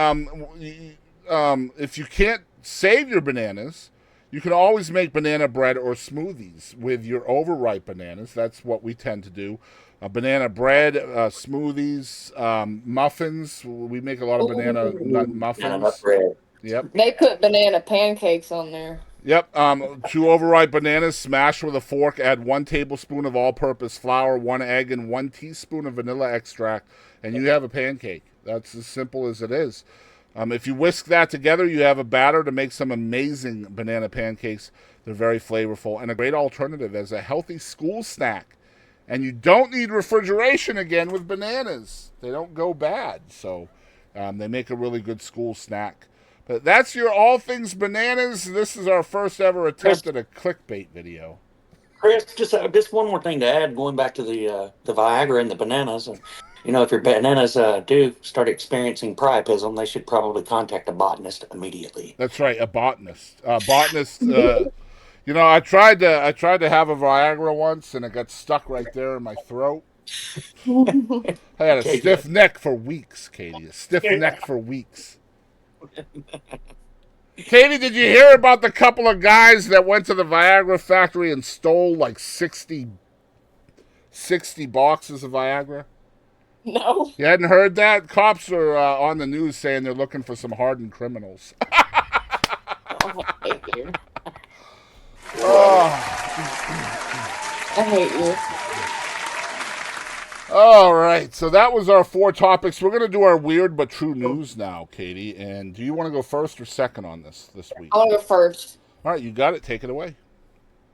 if you can't save your bananas, you can always make banana bread or smoothies with your overripe bananas. That's what we tend to do. Banana bread, smoothies, muffins. We make a lot of banana nut muffins. Banana nut bread. Yep. They put banana pancakes on there. Yep. 2 overripe bananas smashed with a fork. Add 1 tablespoon of all-purpose flour, 1 egg, and 1 teaspoon of vanilla extract, and you have a pancake. That's as simple as it is. If you whisk that together, you have a batter to make some amazing banana pancakes. They're very flavorful and a great alternative as a healthy school snack. And you don't need refrigeration again with bananas. They don't go bad. So they make a really good school snack. But that's your All Things Bananas. This is our first ever attempt at a clickbait video. Chris, just one more thing to add, going back to the Viagra and the bananas. And, if your bananas do start experiencing priapism, they should probably contact a botanist immediately. That's right, a botanist. I tried to have a Viagra once, and it got stuck right there in my throat. I had a stiff neck for weeks, Katie. A stiff neck for weeks. Katie, did you hear about the couple of guys that went to the Viagra factory and stole like 60 boxes of Viagra? No. You hadn't heard that? Cops are on the news saying they're looking for some hardened criminals. I hate you. I hate you. All right, so that was our 4 topics. We're going to do our weird but true news now, Katie. And do you want to go first or second on this week? I want to go first. All right, you got it. Take it away.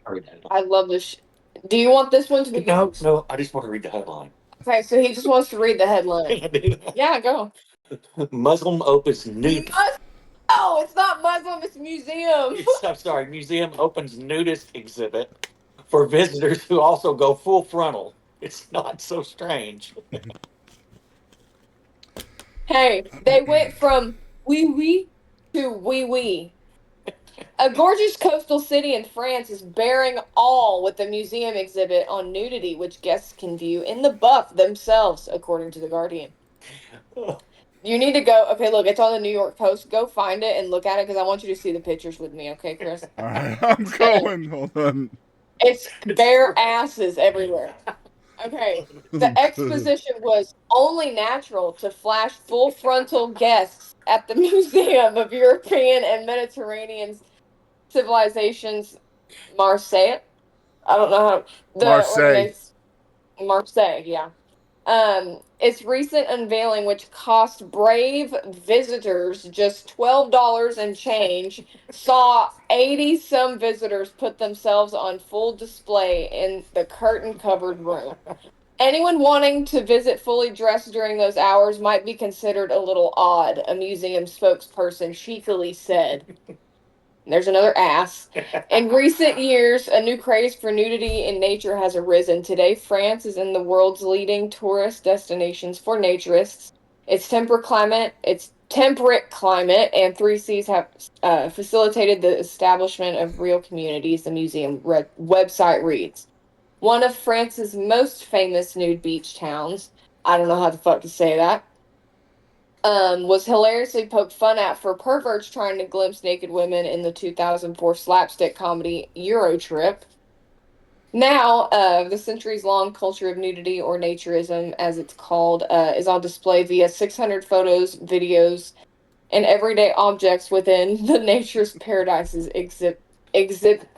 I love this. Do you want this one to be? No, I just want to read the headline. Okay, so he just wants to read the headline. Yeah, go. Muslim opens nude. Oh, it's not Muslim, it's museum. I'm sorry, museum opens nudist exhibit for visitors who also go full frontal. It's not so strange. Hey, they went from wee wee to wee wee. A gorgeous coastal city in France is bearing all with a museum exhibit on nudity, which guests can view in the buff themselves, according to The Guardian. You need to go. Okay, look, it's on the New York Post. Go find it and look at it because I want you to see the pictures with me, okay, Chris? All right, I'm going. Hold on. It's bare asses everywhere. Okay. The exposition was only natural to flash full frontal guests at the Museum of European and Mediterranean Civilizations, Marseille. I don't know how the Marseille. organization. Marseille, yeah. Its recent unveiling, which cost brave visitors just $12 and change, saw 80 some visitors put themselves on full display in the curtain covered room. Anyone wanting to visit fully dressed during those hours might be considered a little odd, a museum spokesperson cheekily said. There's another ass. In recent years, a new craze for nudity in nature has arisen. Today, France is in the world's leading tourist destinations for naturists. Its temperate climate and three seas have facilitated the establishment of real communities, the museum website reads. One of France's most famous nude beach towns, I don't know how the fuck to say that, was hilariously poked fun at for perverts trying to glimpse naked women in the 2004 slapstick comedy Eurotrip. Now, the centuries-long culture of nudity, or naturism, as it's called, is on display via 600 photos, videos, and everyday objects within the Nature's Paradises exhibit.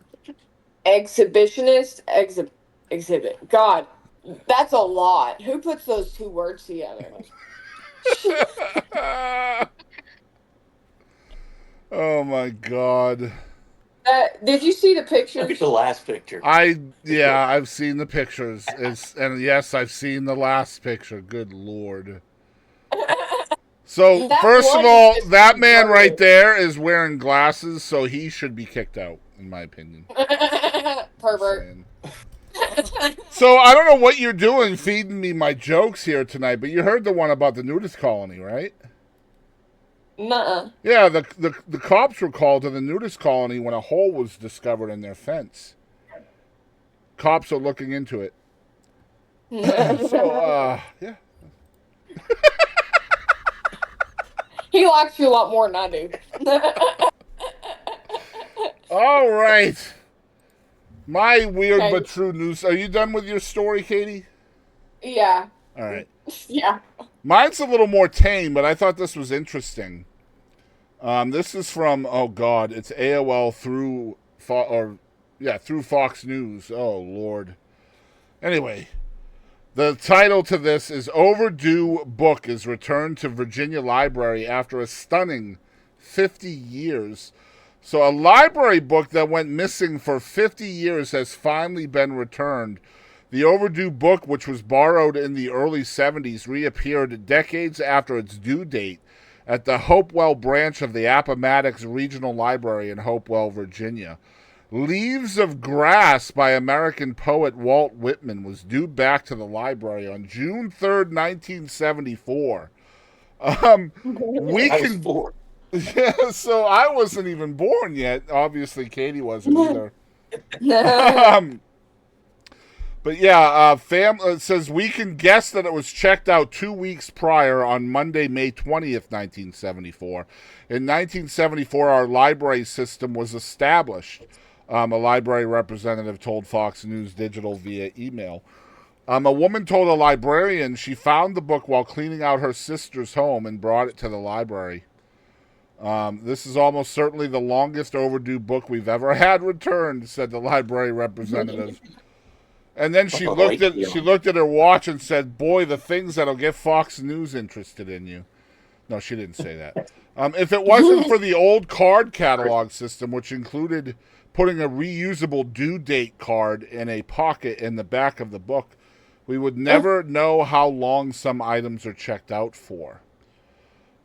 God, that's a lot. Who puts those two words together? Oh my God. Did you see the Look at pictures? the last picture. I've seen the pictures. And yes, I've seen the last picture. Good Lord. So That first of one all, is just that man right retarded. there is wearing glasses, so he should be kicked out, in my opinion. Just Pervert. saying. So I don't know what you're doing feeding me my jokes here tonight, but you heard the one about the nudist colony, right? Nuh-uh. Yeah, the cops were called to the nudist colony when a hole was discovered in their fence. Cops are looking into it. So, yeah. He likes you a lot more than I do. All right. My weird Okay. but true news. Are you done with your story, Katie? Yeah. All right. Yeah. Mine's a little more tame, but I thought this was interesting. This is from it's AOL through Fox News. Oh Lord. Anyway, the title to this is "Overdue Book is Returned to Virginia Library After a Stunning 50 Years." So a library book that went missing for 50 years has finally been returned. The overdue book, which was borrowed in the early 70s, reappeared decades after its due date at the Hopewell branch of the Appomattox Regional Library in Hopewell, Virginia. Leaves of Grass by American poet Walt Whitman was due back to the library on June 3rd, 1974. We I was can... 4. Yeah, so I wasn't even born yet. Obviously, Katie wasn't either. But yeah, it says we can guess that it was checked out 2 weeks prior on Monday, May 20th, 1974. In 1974, our library system was established. A library representative told Fox News Digital via email. A woman told a librarian she found the book while cleaning out her sister's home and brought it to the library. This is almost certainly the longest overdue book we've ever had returned, said the library representative. And then she looked at her watch and said, "Boy, the things that'll get Fox News interested in you." No, she didn't say that. If it wasn't for the old card catalog system, which included putting a reusable due date card in a pocket in the back of the book, we would never know how long some items are checked out for.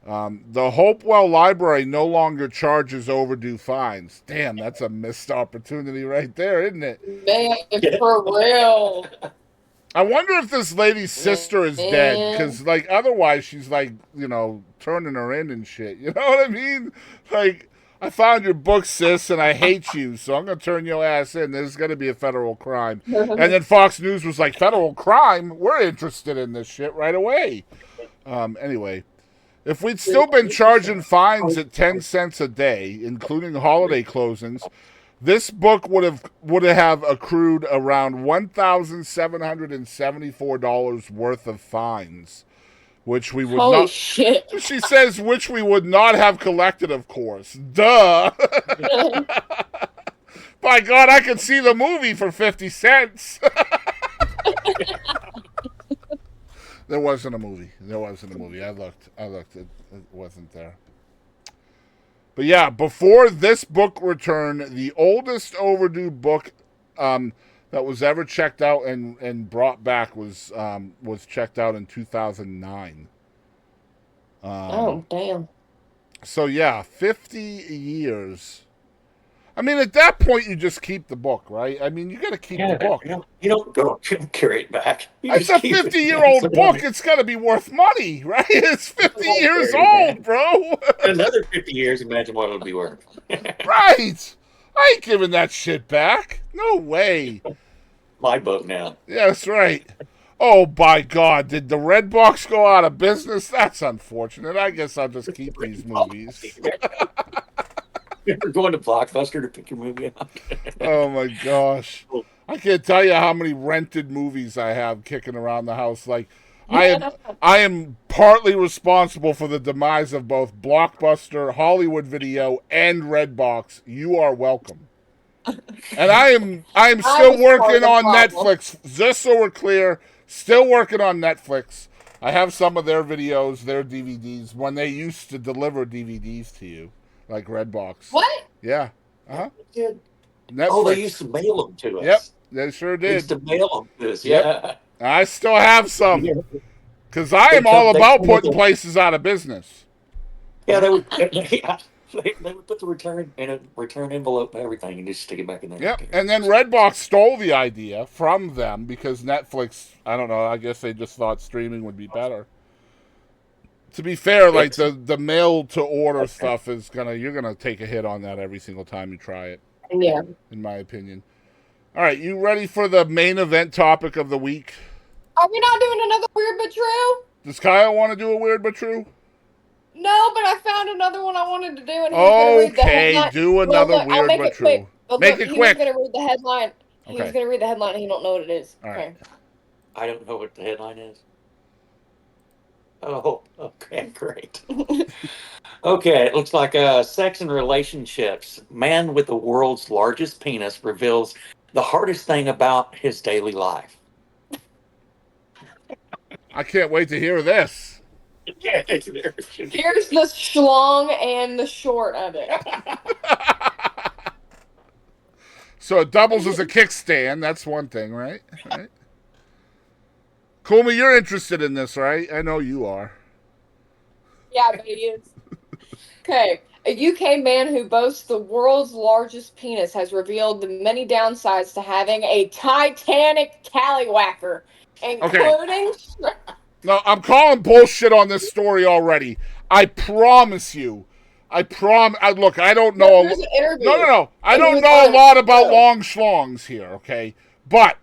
The Hopewell Library no longer charges overdue fines. Damn, that's a missed opportunity right there, isn't it? Man, for real. I wonder if this lady's sister is dead, because like otherwise she's like, you know, turning her in and shit. You know what I mean? Like, I found your book, sis, and I hate you, so I'm gonna turn your ass in. There's gonna be a federal crime. And then Fox News was like, federal crime? We're interested in this shit right away. Anyway, if we'd still been charging fines at 10 cents a day, including holiday closings, this book would have accrued around $1,774 worth of fines, which we would Holy not. shit. She says, which we would not have collected, of course. Duh. By God, I could see the movie for 50 cents. There wasn't a movie. I looked. It wasn't there. But yeah, before this book return, the oldest overdue book that was ever checked out and brought back was checked out in 2009. Oh, damn. So yeah, 50 years. I mean, at that point, you just keep the book, right? I mean, you got to keep the book. You don't go carry it back. It's a 50-year-old book. It's got to be worth money, right? It's 50 years old, bro. Another 50 years, imagine what it'll be worth. Right. I ain't giving that shit back. No way. My book now. Yeah, that's right. Oh, by God. Did the Red Box go out of business? That's unfortunate. I guess I'll just keep these movies. You're going to Blockbuster to pick your movie up. Oh, my gosh. I can't tell you how many rented movies I have kicking around the house. Like, I am partly responsible for the demise of both Blockbuster, Hollywood Video, and Redbox. You are welcome. And I am still working on Netflix. Just so we're clear, still working on Netflix. I have some of their videos, their DVDs, when they used to deliver DVDs to you, like Redbox. What? Yeah. Uh-huh. Netflix. Oh, they used to mail them to us. Yep, they sure did. They used to mail them to us, yeah. Yep. I still have some. Because I am all about putting places out of business. Yeah, they would put the return in a return envelope and everything and just stick it back in there. Yep, and then Redbox stole the idea from them because Netflix, I don't know, I guess they just thought streaming would be better. To be fair, like the mail to order stuff is you're gonna take a hit on that every single time you try it. Yeah. In my opinion. All right, you ready for the main event topic of the week? Are we not doing another weird but true? Does Kyle want to do a weird but true? No, but I found another one I wanted to do, and he's gonna read the headline. Do another weird but true. Make it quick. He's gonna read the headline. Okay. He's gonna read the headline, and he don't know what it is. All right. I don't know what the headline is. Oh, okay, great. Okay, it looks like sex and relationships. Man with the world's largest penis reveals the hardest thing about his daily life. I can't wait to hear this. Here's the schlong and the short of it. So it doubles as a kickstand. That's one thing, right? Coolmy, you're interested in this, right? I know you are. Yeah, but he is. Okay. A UK man who boasts the world's largest penis has revealed the many downsides to having a Titanic tallywhacker, including... Okay. No, I'm calling bullshit on this story already. I promise you. Look, I don't know... No. I don't know a lot about long schlongs here, okay? But...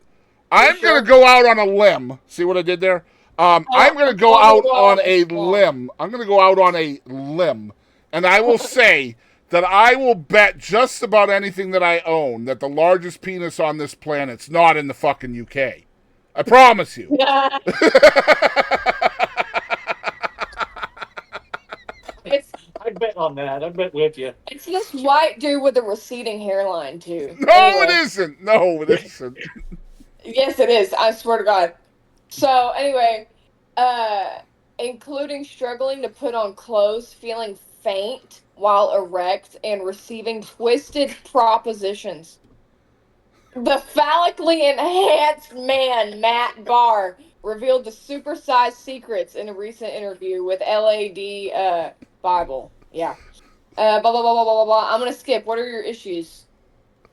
I'm going to go out on a limb. See what I did there? I'm going to go out on a limb. I'm going to go out on a limb. And I will say that I will bet just about anything that I own that the largest penis on this planet's not in the fucking UK. I promise you. I bet on that. I bet with you. It's this white dude with a receding hairline, too. It isn't. No, it isn't. Yes, it is. I swear to God. So, anyway, including struggling to put on clothes, feeling faint while erect, and receiving twisted propositions. The phallically enhanced man, Matt Barr, revealed the supersized secrets in a recent interview with LAD Bible. Yeah. Blah, blah, blah, blah, blah, blah. I'm going to skip. What are your issues?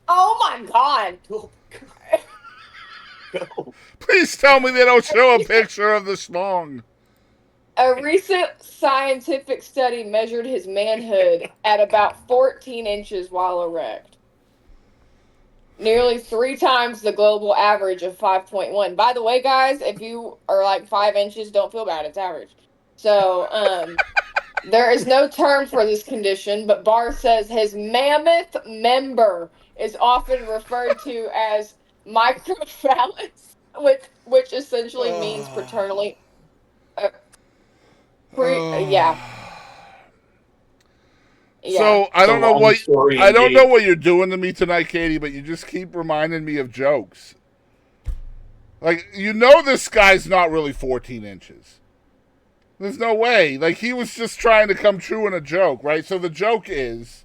Oh, my God. Please tell me they don't show a picture of the schlong. A recent scientific study measured his manhood at about 14 inches while erect. Nearly 3 times the global average of 5.1. By the way, guys, if you are like 5 inches, don't feel bad. It's average. So, there is no term for this condition, but Barr says his mammoth member is often referred to as microphallus, which essentially means paternally. Yeah. So I don't know long story indeed. what you're doing to me tonight, Kadie, but you just keep reminding me of jokes. Like, you know, this guy's not really 14 inches. There's no way. Like, he was just trying to come true in a joke, right? So the joke is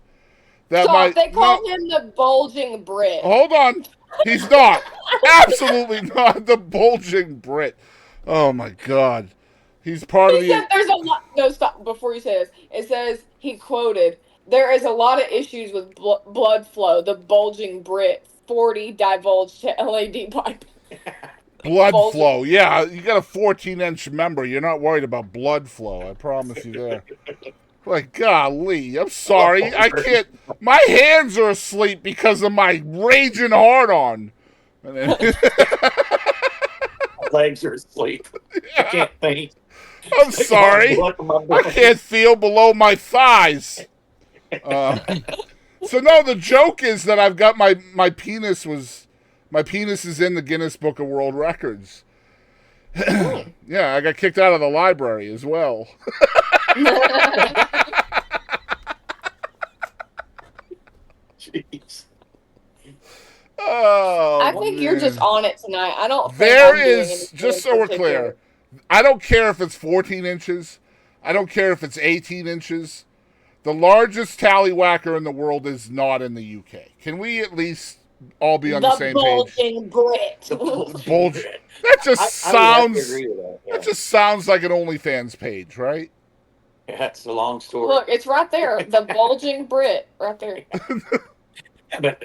that They call him the bulging Brit. Hold on. He's not. Absolutely not the bulging Brit. Oh, my God. He's part of the... He said there's a lot... No, stop. Before you say this. It says, he quoted, there is a lot of issues with blood flow. The bulging Brit, 40 divulged to LAD pipe. Blood flow. Yeah, you got a 14-inch member. You're not worried about blood flow. I promise you there. Like, golly, I'm sorry. I can't. My hands are asleep because of my raging hard-on. Legs are asleep. I can't think. I'm sorry. I can't feel below my thighs. So, no, the joke is that I've got my penis is in the Guinness Book of World Records. Yeah, I got kicked out of the library as well. Jeez. Oh, I think you're just on it tonight. I don't think There I'm doing is, anything just so we're clear, I don't care if it's 14 inches. I don't care if it's 18 inches. The largest tallywhacker in the world is not in the UK. Can we at least all be on the same page? The bulging Brit. That just sounds. agree with that. Yeah. That just sounds like an OnlyFans page, right? Yeah, it's a long story. Look, it's right there. The bulging Brit, right there. But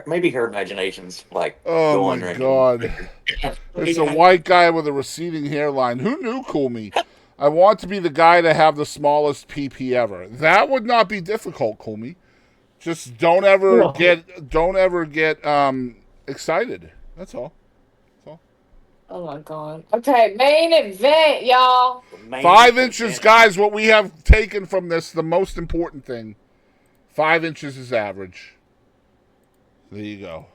maybe her imagination's like. Oh my God! It's a white guy with a receding hairline. Who knew, Cool Me? I want to be the guy to have the smallest PP ever. That would not be difficult, Cool Me. Just don't ever get excited. That's all. Oh my God. Okay, main event, y'all. 5 inches, guys. What we have taken from this, the most important thing. 5 inches is average. There you go.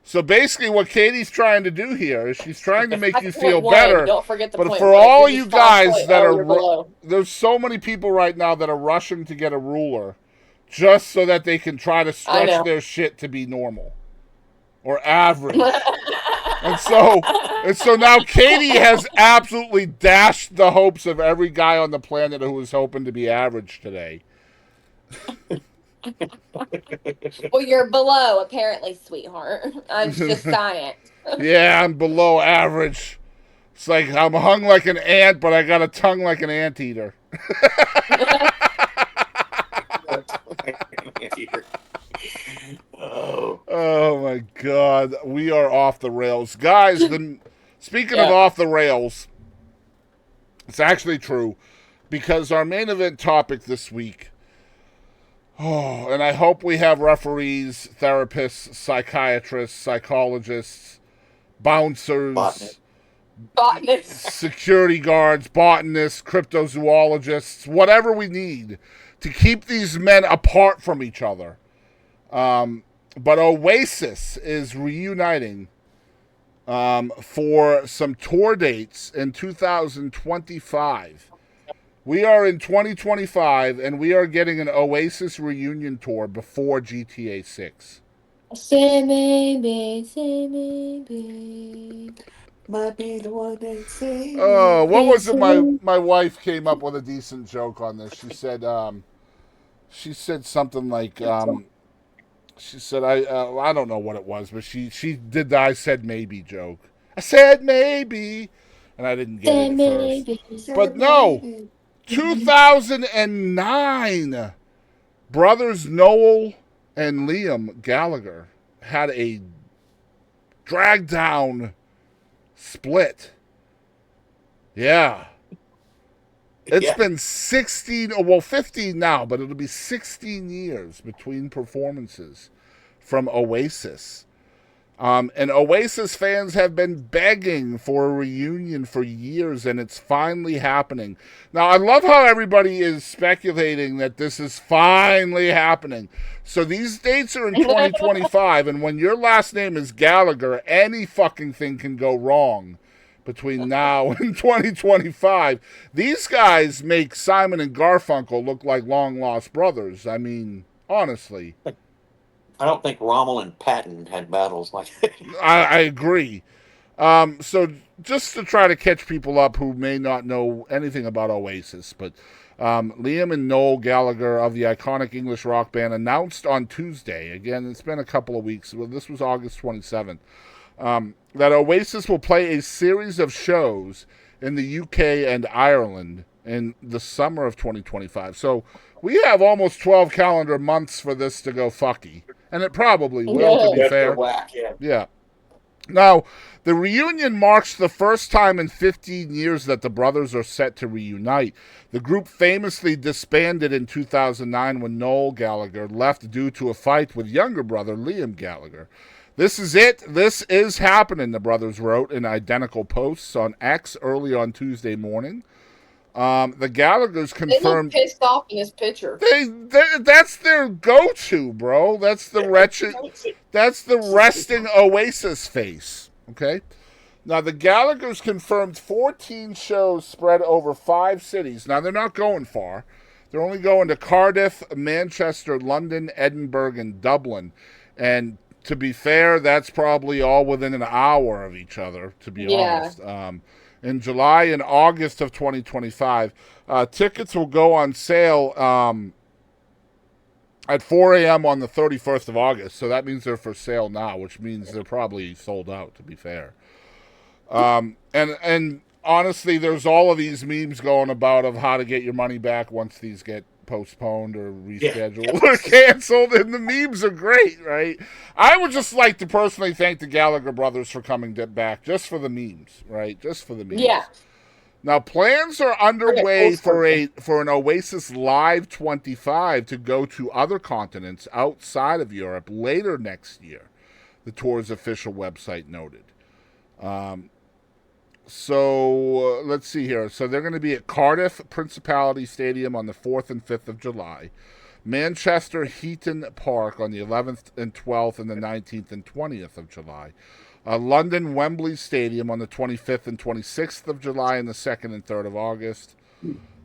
So basically what Kadie's trying to do here is she's trying to make you feel better. Don't forget the but point for one. all you guys that are... below. There's so many people right now that are rushing to get a ruler just so that they can try to stretch their shit to be normal. Or average. And so now Kadie has absolutely dashed the hopes of every guy on the planet who was hoping to be average today. Well, you're below, apparently, sweetheart. It's just science. Yeah, I'm below average. It's like I'm hung like an ant, but I got a tongue like an anteater. Oh my God, we are off the rails, guys. Speaking of off the rails, it's actually true because our main event topic this week. Oh, and I hope we have referees, therapists, psychiatrists, psychologists, bouncers, botanists, security guards, botanists, cryptozoologists, whatever we need to keep these men apart from each other. But Oasis is reuniting for some tour dates in 2025. We are in 2025, and we are getting an Oasis reunion tour before GTA 6. Say maybe. Might be the one they say. Oh, what was it? My wife came up with a decent joke on this. She said something like, she said, I don't know what it was, but she did the I said maybe joke. I said maybe, and I didn't get it at first. But no, 2009, brothers Noel and Liam Gallagher had a drag down split. Yeah. It's Yeah. been 16, well, 15 now, but it'll be 16 years between performances from Oasis. And Oasis fans have been begging for a reunion for years, and it's finally happening. Now, I love how everybody is speculating that this is finally happening. So these dates are in 2025, and when your last name is Gallagher, any fucking thing can go wrong between now and 2025. These guys make Simon and Garfunkel look like long-lost brothers. I mean, honestly. I don't think Rommel and Patton had battles like that. I agree. So just to try to catch people up who may not know anything about Oasis, but Liam and Noel Gallagher of the iconic English rock band announced on Tuesday, again, it's been a couple of weeks, well, this was August 27th, that Oasis will play a series of shows in the UK and Ireland in the summer of 2025. So we have almost 12 calendar months for this to go fucky. And it probably will, to be fair. Whack, yeah. Yeah. Now, the reunion marks the first time in 15 years that the brothers are set to reunite. The group famously disbanded in 2009 when Noel Gallagher left due to a fight with younger brother Liam Gallagher. This is it. This is happening, the brothers wrote in identical posts on X early on Tuesday morning. The Gallaghers confirmed. They look pissed off in this picture. That's their go-to, bro. That's the wretched. That's the resting Oasis face. Okay. Now the Gallaghers confirmed 14 shows spread over 5 cities. Now they're not going far. They're only going to Cardiff, Manchester, London, Edinburgh, and Dublin. And to be fair, that's probably all within an hour of each other. To be honest. In July and August of 2025. Tickets will go on sale at 4 a.m. on the 31st of August. So that means they're for sale now, which means they're probably sold out, to be fair. And honestly, there's all of these memes going about of how to get your money back once these get postponed or rescheduled or canceled, and the memes are great, right? I would just like to personally thank the Gallagher brothers for coming back just for the memes, right? Just for the memes. Yeah. Now plans are underway for an Oasis Live 25 to go to other continents outside of Europe later next year, the tour's official website noted. So let's see here. So they're going to be at Cardiff Principality Stadium on the 4th and 5th of July, Manchester Heaton Park on the 11th and 12th and the 19th and 20th of July, London Wembley Stadium on the 25th and 26th of July and the 2nd and 3rd of August.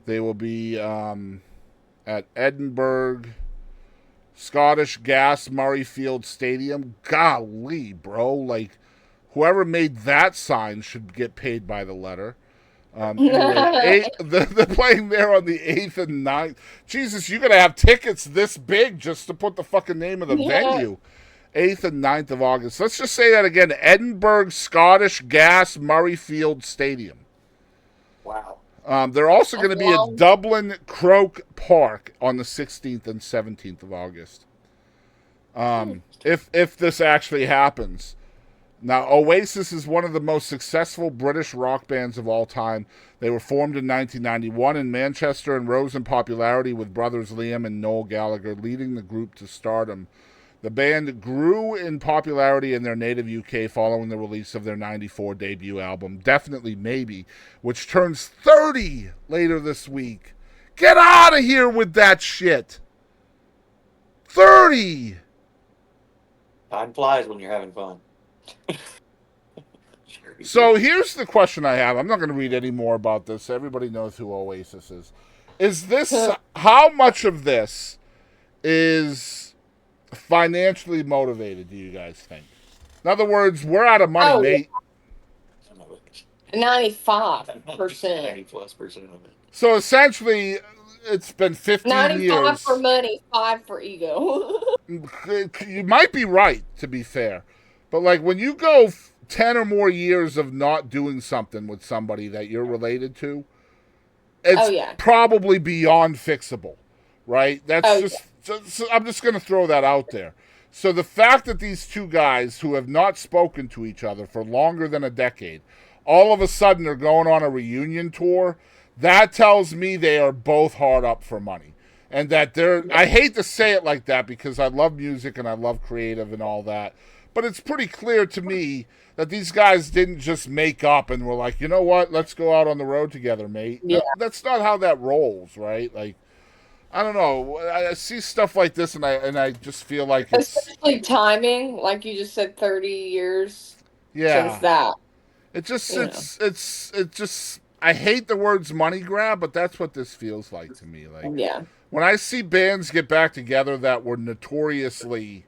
They will be at Edinburgh, Scottish Gas Murrayfield Stadium. Golly, bro, like, whoever made that sign should get paid by the letter. Anyway, they're playing there on the 8th and 9th. Jesus, you're going to have tickets this big just to put the fucking name of the venue. 8th and 9th of August. Let's just say that again. Edinburgh Scottish Gas Murrayfield Stadium. Wow. They're also going to be at Dublin Croke Park on the 16th and 17th of August. If this actually happens. Now, Oasis is one of the most successful British rock bands of all time. They were formed in 1991 in Manchester and rose in popularity with brothers Liam and Noel Gallagher leading the group to stardom. The band grew in popularity in their native UK following the release of their 94 debut album, Definitely Maybe, which turns 30 later this week. Get out of here with that shit! 30! Time flies when you're having fun. So here's the question I have. I'm not going to read any more about this. Everybody knows who Oasis is. Is this, how much of this is financially motivated, do you guys think? In other words, we're out of money, mate. 95%. 90+% of it. So essentially, it's been 15 95 years. for money, 5 for ego. You might be right, to be fair. But like when you go 10 or more years of not doing something with somebody that you're related to, it's probably beyond fixable, right? That's I'm just going to throw that out there. So the fact that these two guys who have not spoken to each other for longer than a decade all of a sudden they're going on a reunion tour, that tells me they are both hard up for money. And that they're, I hate to say it like that because I love music and I love creative and all that, but it's pretty clear to me that these guys didn't just make up and were like, you know what, let's go out on the road together, mate. Yeah. That's not how that rolls, right? Like, I don't know. I see stuff like this, and I just feel like it's, Especially timing, like you just said, 30 years yeah. since that. It just You it just I hate the words money grab, but that's what this feels like to me. Like Yeah. when I see bands get back together that were notoriously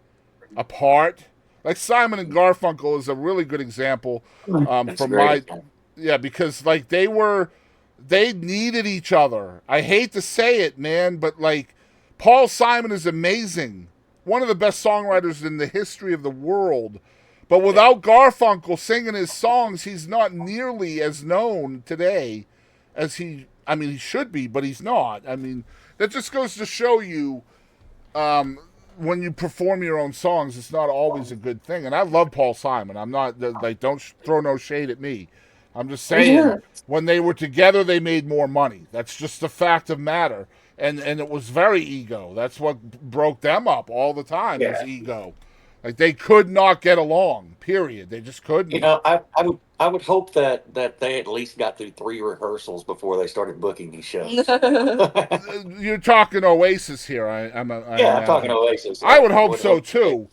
apart, like Simon and Garfunkel is a really good example That's from great. because like they needed each other. I hate to say it, man, but like Paul Simon is amazing. One of the best songwriters in the history of the world. But without Garfunkel singing his songs, he's not nearly as known today as he should be, but he's not. I mean, that just goes to show you when you perform your own songs, it's not always a good thing. And I love Paul Simon. I'm not, like, don't throw no shade at me. I'm just saying, when they were together, they made more money. That's just the fact of matter. And it was very ego. That's what broke them up all the time, was ego. Like, they could not get along, period. They just couldn't. You know, I would hope that they at least got through 3 rehearsals before they started booking these shows. You're talking Oasis here. I'm talking Oasis. I would hope so too,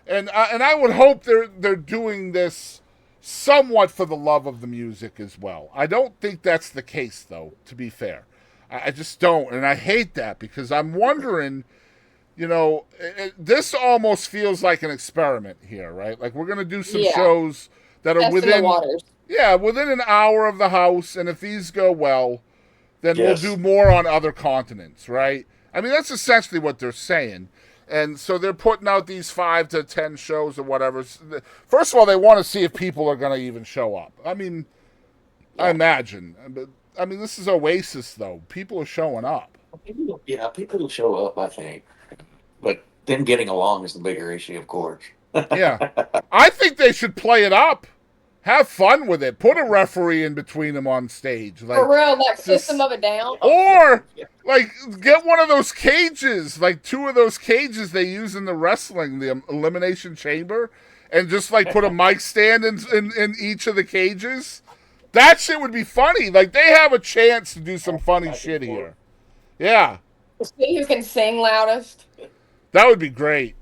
and I would hope they're doing this somewhat for the love of the music as well. I don't think that's the case, though. To be fair, I just don't, and I hate that because I'm wondering. You know, this almost feels like an experiment here, right? Like we're gonna do some shows that are Testing within the waters. within an hour of the house, and if these go well, then we'll do more on other continents, right? I mean, that's essentially what they're saying. And so they're putting out these 5 to 10 shows or whatever. First of all, they want to see if people are going to even show up. I mean, I imagine. But, I mean, this is Oasis, though. People are showing up. Yeah, people will show up, I think. But them getting along is the bigger issue, of course. Yeah. I think they should play it up. Have fun with it. Put a referee in between them on stage. Like, For real, like System of a Down. Or, like, get one of those cages, like 2 of those cages they use in the wrestling, the Elimination Chamber, and just, like, put a mic stand in each of the cages. That shit would be funny. Like, they have a chance to do some funny shit here. Yeah. See who can sing loudest. That would be great.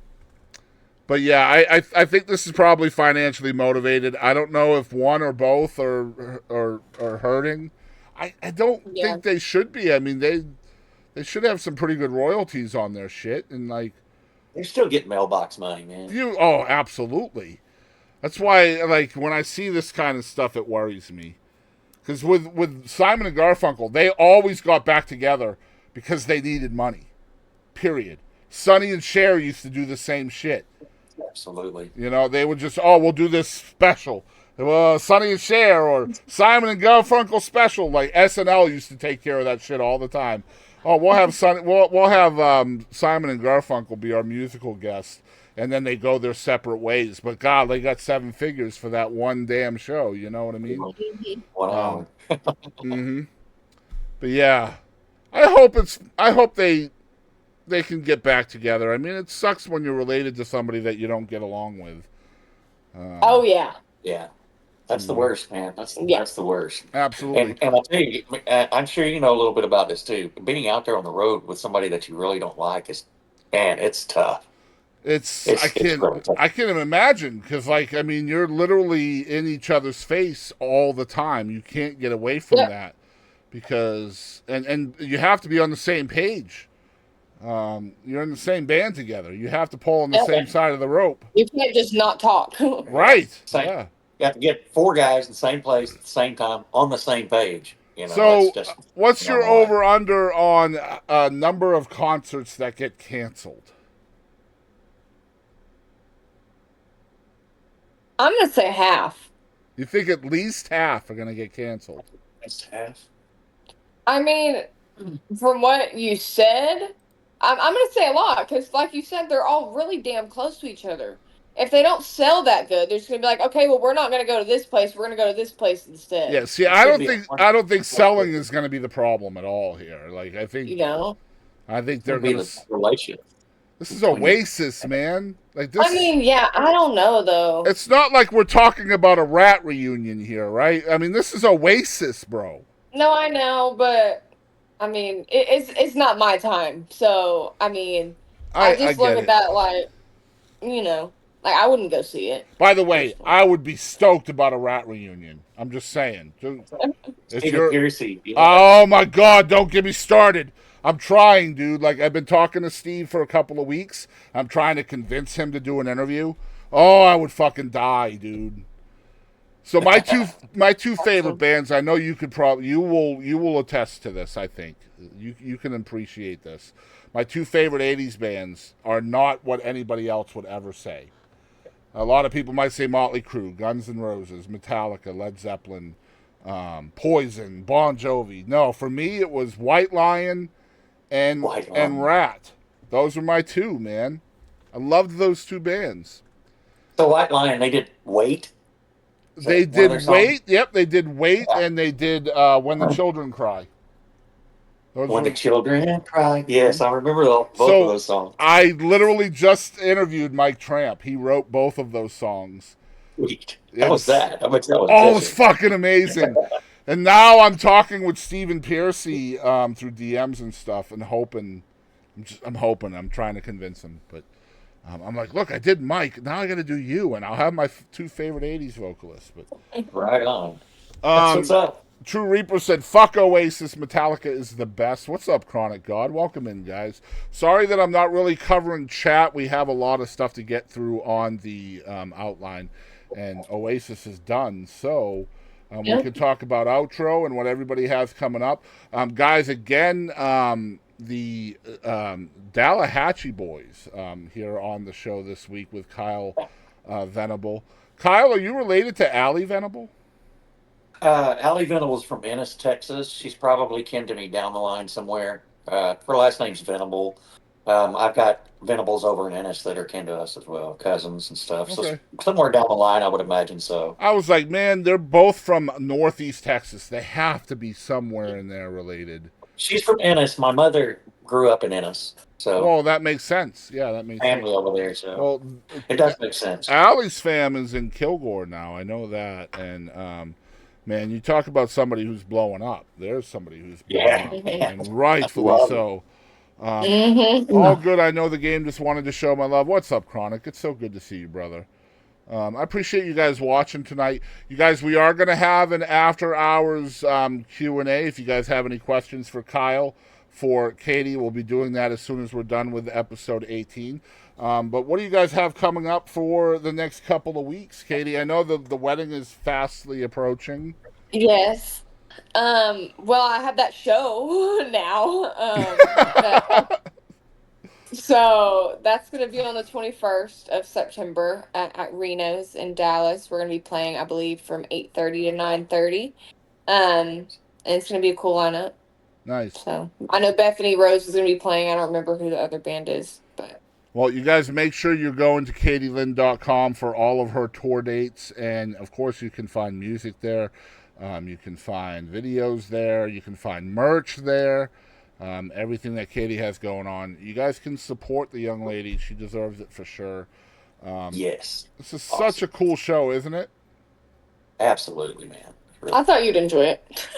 But yeah, I think this is probably financially motivated. I don't know if one or both are hurting. I don't think they should be. I mean, they should have some pretty good royalties on their shit, and like They're still getting mailbox money, man. Absolutely. That's why, like, when I see this kind of stuff, it worries me. Because with Simon and Garfunkel, they always got back together because they needed money. Period. Sonny and Cher used to do the same shit. Absolutely. You know, they would just, we'll do this special. Well, Sonny and Cher or Simon and Garfunkel special. Like SNL used to take care of that shit all the time. Oh, we'll have Simon and Garfunkel be our musical guest, and then they go their separate ways. But God, they got 7 figures for that one damn show. You know what I mean? Wow. Mm-hmm. But yeah, I hope they can get back together. I mean, it sucks when you're related to somebody that you don't get along with. Oh yeah. Yeah. That's the worst, man. That's the worst. Absolutely. And I'll tell you, I'm sure you know a little bit about this too. Being out there on the road with somebody that you really don't like it's tough. I can't imagine because, like, I mean, you're literally in each other's face all the time. You can't get away from that because, and you have to be on the same page. You're in the same band together. You have to pull on the same side of the rope. You can't just not talk. Right. Yeah. You have to get 4 guys in the same place at the same time on the same page. You know, so, what's your over-under on a number of concerts that get canceled? I'm going to say half. You think at least half are going to get canceled? At least half? I mean, from what you said, I'm going to say a lot because, like you said, they're all really damn close to each other. if they don't sell that good, they're just gonna be like, okay, well, we're not gonna go to this place. We're gonna go to this place instead. Yeah, see, It I should don't be a think one- I don't think selling is going to be the problem at all here. Like, I think You know. they're It'd be going the to. relationship. This is between the- Oasis, man. Like I this. mean, yeah, I don't know though. It's not like we're talking about a rat reunion here, right? I mean, this is Oasis, bro. No, I know, but I mean, it's not my time. So I mean, I I just look get at it. that like, like I wouldn't go see it. By the way, I would be stoked about a rat reunion. I'm just saying. If Stephen you're, Piercy. Yeah. oh my God, don't get me started. I'm trying, dude. Like, I've been talking to Steve for a couple of weeks. I'm trying to convince him to do an interview. Oh, I would fucking die, dude. So my two favorite bands. I know you could probably you will attest to this. I think you can appreciate this. My two favorite '80s bands are not what anybody else would ever say. A lot of people might say Motley Crue, Guns N' Roses, Metallica, Led Zeppelin, Poison, Bon Jovi. No, for me it was White Lion and White and Lion. Rat. Those were my two, man. I loved those two bands. So White Lion, they did Wait. Is They that one of their did songs? Wait. Yep, they did Wait, Yeah. and they did When the Children Cry. Those When were, the Children Cry. Yes, I remember both of so those songs. I literally just interviewed Mike Tramp. He wrote both of those songs. Sweet. It How was that? How much that was? Oh, it was bitching. fucking amazing. And now I'm talking with Stephen Piercy through DMs and stuff, and hoping. I'm hoping. I'm trying to convince him, but I'm like, look, I did Mike. Now I got to do you, and I'll have my two favorite '80s vocalists. But Right on. That's what's up. True Reaper said, fuck Oasis, Metallica is the best. What's up, Chronic God? Welcome in, guys. Sorry that I'm not really covering chat. We have a lot of stuff to get through on the outline, and Oasis is done. So we can talk about outro and what everybody has coming up. Guys, again, the Dallahachie Boys here on the show this week with Kyle Venable. Kyle, are you related to Allie Venable? Allie Venable's from Ennis, Texas. She's probably kin to me down the line somewhere. Her last name's Venable. I've got Venables over in Ennis that are kin to us as well, cousins and stuff. Okay. So somewhere down the line, I would imagine so. I was like, man, they're both from Northeast Texas. They have to be somewhere in there related. She's from Ennis. My mother grew up in Ennis, so Well, that makes sense. Yeah, that makes family sense. over there. So Well, it does make sense. Allie's fam is in Kilgore now. I know that. And, man, you talk about somebody who's blowing up. There's somebody who's blowing up. And rightfully Love so. Mm-hmm. All good. I know the game just wanted to show my love. What's up, Chronic? It's so good to see you, brother. I appreciate you guys watching tonight. You guys, we are going to have an after hours Q&A. If you guys have any questions for Kyle, for Kadie, we'll be doing that as soon as we're done with episode 18. But what do you guys have coming up for the next couple of weeks, Kadie? I know the wedding is fastly approaching. Yes. Well, I have that show now. So that's going to be on the 21st of September at Reno's in Dallas. We're going to be playing, I believe, from 8:30 to 9:30. And it's going to be a cool lineup. Nice. So I know Bethany Rose is going to be playing. I don't remember who the other band is, but. Well, you guys make sure you're going to kadielynn.com for all of her tour dates. And, of course, you can find music there. You can find videos there. You can find merch there. Everything that Kadie has going on. You guys can support the young lady. She deserves it for sure. Yes. This is such a cool show, isn't it? Absolutely, man. Really. I thought you'd enjoy it.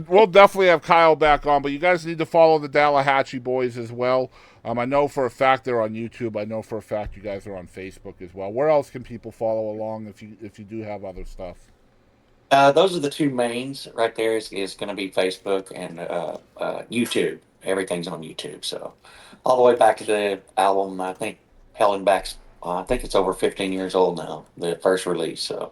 We'll definitely have Kyle back on, but you guys need to follow the Dallahachie Boys as well. I know for a fact they're on YouTube. I know for a fact you guys are on Facebook as well. Where else can people follow along if you do have other stuff? Those are the two mains right there. Is going to be Facebook and YouTube. Everything's on YouTube. So all the way back to the album. I think Helen Back's. I think it's over 15 years old now. The first release. So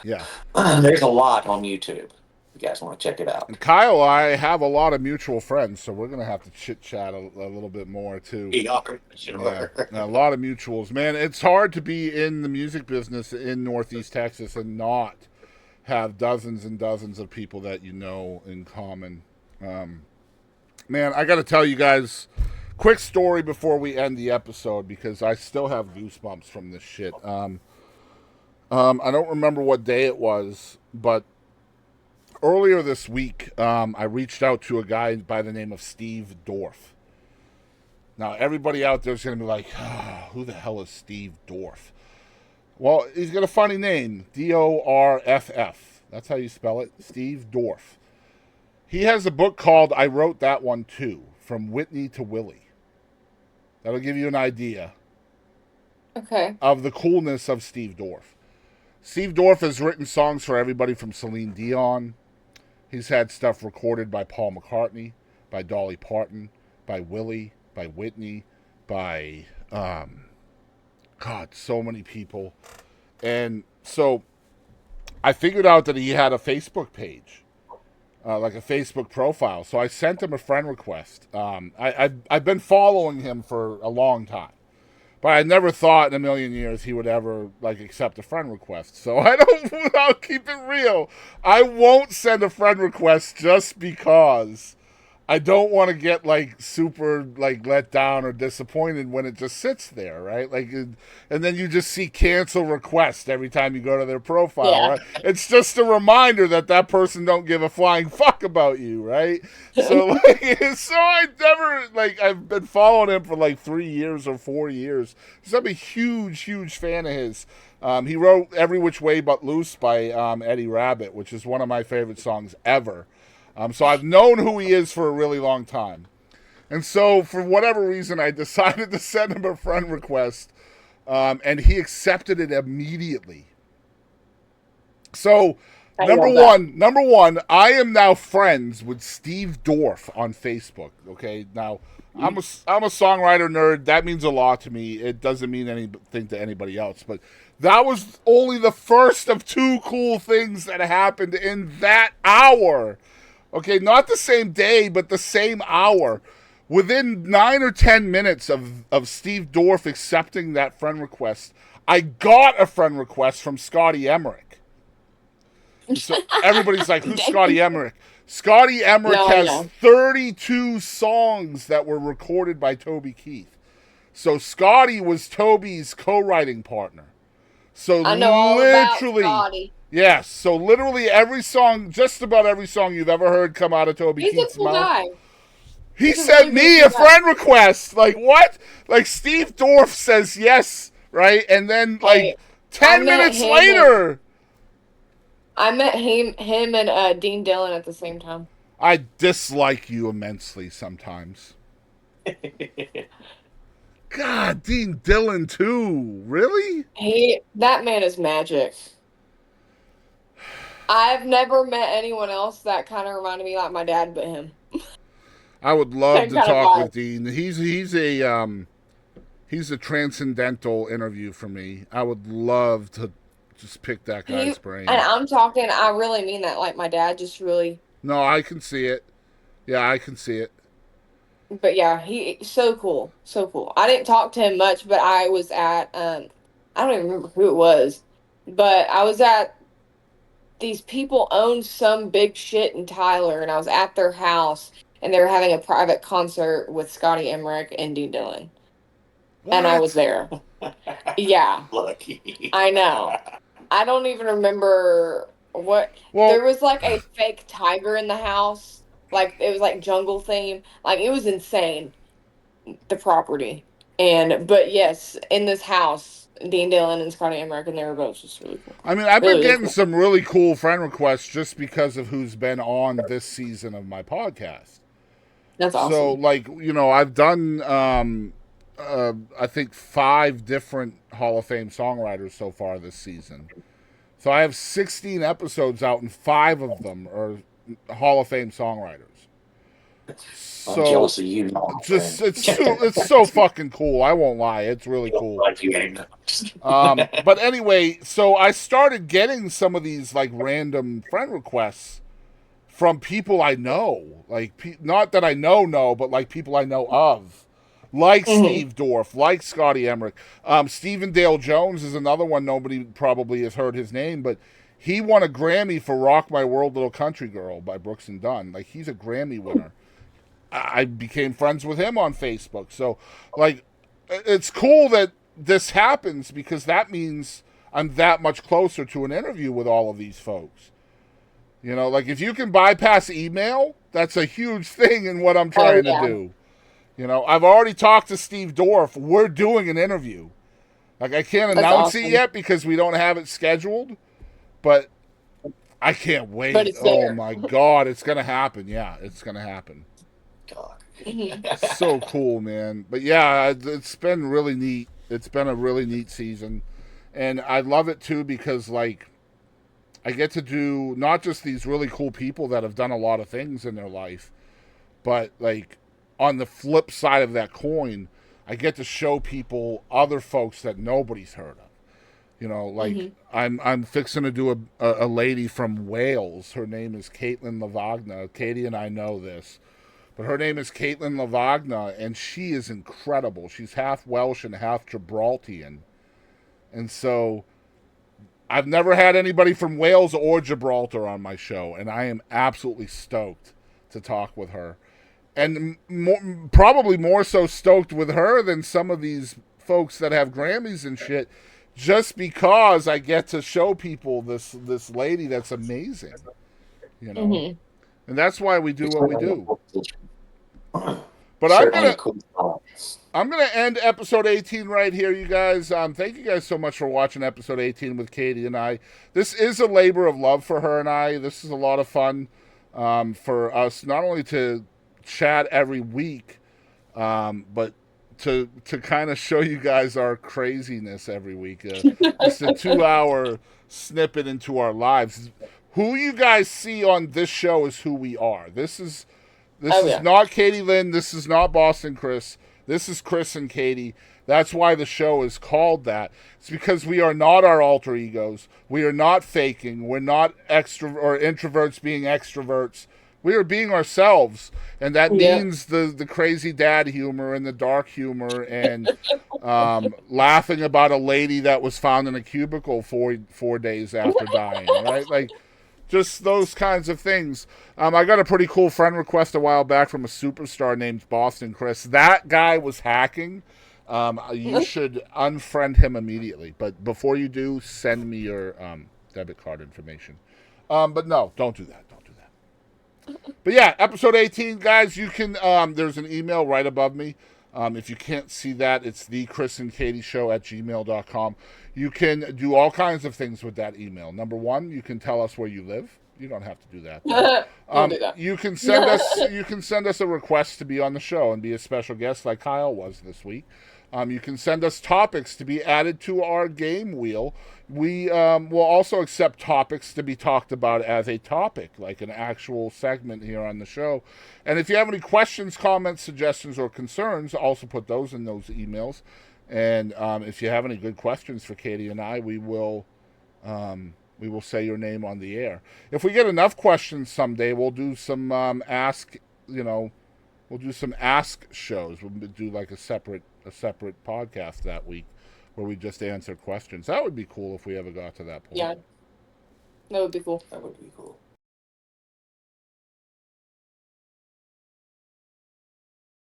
Yeah. there's a lot on YouTube. If you guys want to check it out. And Kyle, I have a lot of mutual friends, so we're gonna have to chit chat a little bit more too. Yeah, A lot of mutuals, man. It's hard to be in the music business in Northeast Texas and not have dozens and dozens of people that you know in common. Man, I got to tell you guys, quick story before we end the episode because I still have goosebumps from this shit. I don't remember what day it was, but earlier this week, I reached out to a guy by the name of Steve Dorff. Now, everybody out there is going to be like, who the hell is Steve Dorff? Well, he's got a funny name, Dorff. That's how you spell it, Steve Dorff. He has a book called I Wrote That One Too, From Whitney to Willie. That'll give you an idea of the coolness of Steve Dorff. Steve Dorff has written songs for everybody from Celine Dion. He's had stuff recorded by Paul McCartney, by Dolly Parton, by Willie, by Whitney, by, so many people. And so I figured out that he had a Facebook page, like a Facebook profile. So I sent him a friend request. I've been following him for a long time. But I never thought in a million years he would ever, accept a friend request. So I'll keep it real. I won't send a friend request just because I don't want to get, super, let down or disappointed when it just sits there, right? And then you just see cancel request every time you go to their profile, right? It's just a reminder that person don't give a flying fuck about you, right? So, so I never, I've been following him for, 3 years or 4 years. So I'm a huge, huge fan of his. He wrote Every Which Way But Loose by Eddie Rabbitt, which is one of my favorite songs ever. So I've known who he is for a really long time. And so for whatever reason, I decided to send him a friend request, and he accepted it immediately. So number one, I am now friends with Steve Dorff on Facebook. Okay, now I'm a songwriter nerd. That means a lot to me. It doesn't mean anything to anybody else, but that was only the first of 2 cool things that happened in that hour. Okay, not the same day, but the same hour. Within 9 or 10 minutes of Steve Dorff accepting that friend request, I got a friend request from Scotty Emmerich. So everybody's like, who's Scotty Emmerich? Scotty Emmerich has 32 songs that were recorded by Toby Keith. So Scotty was Toby's co-writing partner. So I know all about Scotty. Yes, so literally every song, just about every song you've ever heard come out of Toby Keith's mouth. He's a cool guy. He sent me a friend request. What? Steve Dorff says yes, right? And then 10 minutes later, I met him and Dean Dillon at the same time. I dislike you immensely sometimes. God, Dean Dillon too. Really? That man is magic. I've never met anyone else that kind of reminded me like my dad, but him. I would love to talk with Dean. He's a transcendental interview for me. I would love to just pick that guy's brain. And I really mean that. Like my dad just really. No, I can see it. Yeah, I can see it. But yeah, he's so cool. So cool. I didn't talk to him much, but I was at, I don't even remember who it was, but I was at, these people owned some big shit in Tyler, and I was at their house, and they were having a private concert with Scotty Emmerich and Dean Dillon. What? And I was there. Yeah. Lucky. I know. I don't even remember what. Well, there was a fake tiger in the house. It was jungle theme. It was insane, the property. But yes, in this house, Dean Dillon and Scotty Emmerich, and they were both just really cool. I mean, I've been getting some really cool friend requests just because of who's been on this season of my podcast. That's awesome. So, I've done, I think 5 different Hall of Fame songwriters so far this season. So I have 16 episodes out, and 5 of them are Hall of Fame songwriters. I'm jealous of you. It's so fucking cool. I won't lie. It's really cool. But anyway, so I started getting some of these random friend requests from people I know. Not that I know, but people I know of. Steve Dorff, Scotty Emmerich. Stephen Dale Jones is another one. Nobody probably has heard his name, but he won a Grammy for Rock My World Little Country Girl by Brooks and Dunn. He's a Grammy winner. I became friends with him on Facebook. So, like, it's cool that this happens because that means I'm that much closer to an interview with all of these folks. You know, like if you can bypass email, that's a huge thing in what I'm trying to do. You know, I've already talked to Steve Dorff. We're doing an interview. Like, I can't announce it yet because we don't have it scheduled, but I can't wait. But it's oh there. my God, it's gonna happen. Yeah, it's gonna happen. God. So cool, man. But yeah, it's been really neat. It's been a really neat season, and I love it too because like I get to do not just these really cool people that have done a lot of things in their life, but like on the flip side of that coin, I get to show people other folks that nobody's heard of. You know, like I'm fixing to do a lady from Wales. Her name is Caitlin Lavagna. Katie and I know this, but her name is Caitlin Lavagna, and she is incredible. She's half Welsh and half Gibraltarian, and so I've never had anybody from Wales or Gibraltar on my show, and I am absolutely stoked to talk with her, and probably more so stoked with her than some of these folks that have Grammys and shit. Just because I get to show people this lady that's amazing, you know, and that's why we do what we do. But I'm gonna end episode 18 right here, you guys. Thank you guys so much for watching episode 18 with Katie and I. This is a labor of love for her and I. This is a lot of fun for us, not only to chat every week, but to kind of show you guys our craziness every week. It's a 2-hour snippet into our lives. Who you guys see on this show is who we are. This is not Kadie Lynn. This is not Boston Chris. This is Chris and Katie. That's why the show is called that. It's because we are not our alter egos. We are not faking. We're not introverts being extroverts. We are being ourselves, and that means the crazy dad humor and the dark humor and laughing about a lady that was found in a cubicle 4 days after dying, right? Like, just those kinds of things. I got a pretty cool friend request a while back from a superstar named Boston Chris. That guy was hacking. You should unfriend him immediately. But before you do, send me your debit card information. But no, don't do that. But yeah, episode 18, guys, you can, there's an email right above me. If you can't see that, it's thechrisandkadieshow@gmail.com. You can do all kinds of things with that email. Number one, you can tell us where you live. You don't have to do that. Don't do that. You can send us a request to be on the show and be a special guest like Kyle was this week. You can send us topics to be added to our game wheel. We will also accept topics to be talked about as a topic, like an actual segment here on the show. And if you have any questions, comments, suggestions, or concerns, also put those in those emails. And if you have any good questions for Katie and I, we will say your name on the air. If we get enough questions someday, we'll do some ask shows. We'll do like a separate podcast that week where we just answer questions. That would be cool if we ever got to that point. Yeah, that would be cool. That would be cool.